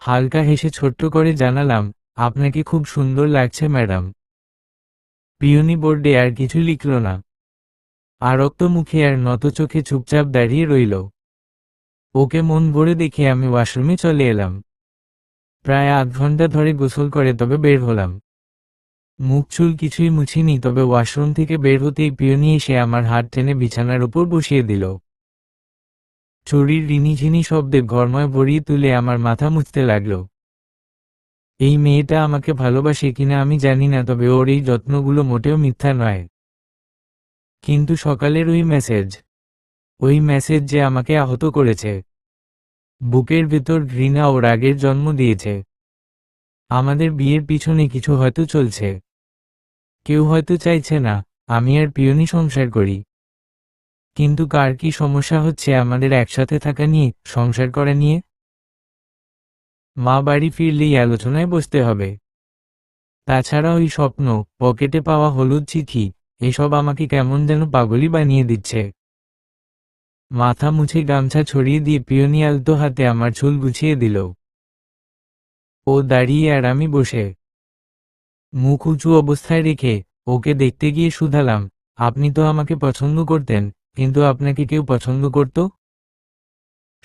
হালকা হেসে ছোট্ট করে জানালাম, আপনাকে খুব সুন্দর লাগছে ম্যাডাম। পিয়নি বোর্ডে আর কিছু লিখল না। আরক্ত মুখে আর নত চোখে চুপচাপ দাঁড়িয়ে রইল। ওকে মন ভরে দেখে আমি ওয়াশরুমে চলে এলাম। প্রায় আধ ঘন্টা ধরে গোসল করে তবে বের হলাম। মুখ চুল কিছুই মুছিনি, তবে ওয়াশরুম থেকে বের হতেই পিয়নি এসে আমার হাত টেনে বিছানার উপর বসিয়ে দিল। ছুরির রিনিঝিনি শব্দে ঘরময় ভরিয়ে তুলে আমার মাথা মুছতে লাগলো। এই মেয়েটা আমাকে ভালোবাসে কিনা আমি জানি না, তবে ওর এই যত্নগুলো মোটেও মিথ্যা নয়। কিন্তু সকালের ওই মেসেজ যে আমাকে আহত করেছে। বুকের ভেতর ঘৃণা ও রাগের জন্ম দিয়েছে। আমাদের বিয়ের পিছনে কিছু হয়তো চলছে। কেউ হয়তো চাইছে না আমি আর পিয়নি সংসার করি। কিন্তু কার কি সমস্যা হচ্ছে আমাদের একসাথে থাকা নিয়ে, সংসার করা নিয়ে? মা বাড়ি ফিরলেই আলোচনায় বসতে হবে। তাছাড়া ওই স্বপ্ন, পকেটে পাওয়া হলুদ চিঠি, এসব আমাকে কেমন যেন পাগলই বানিয়ে দিচ্ছে। মাথা মুছে গামছা ছড়িয়ে দিয়ে পিয়নি আলতো হাতে আমার চুল গুছিয়ে দিল। ও দাঁড়িয়ে আর আমি বসে। মুখ উঁচু অবস্থায় রেখে ওকে দেখতে গিয়ে শুধালাম, আপনি তো আমাকে পছন্দ করতেন, কিন্তু আপনাকে কেউ পছন্দ করত?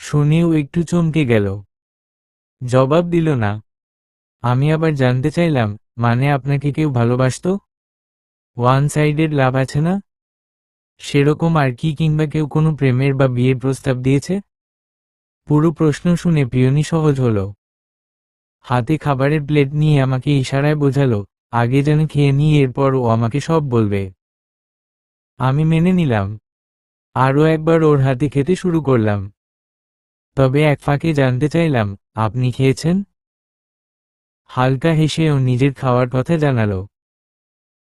শুনেও একটু চমকে গেল। জবাব দিল না। আমি আবার জানতে চাইলাম, মানে আপনাকে কেউ ভালোবাসতো? ওয়ান সাইডেড লাভ আছে না, সেরকম আর কি? কিংবা কেউ কোনো প্রেমের বা বিয়ের প্রস্তাব দিয়েছে? পুরো প্রশ্ন শুনে পিয়নি সহজ হলো। হাতে খাবারের প্লেট নিয়ে আমাকে ইশারায় বোঝালো, আগে যেন খেয়ে নিই, এরপর ও আমাকে সব বলবে। আমি মেনে নিলাম। আরও একবার ওর হাতে খেতে শুরু করলাম। তবে এক ফাঁকে জানতে চাইলাম, আপনি খেয়েছেন? হালকা হেসে ও নিজের খাওয়ার কথা জানালো।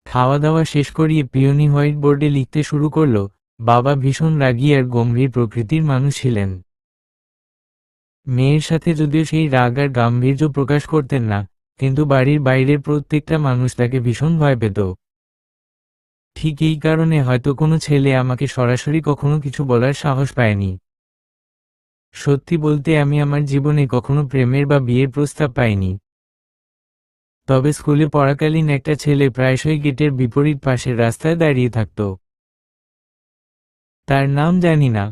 খাওয়া দাওয়া শেষ করিয়ে পিয়নি হোয়াইট বোর্ডে লিখতে শুরু করলো। বাবা ভীষণ রাগী আর গম্ভীর প্রকৃতির মানুষ ছিলেন। মেয়ের সাথে যদিও সেই রাগ আর গাম্ভীর্য প্রকাশ করতেন না, কিন্তু বাড়ির বাইরের প্রত্যেকটা মানুষ তাকে ভীষণ ভয় পেত। ঠিক এই কারণে হয়তো কোনো ছেলে আমাকে সরাসরি কখনো কিছু বলার সাহস পায়নি। সত্যি বলতে আমি আমার জীবনে কখনো প্রেমের বা বিয়ের প্রস্তাব পাইনি। তবে স্কুলে পড়াকালীন একটা ছেলে প্রায়শই গেটের বিপরীত পাশের রাস্তায় দাঁড়িয়ে থাকত। তার নাম জানি না।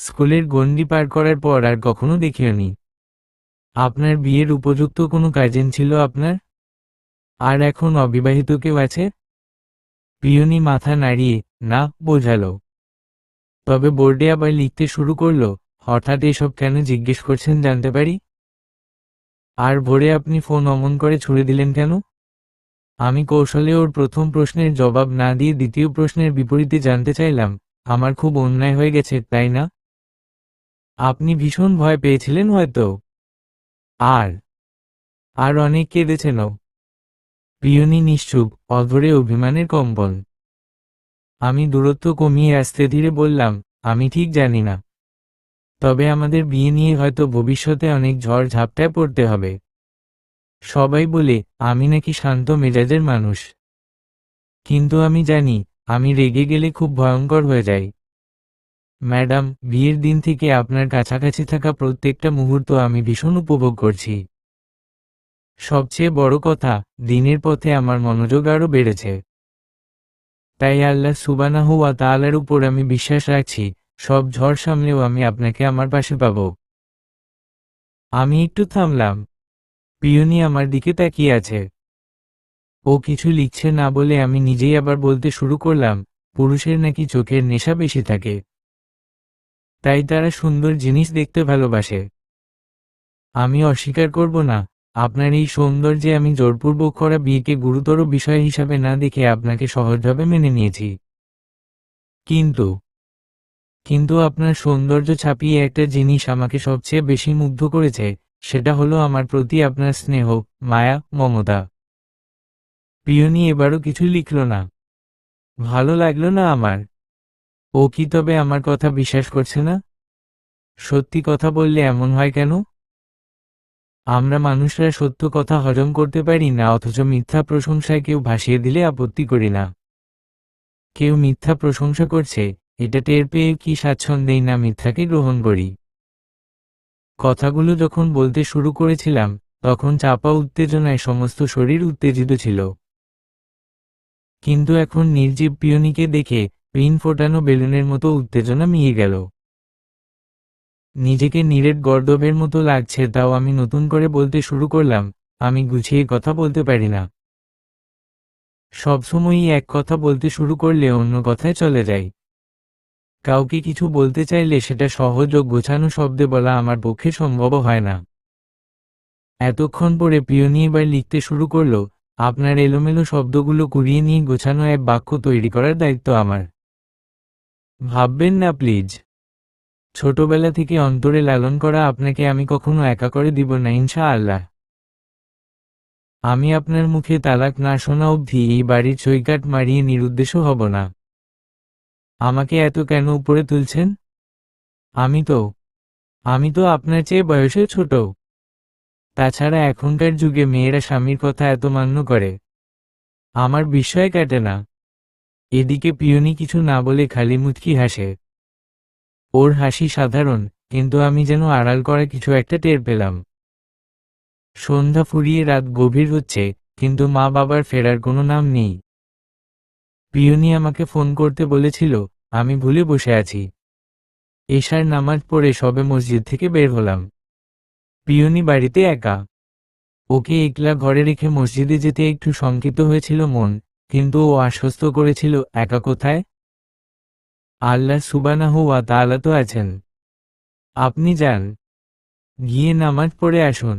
স্কুলের গণ্ডি পার করার পর আর কখনো দেখিওনি। আপনার বিয়ের উপযুক্ত কোনো কাজিন ছিল আপনার? আর এখন অবিবাহিত কেউ আছে? পিয়নি মাথা নাড়িয়ে না বোঝালো। তবে বোর্ডে আবার লিখতে শুরু করলো, হঠাৎ এসব কেন জিজ্ঞেস করছেন জানতে পারি? আর ভোরে আপনি ফোন অমন করে ছুড়ে দিলেন কেন? আমি কৌশলে ওর প্রথম প্রশ্নের জবাব না দিয়ে দ্বিতীয় প্রশ্নের বিপরীতে জানতে চাইলাম, আমার খুব অন্যায় হয়ে গেছে তাই না? আপনি ভীষণ ভয় পেয়েছিলেন হয়তো। আর আর অনেক কেঁদেছেনও। পিয়নি নিশ্চুপ, অধরে অভিমানের কম্পন। আমি দূরত্ব কমিয়ে আস্তে ধীরে বললাম, আমি ঠিক জানি না। তবে আমাদের বিয়ে নিয়ে হয়তো ভবিষ্যতে অনেক ঝড় ঝাপটায় পড়তে হবে। সবাই বলে আমি নাকি শান্ত মেজাজের মানুষ। কিন্তু আমি জানি, আমি রেগে গেলে খুব ভয়ঙ্কর হয়ে যাই। ম্যাডাম, বিয়ের দিন থেকে আপনার কাছাকাছি থাকা প্রত্যেকটা মুহূর্ত আমি ভীষণ উপভোগ করছি। সবচেয়ে বড় কথা, দিনের পথে আমার মনোযোগ আরও বেড়েছে। তাই আল্লাহ সুবহানাহু ওয়া তাআলার উপর আমি বিশ্বাস রাখছি, সব ঝড় সামলেও আমি আপনাকে আমার পাশে পাব। আমি একটু থামলাম। পিয়নি আমার দিকে তাকিয়ে আছে। ও কিছু লিখছে না বলে আমি নিজেই আবার বলতে শুরু করলাম, পুরুষের নাকি চোখের নেশা বেশি থাকে, তাই তারা সুন্দর জিনিস দেখতে ভালোবাসে। আমি অস্বীকার করব না, আপনার এই সৌন্দর্যে আমি জোরপূর্বক করা বিয়েকে গুরুতর বিষয় হিসাবে না দেখে আপনাকে সহজভাবে মেনে নিয়েছি। কিন্তু কিন্তু আপনার সৌন্দর্য ছাপিয়ে একটা জিনিস আমাকে সবচেয়ে বেশি মুগ্ধ করেছে, সেটা হলো আমার প্রতি আপনার স্নেহ, মায়া, মমতা। পিয়নি এবারও কিছু লিখল না। ভালো লাগলো না আমার। ও কি তবে আমার কথা বিশ্বাস করছে না? সত্যি কথা বললে এমন হয় কেন? আমরা মানুষরা সত্য কথা হজম করতে পারি না, অথচ মিথ্যা প্রশংসায় কেউ ভাসিয়ে দিলে আপত্তি করি না। কেউ মিথ্যা প্রশংসা করছে, এটা টের পেয়ে কি স্বাচ্ছন্দ্যেই না মিথ্যাকে গ্রহণ করি। কথাগুলো যখন বলতে শুরু করেছিলাম, তখন চাপা উত্তেজনায় সমস্ত শরীর উত্তেজিত ছিল। কিন্তু এখন নির্জীব পিয়নিকে দেখে পিন ফোটানো বেলুনের মতো উত্তেজনা মিয়ে গেল। নিজেকে নিরেট গর্দভের মতো লাগছে, তাও আমি নতুন করে বলতে শুরু করলাম, আমি গুছিয়ে কথা বলতে পারি না। সবসময়ই এক কথা বলতে শুরু করলে অন্য কথায় চলে যাই। কাউকে কিছু বলতে চাইলে সেটা সহজ ও গোছানো শব্দে বলা আমার পক্ষে সম্ভব হয় না। এতক্ষণ পরে পিয়নি এবার লিখতে শুরু করলো, আপনার এলোমেলো শব্দগুলো কুড়িয়ে নিয়ে গোছানো এক বাক্য তৈরি করার দায়িত্ব আমার। ভাববেন না প্লিজ। ছোটবেলা থেকে অন্তরে লালন করা আপনাকে আমি কখনো একা করে দিব না, ইনশাআল্লাহ। আমি আপনার মুখে তালাক না শোনা অবধি এই বাড়ির চৌকাঠ মারিয়ে নিরুদ্দেশ হব না। আমাকে এত কেন উপরে তুলছেন? আমি তো আমি তো আপনার চেয়ে বয়সে ছোট। তাছাড়া এখনকার যুগে মেয়েরা স্বামীর কথা এত মান্য করে, আমার বিস্ময় কাটে না। এদিকে পিয়নি কিছু না বলে খালি মুচকি হাসে। ওর হাসি সাধারণ, কিন্তু আমি যেন আড়াল করা কিছু একটা টের পেলাম। সন্ধ্যা ফুরিয়ে রাত গভীর হচ্ছে, কিন্তু মা বাবার ফেরার কোনো নাম নেই। পিয়নি আমাকে ফোন করতে বলেছিল, আমি ভুলে বসে আছি। এশার নামাজ পড়ে সবে মসজিদ থেকে বের হলাম। পিয়নি বাড়িতে একা। ওকে একলা ঘরে রেখে মসজিদে যেতে একটু শঙ্কিত হয়েছিল মন, কিন্তু ও আশ্বস্ত করেছিল, একা কোথায়? আল্লাহ সুবহানাহু ওয়া তাআলা তো আছেন। আপনি যান, গিয়ে নামাজ পড়ে আসুন।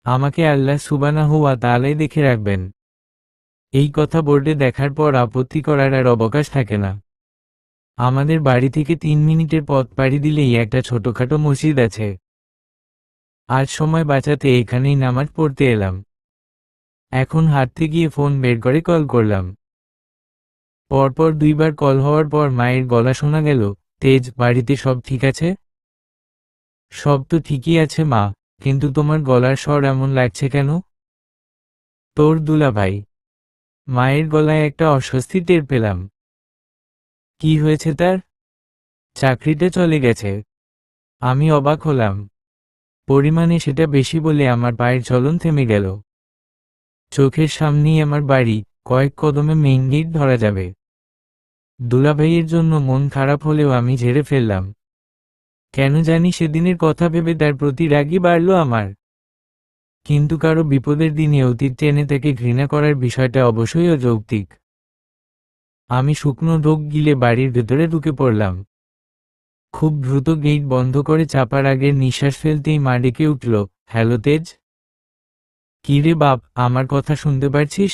আমাকে আল্লাহ সুবহানাহু ওয়া তাআলাই দেখে রাখবেন। এই কথা বোর্ডে দেখার পর আপত্তি করার আর অবকাশ থাকে না। আমাদের বাড়ি থেকে 3 মিনিটের পথ পাড়ি দিলেই একটা ছোটখাটো মসজিদ আছে। আজ সময় বাঁচাতে এখানেই নামাজ পড়তে এলাম। এখন হাঁটতে গিয়ে ফোন বের করে কল করলাম। পরপর 2বার কল হওয়ার পর মায়ের গলা শোনা গেল, তেজ, বাড়িতে সব ঠিক আছে? সব তো ঠিকই আছে মা, কিন্তু তোমার গলার স্বর এমন লাগছে কেন? তোর দুলাভাই। মায়ের গলায় একটা অস্বস্তি টের পেলাম। কি হয়েছে তার? চাকরিটা চলে গেছে। আমি অবাক হলাম। পরিমাণে সেটা বেশি বলে আমার পায়ের চলন থেমে গেল। চোখের সামনেই আমার বাড়ি, কয়েক কদমে মেইন গেট ধরা যাবে। দুলাভাইয়ের জন্য মন খারাপ হলেও আমি ঝেড়ে ফেললাম। কেন জানি সেদিনের কথা ভেবে তার প্রতি রাগই বাড়ল আমার। কিন্তু কারো বিপদের দিনে অতীত টেনে তাকে ঘৃণা করার বিষয়টা অবশ্যই অযৌক্তিক। আমি শুকনো ঢোক গিলে বাড়ির ভেতরে ঢুকে পড়লাম। খুব দ্রুত গেট বন্ধ করে চাপার আগের নিঃশ্বাস ফেলতেই মা ডেকে উঠল, হ্যালো তেজ। কি রে বাপ, আমার কথা শুনতে পারছিস?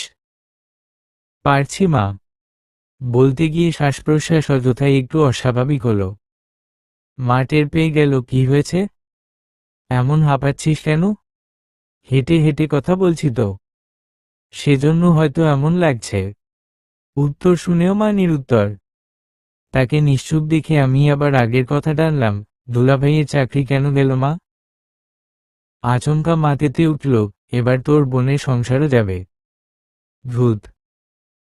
পারছি মা। বলতে গিয়ে শ্বাস প্রশ্বাস অযথাই একটু অস্বাভাবিক হলো। মা টের পেয়ে গেল, কি হয়েছে? এমন হাঁপাচ্ছিস কেন? হেঁটে হেঁটে কথা বলছি তো, সেজন্য হয়তো এমন লাগছে। উত্তর শুনেও মা নিরুত্তর। তাকে নিশ্চুপ দেখে আমি আবার আগের কথা টানলাম, দুলাভাইয়ের চাকরি কেন গেল মা? আচমকা মাথেতে উঠল, এবার তোর বোনের সংসারও যাবে। ভূত!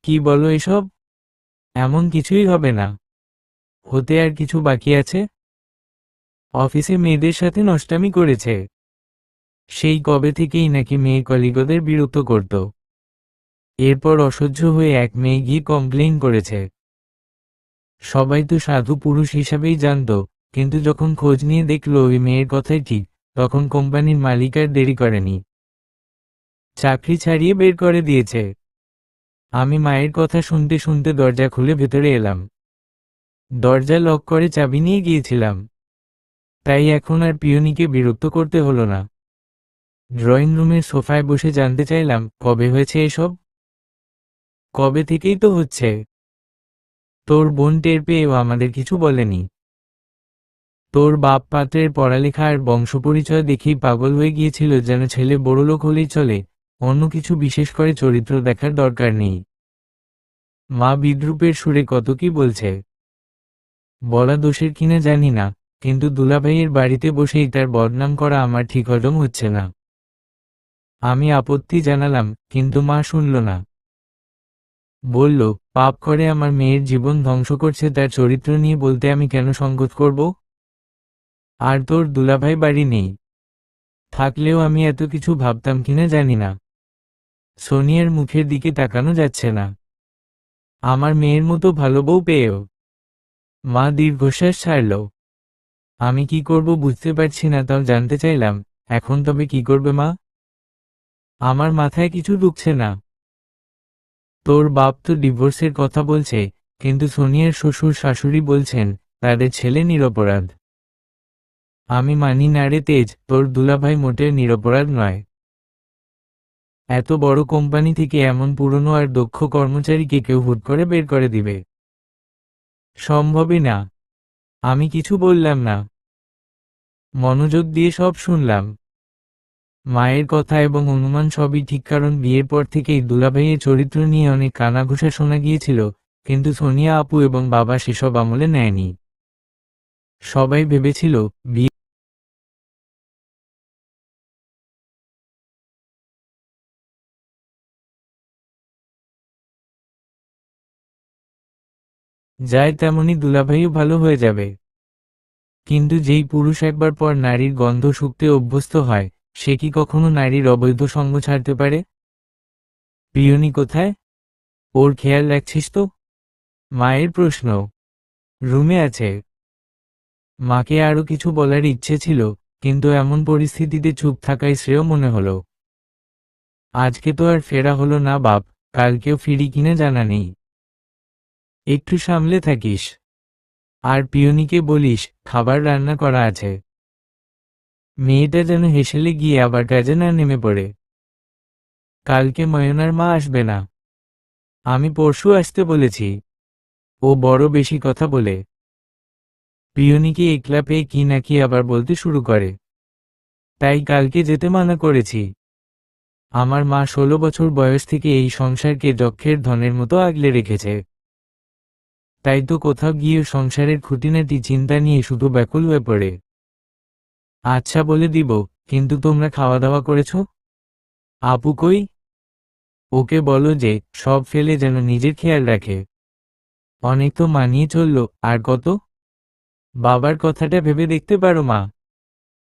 কি বলো এসব? এমন কিছুই হবে না। হতে আর কিছু বাকি আছে? অফিসে মেয়েদের সাথে নষ্টামি করেছে। সেই কবে থেকেই নাকি মেয়ে কলিগদের বিরক্ত করত। এরপর অসহ্য হয়ে এক মেয়ে গিয়ে কমপ্লেইন করেছে। সবাই তো সাধু পুরুষ হিসাবেই জানত, কিন্তু যখন খোঁজ নিয়ে দেখল ওই মেয়ের কথাই ঠিক, তখন কোম্পানির মালিক আর দেরি করেনি, চাকরি ছাড়িয়ে বের করে দিয়েছে। আমি মায়ের কথা শুনতে শুনতে দরজা খুলে ভেতরে এলাম। দরজা লক করে চাবি নিয়ে গিয়েছিলাম, তাই এখন আর পিয়নিকে বিরক্ত করতে হলো না। ড্রয়িং রুমের সোফায় বসে জানতে চাইলাম, কবে হয়েছে এসব? কবে থেকেই তো হচ্ছে। তোর বোন টের পেয়েও আমাদের কিছু বলেনি। তোর বাপ পাত্রের পড়ালেখা আর বংশপরিচয় দেখেই পাগল হয়ে গিয়েছিল, যেন ছেলে বড়লোক হলেই চলে, অন্য কিছু বিশেষ করে চরিত্র দেখার দরকার নেই। মা বিদ্রূপের সুরে কত কি বলছে। বলা দোষের কিনা জানি না, কিন্তু দুলাভাইয়ের বাড়িতে বসেই তার বদনাম করা আমার ঠিক হজম হচ্ছে না। আমি আপত্তি জানালাম, কিন্তু মা শুনল না। বলল, পাপ করে আমার মেয়ের জীবন ধ্বংস করছে, তার চরিত্র নিয়ে বলতে আমি কেন সংকোচ করব? আর তোর দুলাভাই বাড়ি নেই, থাকলেও আমি এত কিছু ভাবতাম কিনা জানি না। সোনিয়ার মুখের দিকে তাকানো যাচ্ছে না, আমার মেয়ের মতো ভালো বউ পেয়েও। মা দীর্ঘশ্বাস ছাড়ল। আমি কি করব বুঝতে পারছি না, তাও জানতে চাইলাম, এখন তবে কি করবে মা? আমার মাথায় কিছু ঢুকছে না। তোর বাপ তো ডিভোর্সের কথা বলছে, কিন্তু সোনিয়ার শ্বশুর শাশুড়ি বলছেন তাদের ছেলে নিরপরাধ। আমি মানি না রে তেজ, তোর দুলাভাই মোটের নিরপরাধ নয়। এত বড় কোম্পানি থেকে এমন পুরনো আর দক্ষ কর্মচারীকে কেউ হুট করে বের করে দিবে? সম্ভবই না। আমি কিছু বললাম না, মনোযোগ দিয়ে সব শুনলাম। মায়ের কথা এবং অনুমান সবই ঠিক, কারণ বিয়ের পর থেকেই দুলাভাইয়ের চরিত্র নিয়ে অনেক কানাঘুষা শোনা গিয়েছিল, কিন্তু সোনিয়া আপু এবং বাবা সেসব আমলে নেয়নি। সবাই ভেবেছিল বিয়ে যায় তেমনি দুলাভাইও ভালো হয়ে যাবে। কিন্তু যেই পুরুষ একবার পর নারীর গন্ধ শুকতে অভ্যস্ত হয়, সে কি কখনো নারীর অবৈধ সঙ্গ ছাড়তে পারে? পিয়নি কোথায়? ওর খেয়াল রাখছিস তো? মায়ের প্রশ্ন। রুমে আছে। মাকে আরো কিছু বলার ইচ্ছে ছিল, কিন্তু এমন পরিস্থিতিতে চুপ থাকাই শ্রেয় মনে হলো। আজকে তো আর ফেরা হলো না বাপ, কালকেও ফিরি কিনা জানা নেই। একটু সামলে থাকিস। আর পিয়নিকে বলিস খাবার রান্না করা আছে। মেয়েটা যেন হেসেলে গিয়ে আবার কাজে না নেমে পড়ে। কালকে ময়নার মা আসবে না, আমি পরশু আসতে বলেছি। ও বড় বেশি কথা বলে। পিয়নিকে একলা পেয়ে কি নাকি আবার বলতে শুরু করে, তাই কালকে যেতে মানা করেছি। আমার মা 16 বছর বয়স থেকে এই সংসারকে যক্ষের ধনের মতো আগলে রেখেছে, তাই তো কোথাও গিয়ে সংসারের খুঁটিনাটি চিন্তা নিয়ে শুধু ব্যাকুল হয়ে পড়ে। আচ্ছা বলে দিব, কিন্তু তোমরা খাওয়া দাওয়া করেছ? আপু কই? ওকে বলো যে সব ফেলে যেন নিজের খেয়াল রাখে। অনেক তো মানিয়ে চলল, আর কত? বাবার কথাটা ভেবে দেখতে পারো মা।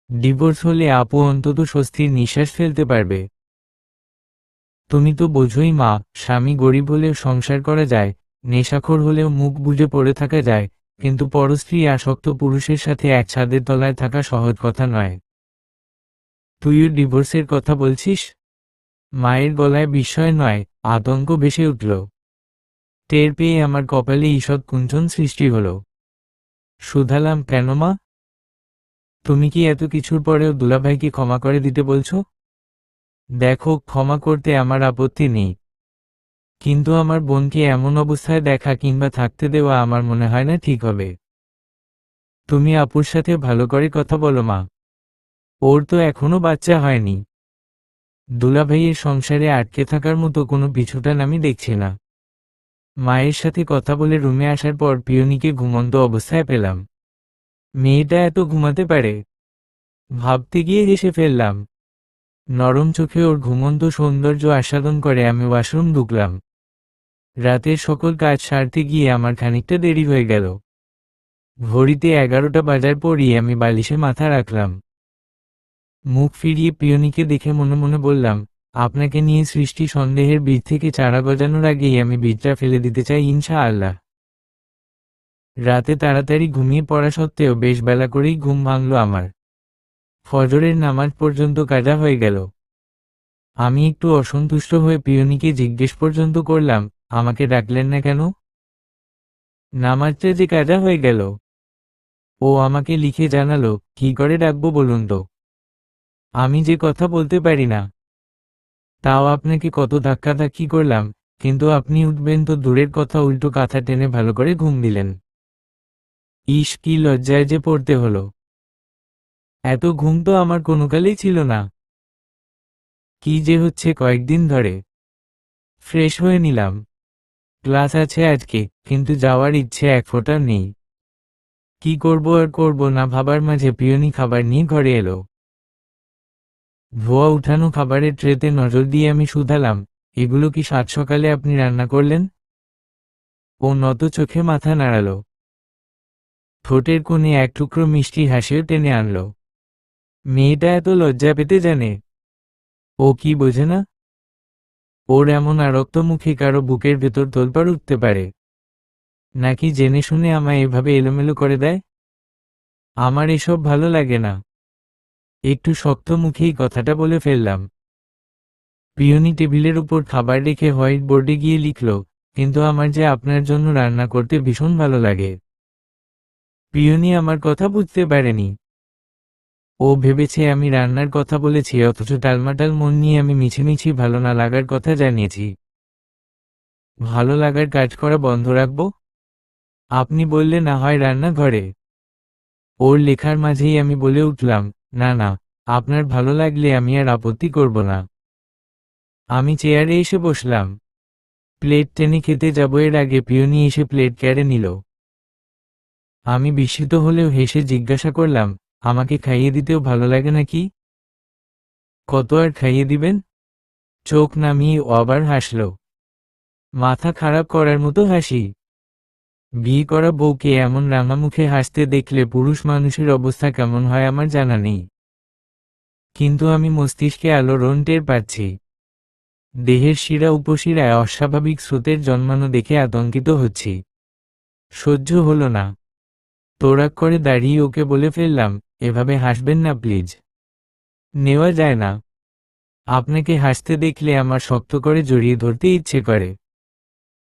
ডিভোর্স হলে আপু অন্তত স্বস্তির নিঃশ্বাস ফেলতে পারবে। তুমি তো বোঝোই মা, স্বামী গরিব হলেও সংসার করা যায়, নেশাখোর হলেও মুখ বুজে পড়ে থাকা যায়, কিন্তু পরস্ত্রী আসক্ত পুরুষের সাথে এক ছাদের তলায় থাকা সহজ কথা নয়। তুইও ডিভোর্সের কথা বলছিস? মায়ের গলায় বিস্ময় নয়, আতঙ্ক ভেসে উঠল। টের পেয়ে আমার কপালে ঈষৎ কুঞ্চন সৃষ্টি হলো। শুধালাম, কেন মা? তুমি কি এত কিছুর পরেও দুলাভাইকে ক্ষমা করে দিতে বলছো? দেখো, ক্ষমা করতে আমার আপত্তি নেই, কিন্তু আমার বোনকে এমন অবস্থায় দেখা কিংবা থাকতে দেওয়া আমার মনে হয় না ঠিক হবে। তুমি আপুর সাথে ভালো করে কথা বলো মা, ওর তো এখনো বাচ্চা হয়নি। দুলাভাইয়ের সংসারে আটকে থাকার মতো কোনো পিছুটান আমি দেখছি না। মায়ের সাথে কথা বলে রুমে আসার পর পিয়নিকে ঘুমন্ত অবস্থায় পেলাম। মেয়েটা এত ঘুমাতে পারে ভাবতে গিয়ে হেসে ফেললাম। নরম চোখে ওর ঘুমন্ত সৌন্দর্য আস্বাদন করে আমি ওয়াশরুম ঢুকলাম। রাতের সকল কাজ সারতে গিয়ে আমার খানিকটা দেরি হয়ে গেল। ঘড়িতে 11টা বাজার পরই আমি বালিশে মাথা রাখলাম। মুখ ফিরিয়ে পিয়নিকে দেখে মনে মনে বললাম, আপনাকে নিয়ে সৃষ্টি সন্দেহের বীজ থেকে চারা গজানোর আগেই আমি বীজটা ফেলে দিতে চাই ইনশাআল্লাহ। রাতে তাড়াতাড়ি ঘুমিয়ে পড়া সত্ত্বেও বেশ বেলা করেই ঘুম ভাঙল আমার। ফজরের নামাজ পর্যন্ত কাজা হয়ে গেল। আমি একটু অসন্তুষ্ট হয়ে পিয়নিকে জিজ্ঞেস পর্যন্ত করলাম, আমাকে ডাকলেন না কেন? নামাজটা যে কাজা হয়ে গেল। ও আমাকে লিখে জানালো, কি করে ডাকবো বলুন তো? আমি যে কথা বলতে পারি না। তাও আপনাকে কত ধাক্কাধাক্কি করলাম, কিন্তু আপনি উঠবেন তো দূরের কথা, উল্টো কাঁথা টেনে ভালো করে ঘুম দিলেন। ইস, কি লজ্জায় যে পড়তে হলো। এত ঘুম তো আমার কোনোকালেই ছিল না। কি যে হচ্ছে কয়েকদিন ধরে। ফ্রেশ হয়ে নিলাম। ক্লাস আছে আজকে, কিন্তু যাওয়ার ইচ্ছে এক ফোঁটা নেই। কি করব আর করব না ভাবার মাঝে পিয়নি খাবার নিয়ে ঘরে এলো। ধোয়া উঠানো খাবারের ট্রেতে নজর দিয়ে আমি শুধালাম, এগুলো কি সাত সকালে আপনি রান্না করলেন? ও নত চোখে মাথা নাড়াল। ঠোঁটের কোণে এক টুকরো মিষ্টি হাসিও টেনে আনল। মেয়েটা এত লজ্জা পেতে জানে। ও কি বোঝে না? ওর এমন আরক্ত মুখে কারো বুকের ভেতর তোলপাড় উঠতে পারে নাকি জেনে শুনে আমায় এভাবে এলোমেলো করে দেয়? আমার এসব ভালো লাগে না। একটু শক্ত মুখেই কথাটা বলে ফেললাম। পিয়নি টেবিলের উপর খাবার রেখে হোয়াইট বোর্ডে গিয়ে লিখল, কিন্তু আমার যে আপনার জন্য রান্না করতে ভীষণ ভালো লাগে। পিয়নি আমার কথা বুঝতে পারেনি। ও ভেবেছে আমি রান্নার কথা বলেছি, অথচ টালমাটাল মন নিয়ে আমি মিছিমিছি ভালো না লাগার কথা জানিয়েছি। ভালো লাগার কাজ করা বন্ধ রাখবো? আপনি বললে না হয় রান্নাঘরে। ওর লেখার মাঝেই আমি বলে উঠলাম, না না, আপনার ভালো লাগলে আমি আর আপত্তি করব না। আমি চেয়ারে এসে বসলাম। প্লেট টেনে খেতে যাব এর আগে পিয়নি এসে প্লেট কেড়ে নিল। আমি বিস্মিত হলেও হেসে জিজ্ঞাসা করলাম, আমাকে খাইয়ে দিতেও ভালো লাগে নাকি? কত আর খাইয়ে দিবেন? চোখ নামিয়ে ও আবার হাসল। মাথা খারাপ করার মতো হাসি। বিয়ে করা বউকে এমন রাঙা মুখে হাসতে দেখলে পুরুষ মানুষের অবস্থা কেমন হয় আমার জানা নেই, কিন্তু আমি মস্তিষ্কে আলোড়ন টের পাচ্ছি। দেহের শিরা উপশিরায় অস্বাভাবিক স্রোতের জন্মানো দেখে আতঙ্কিত হচ্ছি। সহ্য হলো না। তোড়াক করে দাঁড়িয়ে ওকে বলে ফেললাম, এভাবে হাসবেন না প্লিজ। নেওয়া যায় না। আপনাকে হাসতে দেখলে আমার শক্ত করে জড়িয়ে ধরতে ইচ্ছে করে।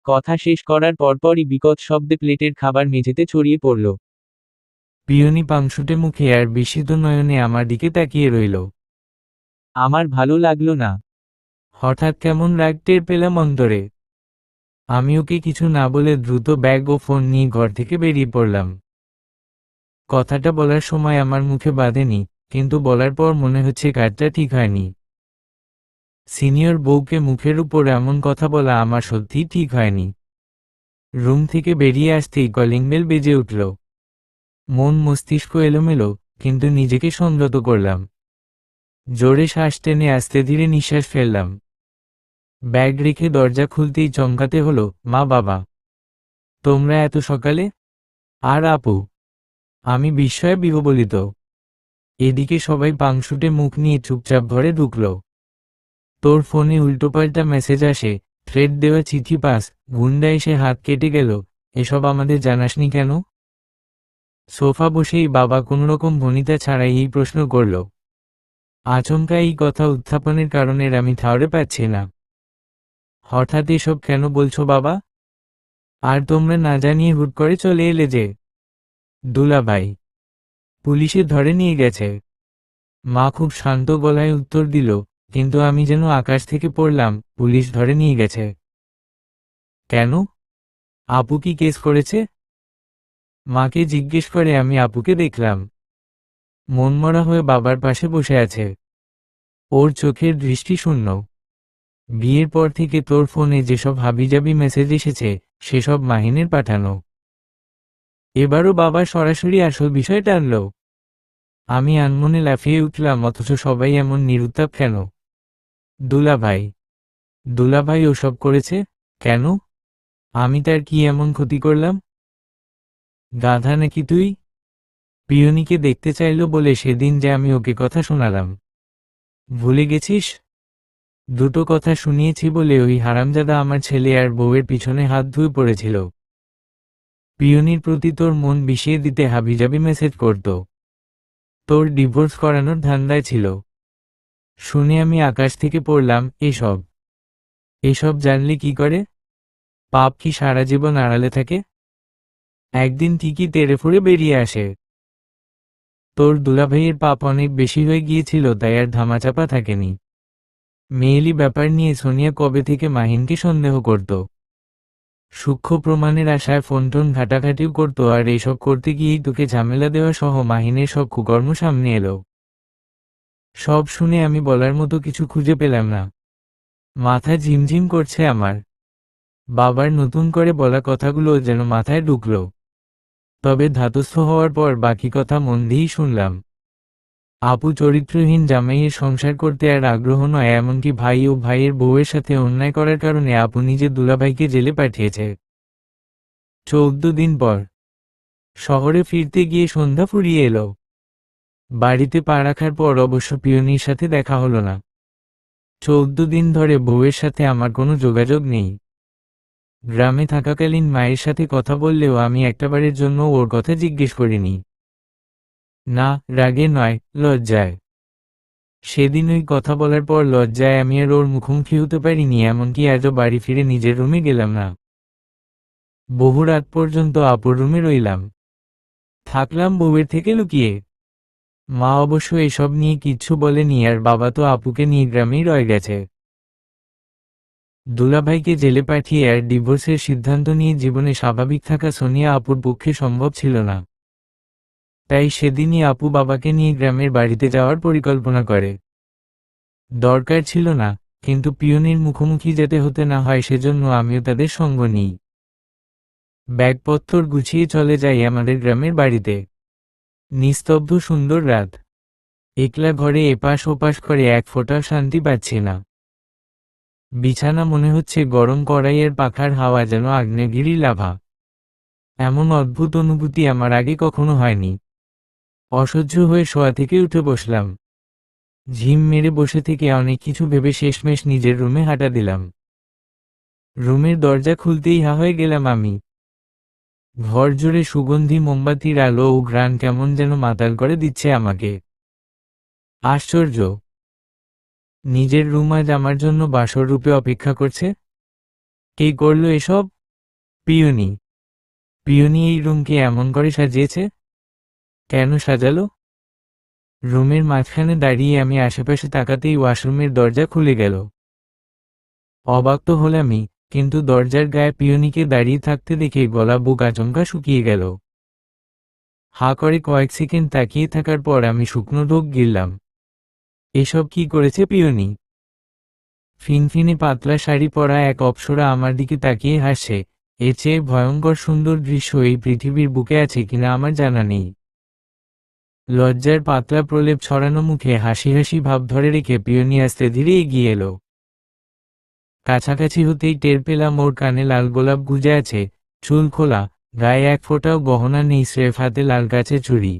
কথা শেষ করার পরপরই বিকট শব্দে প্লেটের খাবার মেঝেতে ছড়িয়ে পড়ল। পিয়নি পাংশুটে মুখে আর বিস্মিত নয়নে আমার দিকে তাকিয়ে রইল। আমার ভালো লাগলো না। হঠাৎ কেমন রাগ টের পেলাম অন্তরে। আমি ওকে কিছু না বলে দ্রুত ব্যাগ ও ফোন নিয়ে ঘর থেকে বেরিয়ে পড়লাম। কথাটা বলার সময় আমার মুখে বাঁধেনি, কিন্তু বলার পর মনে হচ্ছে কাজটা ঠিক হয়নি। সিনিয়র বউকে মুখের উপর এমন কথা বলা আমার সত্যিই ঠিক হয়নি। রুম থেকে বেরিয়ে আসতেই কলিং বেল বেজে উঠল। মন মস্তিষ্ক এলোমেলো, কিন্তু নিজেকে সংযত করলাম। জোরে শ্বাস টেনে আস্তে ধীরে নিঃশ্বাস ফেললাম। ব্যাগ রেখে দরজা খুলতেই চমকাতে হলো, মা বাবা, তোমরা এত সকালে? আর আপু? আমি বিস্ময়ে বিহ্বলিত। এদিকে সবাই পাংশুটে মুখ নিয়ে চুপচাপ ঘরে ঢুকল। তোর ফোনে উল্টোপাল্টা মেসেজ আসে, থ্রেড দেওয়া চিঠি পাস, গুন্ডা এসে হাত কেটে গেল, এসব আমাদের জানাসনি কেন? সোফা বসেই বাবা কোনোরকম ভনিতা ছাড়াই এই প্রশ্ন করল। আচমকা এই কথা উত্থাপনের কারণের আমি ঠাউরে পাচ্ছি না। হঠাৎ এসব কেন বলছো বাবা? আর তোমরা না জানিয়ে হুট করে চলে এলে যে? দুলাভাই, পুলিশে ধরে নিয়ে গেছে। মা খুব শান্ত গলায় উত্তর দিল, কিন্তু আমি যেন আকাশ থেকে পড়লাম, পুলিশ ধরে নিয়ে গেছে? কেন? আপু কি কেস করেছে? মাকে জিজ্ঞেস করে আমি আপুকে দেখলাম। মনমরা হয়ে বাবার পাশে বসে আছে। ওর চোখের দৃষ্টি শূন্য। বিয়ের পর থেকে তোর ফোনে যেসব হাবিজাবি মেসেজ এসেছে, সেসব মাহিনের পাঠানো। এবারও বাবা সরাসরি আসল বিষয় টানল। আমি আনমনে লাফিয়ে উঠলাম, অথচ সবাই এমন নিরুত্তাপ কেন? দুলাভাই। দুলাভাই ওসব করেছে? কেন? আমি তার কি এমন ক্ষতি করলাম? গাধা নাকি তুই? পিয়নিকে দেখতে চাইল বলে সেদিন যে আমি ওকে কথা শোনালাম, ভুলে গেছিস? দুটো কথা শুনিয়েছি বলে ওই হারামজাদা আমার ছেলে আর বউয়ের পিছনে হাত ধুয়ে পড়েছিল। পিয়নির প্রতি তোর মন বিষিয়ে দিতে হাবিজাবি মেসেজ করত। তোর ডিভোর্স করানোর ধান্দায় ছিল। শুনে আমি আকাশ থেকে পড়লাম, এসব এসব জানলে কি করে? পাপ কি সারা জীবন আড়ালে থাকে? একদিন ঠিকই তেড়ে ফুঁড়ে বেরিয়ে আসে। তোর দুলাভাইয়ের পাপ অনেক বেশি হয়ে গিয়েছিল, তাই আর ধামাচাপা থাকেনি। মেয়েলি ব্যাপার নিয়ে সোনিয়া কবে থেকে মাহিনকে সন্দেহ করত। সূক্ষ্ম প্রমাণের আশায় ফোন টোন ঘাটাঘাটিও করত, আর এইসব করতে গিয়েই তোকে ঝামেলা দেওয়া সহ মাহিনের সব কুকর্ম সামনে এলো। সব শুনে আমি বলার মতো কিছু খুঁজে পেলাম না। মাথা ঝিমঝিম করছে আমার। বাবার নতুন করে বলা কথাগুলো যেন মাথায় ঢুকলো। তবে ধাতস্থ হওয়ার পর বাকি কথা মন দিয়েই শুনলাম। আপু চরিত্রহীন জামাইয়ের সংসার করতে আর আগ্রহ নয়, এমনকি ভাই ও ভাইয়ের বউয়ের সাথে অন্যায় করার কারণে আপু নিজের দুলাভাইকে জেলে পাঠিয়েছে। 14 দিন পর শহরে ফিরতে গিয়ে সন্ধ্যা ফুরিয়ে এলো। বাড়িতে পা রাখার পর অবশ্য পিয়নির সাথে দেখা হলো না। 14 দিন ধরে বউয়ের সাথে আমার কোনো যোগাযোগ নেই। গ্রামে থাকাকালীন মায়ের সাথে কথা বললেও আমি একটাবারের জন্য ওর কথা জিজ্ঞেস করিনি। না, রাগে নয়, লজ্জায়। সেদিন ওই কথা বলার পর লজ্জায় আমি আর ওর মুখোমুখি হতে পারিনি, এমনকি আজও বাড়ি ফিরে নিজের রুমে গেলাম না। বহু রাত পর্যন্ত আপুর রুমে রইলাম। থাকলাম বউয়ের থেকে লুকিয়ে। মা অবশ্য এসব নিয়ে কিচ্ছু বলেনি, আর বাবা তো আপুকে নিয়ে গ্রামেই রয়ে গেছে। দুলাভাইকে জেলে পাঠিয়ে আর ডিভোর্সের সিদ্ধান্ত নিয়ে জীবনে স্বাভাবিক থাকা সোনিয়া আপুর পক্ষে সম্ভব ছিল না। তাই সেদিনই আপু বাবাকে নিয়ে গ্রামের বাড়িতে যাওয়ার পরিকল্পনা করে। দরকার ছিল না, কিন্তু পিয়নির মুখোমুখি যেতে হতে না হয় সেজন্য আমিও তাদের সঙ্গ নিই। ব্যাগপত্তর গুছিয়ে চলে যাই আমাদের গ্রামের বাড়িতে। নিস্তব্ধ সুন্দর রাত। একলা ঘরে এপাশ ওপাশ করে এক ফোঁটা শান্তি পাচ্ছি না। বিছানা মনে হচ্ছে গরম কড়াইয়ের পাখার হাওয়া, যেন আগ্নেয়গিরি লাভা। এমন অদ্ভুত অনুভূতি আমার আগে কখনো হয়নি। অসহ্য হয়ে শোয়া থেকে উঠে বসলাম। ঝিম মেরে বসে থেকে অনেক কিছু ভেবে শেষমেশ নিজের রুমে হাঁটা দিলাম। রুমের দরজা খুলতেই হা হয়ে গেলাম আমি। ঘর জুড়ে সুগন্ধি মোমবাতির আলো ও ঘ্রাণ কেমন যেন মাতাল করে দিচ্ছে আমাকে। আশ্চর্য, নিজের রুম আজ আমার জন্য বাসর রূপে অপেক্ষা করছে। কে করলো এসব? পিয়নি। পিয়নি এই রুমকে এমন করে সাজিয়েছে। কেন সাজালো? রুমের মাঝখানে দাঁড়িয়ে আমি আশেপাশে তাকাতেই ওয়াশরুমের দরজা খুলে গেল। অবাক তো হলামই, কিন্তু দরজার গায়ে পিয়নিকে দাঁড়িয়ে থাকতে দেখে গলা বুক আচমকা শুকিয়ে গেল। হা করে কয়েক সেকেন্ড তাকিয়ে থাকার পর আমি শুকনো ঢোক গিললাম। এসব কি করেছে পিয়নি? ফিনফিনে পাতলা শাড়ি পরা এক অপ্সরা আমার দিকে তাকিয়ে হাসছে। এর চেয়ে ভয়ঙ্কর সুন্দর দৃশ্য এই পৃথিবীর বুকে আছে কিনা আমার জানা নেই। লজ্জার পাতলা প্রলেপ ছড়ানো মুখে হাসি হাসি ভাব ধরে রেখে পিয়নি আস্তে ধীরে এগিয়ে এলো। কাছাকাছি হতেই টের পেলাম ওর কানে লাল গোলাপ গুজে আছে, চুল খোলা, গায়ে এক ফোঁটাও গহনা নেই, স্রেফ হাতে লাল গাছের চুড়ি।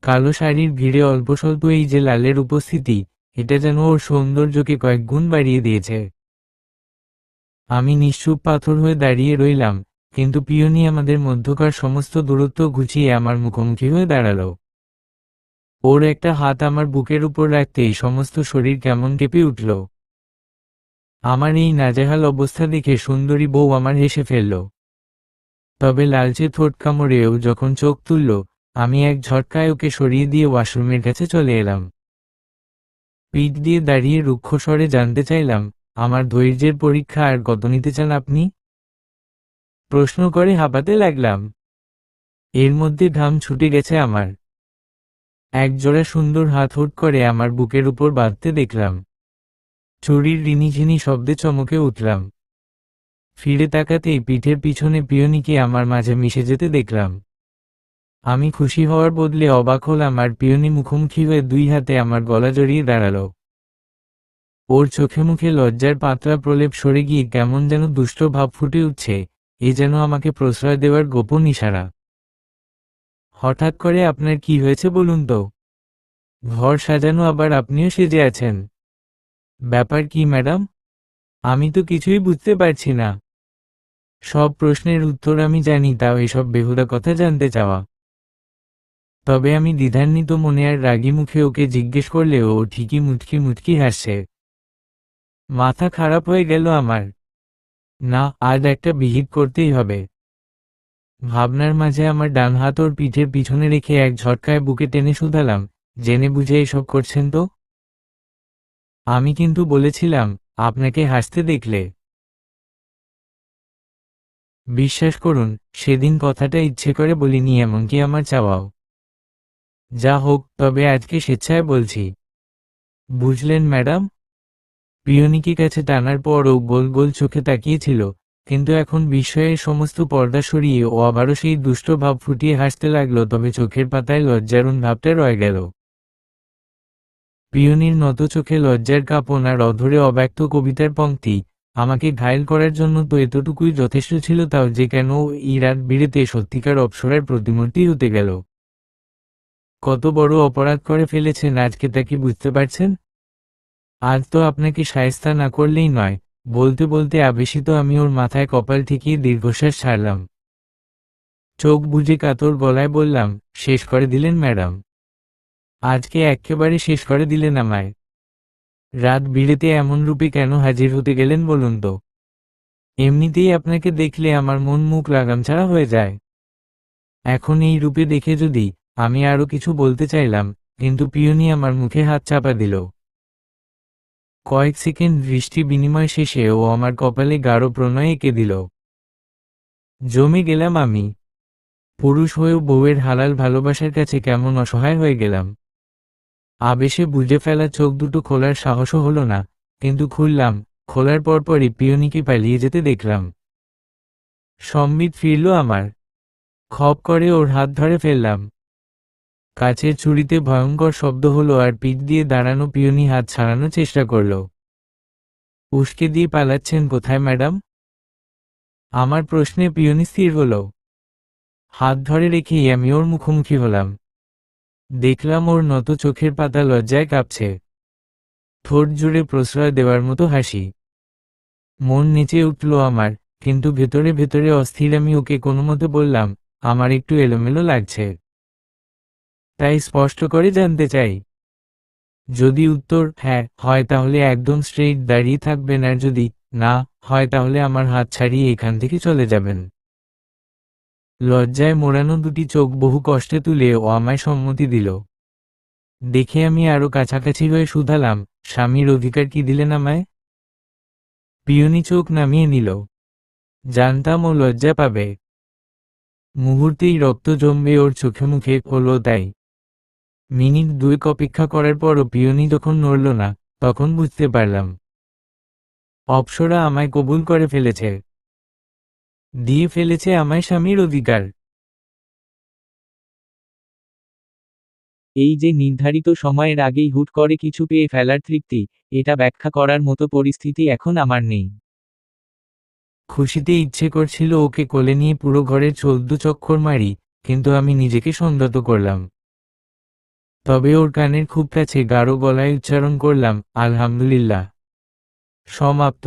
কালো শাড়ির ভিড়ে অল্প স্বল্প এই যে লালের উপস্থিতি, এটা যেন ওর সৌন্দর্যকে কয়েক গুণ বাড়িয়ে দিয়েছে। আমি নিশ্চুপ পাথর হয়ে দাঁড়িয়ে রইলাম, কিন্তু পিয়নি আমাদের মধ্যকার সমস্ত দূরত্ব ঘুচিয়ে আমার মুখোমুখি হয়ে দাঁড়ালো। ওর একটা হাত আমার বুকের উপর রাখতেই সমস্ত শরীর কেমন কেঁপে উঠল। আমার এই নাজেহাল অবস্থা দেখে সুন্দরী বউ আমার হেসে ফেলল। তবে লালচে ঠোঁট কামড়েও যখন চোখ তুলল, আমি এক ঝটকায় ওকে সরিয়ে দিয়ে ওয়াশরুমের কাছে চলে এলাম। পিঠ দিয়ে দাঁড়িয়ে রুক্ষ স্বরে জানতে চাইলাম, আমার ধৈর্যের পরীক্ষা আর কত নিতে চান আপনি? প্রশ্ন করে হাঁপাতে লাগলাম। এর মধ্যে ঘাম ছুটে গেছে আমার। একজোড়া সুন্দর হাত হুট করে আমার বুকের উপর বাঁধতে দেখলাম। চুরির রিনিঝিনি শব্দে চমকে উঠলাম। ফিরে তাকাতেই পিঠের পিছনে পিয়নিকে আমার মাঝে মিশে যেতে দেখলাম। আমি খুশি হওয়ার বদলে অবাক হলাম, আর পিয়নি মুখোমুখি হয়ে দুই হাতে আমার গলা জড়িয়ে দাঁড়ালো। ওর চোখে মুখে লজ্জার পাতলা প্রলেপ সরে গিয়ে কেমন যেন দুষ্ট ভাব ফুটে উঠছে, এ যেন আমাকে প্রশ্রয় দেওয়ার গোপন ইশারা। হঠাৎ করে আপনার কি হয়েছে বলুন তো? ঘর সাজানো আবার আপনিও সেজে আছেন। ব্যাপার কি ম্যাডাম? আমি তো কিছুই বুঝতে পারছি না। সব প্রশ্নের উত্তর আমি জানি, তাও এসব বেহুদা কথা জানতে চাওয়া। তবে আমি দ্বিধান্বিত মনে আর রাগী মুখে ওকে জিজ্ঞেস করলে ও ঠিকই মুচকি মুচকি হাসছে। মাথা খারাপ হয়ে গেল আমার। না, আজ একটা বিহিত করতেই হবে। ভাবনার মাঝে আমার ডান হাত ওর পিঠের পিছনে রেখে এক ঝটকায় বুকে টেনে শুধালাম, জেনে বুঝে এসব করছেন তো? আমি কিন্তু বলেছিলাম, আপনাকে হাসতে দেখলে। বিশ্বাস করুন, সেদিন কথাটা ইচ্ছে করে বলিনি, এমনকি আমার চাওয়াও। যা হোক, তবে আজকে স্বেচ্ছায় বলছি। বুঝলেন ম্যাডাম? পিয়নিকে কাছে টানার পরও গোল গোল চোখে তাকিয়েছিল, কিন্তু এখন বিস্ময়ের সমস্ত পর্দা সরিয়ে ও আবারও সেই দুষ্ট ভাব ফুটিয়ে হাসতে লাগলো, তবে চোখের পাতায় লজ্জারুণ ভাবটা রয়ে গেল। পিয়নির নত চোখে লজ্জার কাঁপন আর অধরে অব্যক্ত কবিতার পংক্তি। আমাকে ঘায়েল করার জন্য তো এতটুকুই যথেষ্ট ছিল, তাও যে কেন এই রাত বিরেতে সত্যিকার অপ্সরার প্রতিমূর্তি হতে গেল। কত বড় অপরাধ করে ফেলেছেন আজকে, তা কি বুঝতে পারছেন? আজ তো আপনাকে শায়েস্তা না করলেই নয়। বলতে বলতে আবেশিত আমি ওর মাথায় কপাল ঠেকিয়ে দীর্ঘশ্বাস ছাড়লাম। চোখ বুজে কাতর গলায় বললাম, শেষ করে দিলেন ম্যাডাম। আজকে এক্কেবারে শেষ করে দিলেন আমায়। রাত বিরেতে এমন রূপে কেন হাজির হতে গেলেন বলুন তো? এমনিতেই আপনাকে দেখলে আমার মন মুখ লাগাম ছাড়া হয়ে যায়। এখন এই রূপে দেখে যদি আমি আরো কিছু বলতে চাইলাম, কিন্তু পিয়নি আমার মুখে হাত চাপা দিল। কয়েক সেকেন্ড দৃষ্টি বিনিময় শেষে ও আমার কপালে গাঢ় প্রণয় এঁকে দিল। জমে গেলাম আমি। পুরুষ হয়েও বউয়ের হালাল ভালোবাসার কাছে কেমন অসহায় হয়ে গেলাম। আবেশে বুঝে ফেলা চোখ দুটো খোলার সাহসও হলো না, কিন্তু খুললাম। খোলার পরপরই পিয়নিকে পালিয়ে যেতে দেখলাম। সম্বিত ফিরল আমার। খপ করে ওর হাত ধরে ফেললাম। কাছের ছুরিতে ভয়ঙ্কর শব্দ হলো আর পিঠ দিয়ে দাঁড়ানো পিয়নি হাত ছাড়ানোর চেষ্টা করল। উস্কে দিয়ে পালাচ্ছেন কোথায় ম্যাডাম? আমার প্রশ্নে পিয়নি স্থির হল। হাত ধরে রেখেই আমি ওর মুখোমুখি হলাম। দেখলাম ওর নত চোখের পাতা লজ্জায় কাঁপছে। ঠোঁট জুড়ে প্রশ্রয় দেওয়ার মতো হাসি। মন নেচে উঠল আমার, কিন্তু ভেতরে ভেতরে অস্থির। আমি ওকে কোনোমতে বললাম, আমার একটু এলোমেলো লাগছে। তাই স্পষ্ট করে জানতে চাই। যদি উত্তর হ্যাঁ হয় তাহলে একদম স্ট্রেইট দাঁড়িয়ে থাকবেন, আর যদি না হয় তাহলে আমার হাত ছাড়িয়ে এখান থেকে চলে যাবেন। লজ্জায় মোড়ানো দুটি চোখ বহু কষ্টে তুলে ও আমায় সম্মতি দিল। দেখে আমি আরো কাছাকাছি হয়ে শুধালাম, স্বামীর অধিকার কি দিলেন আমায়? পিয়নি চোখ নামিয়ে নিল। জানতাম ও লজ্জা পাবে। মুহূর্তেই রক্ত জমবে ওর চোখে মুখে, হলো তাই। মিনিট দুয়েক অপেক্ষা করার পরও পিয়নি যখন নড়ল না, তখন বুঝতে পারলাম অপ্সরা আমায় কবুল করে ফেলেছে। দিয়ে ফেলেছে আমায় স্বামীর অধিকার। এই যে নির্ধারিত সময়ের আগেই হুট করে কিছু পেয়ে ফেলার তৃপ্তি, এটা ব্যাখ্যা করার মতো পরিস্থিতি এখন আমার নেই। খুশিতে ইচ্ছে করছিল ওকে কোলে নিয়ে পুরো ঘরের 14 চক্কর মারি, কিন্তু আমি নিজেকে সংযত করলাম। তবে ওর কানের খুব কাছে গাঢ় গলায় উচ্চারণ করলাম, আলহামদুলিল্লাহ। সমাপ্ত।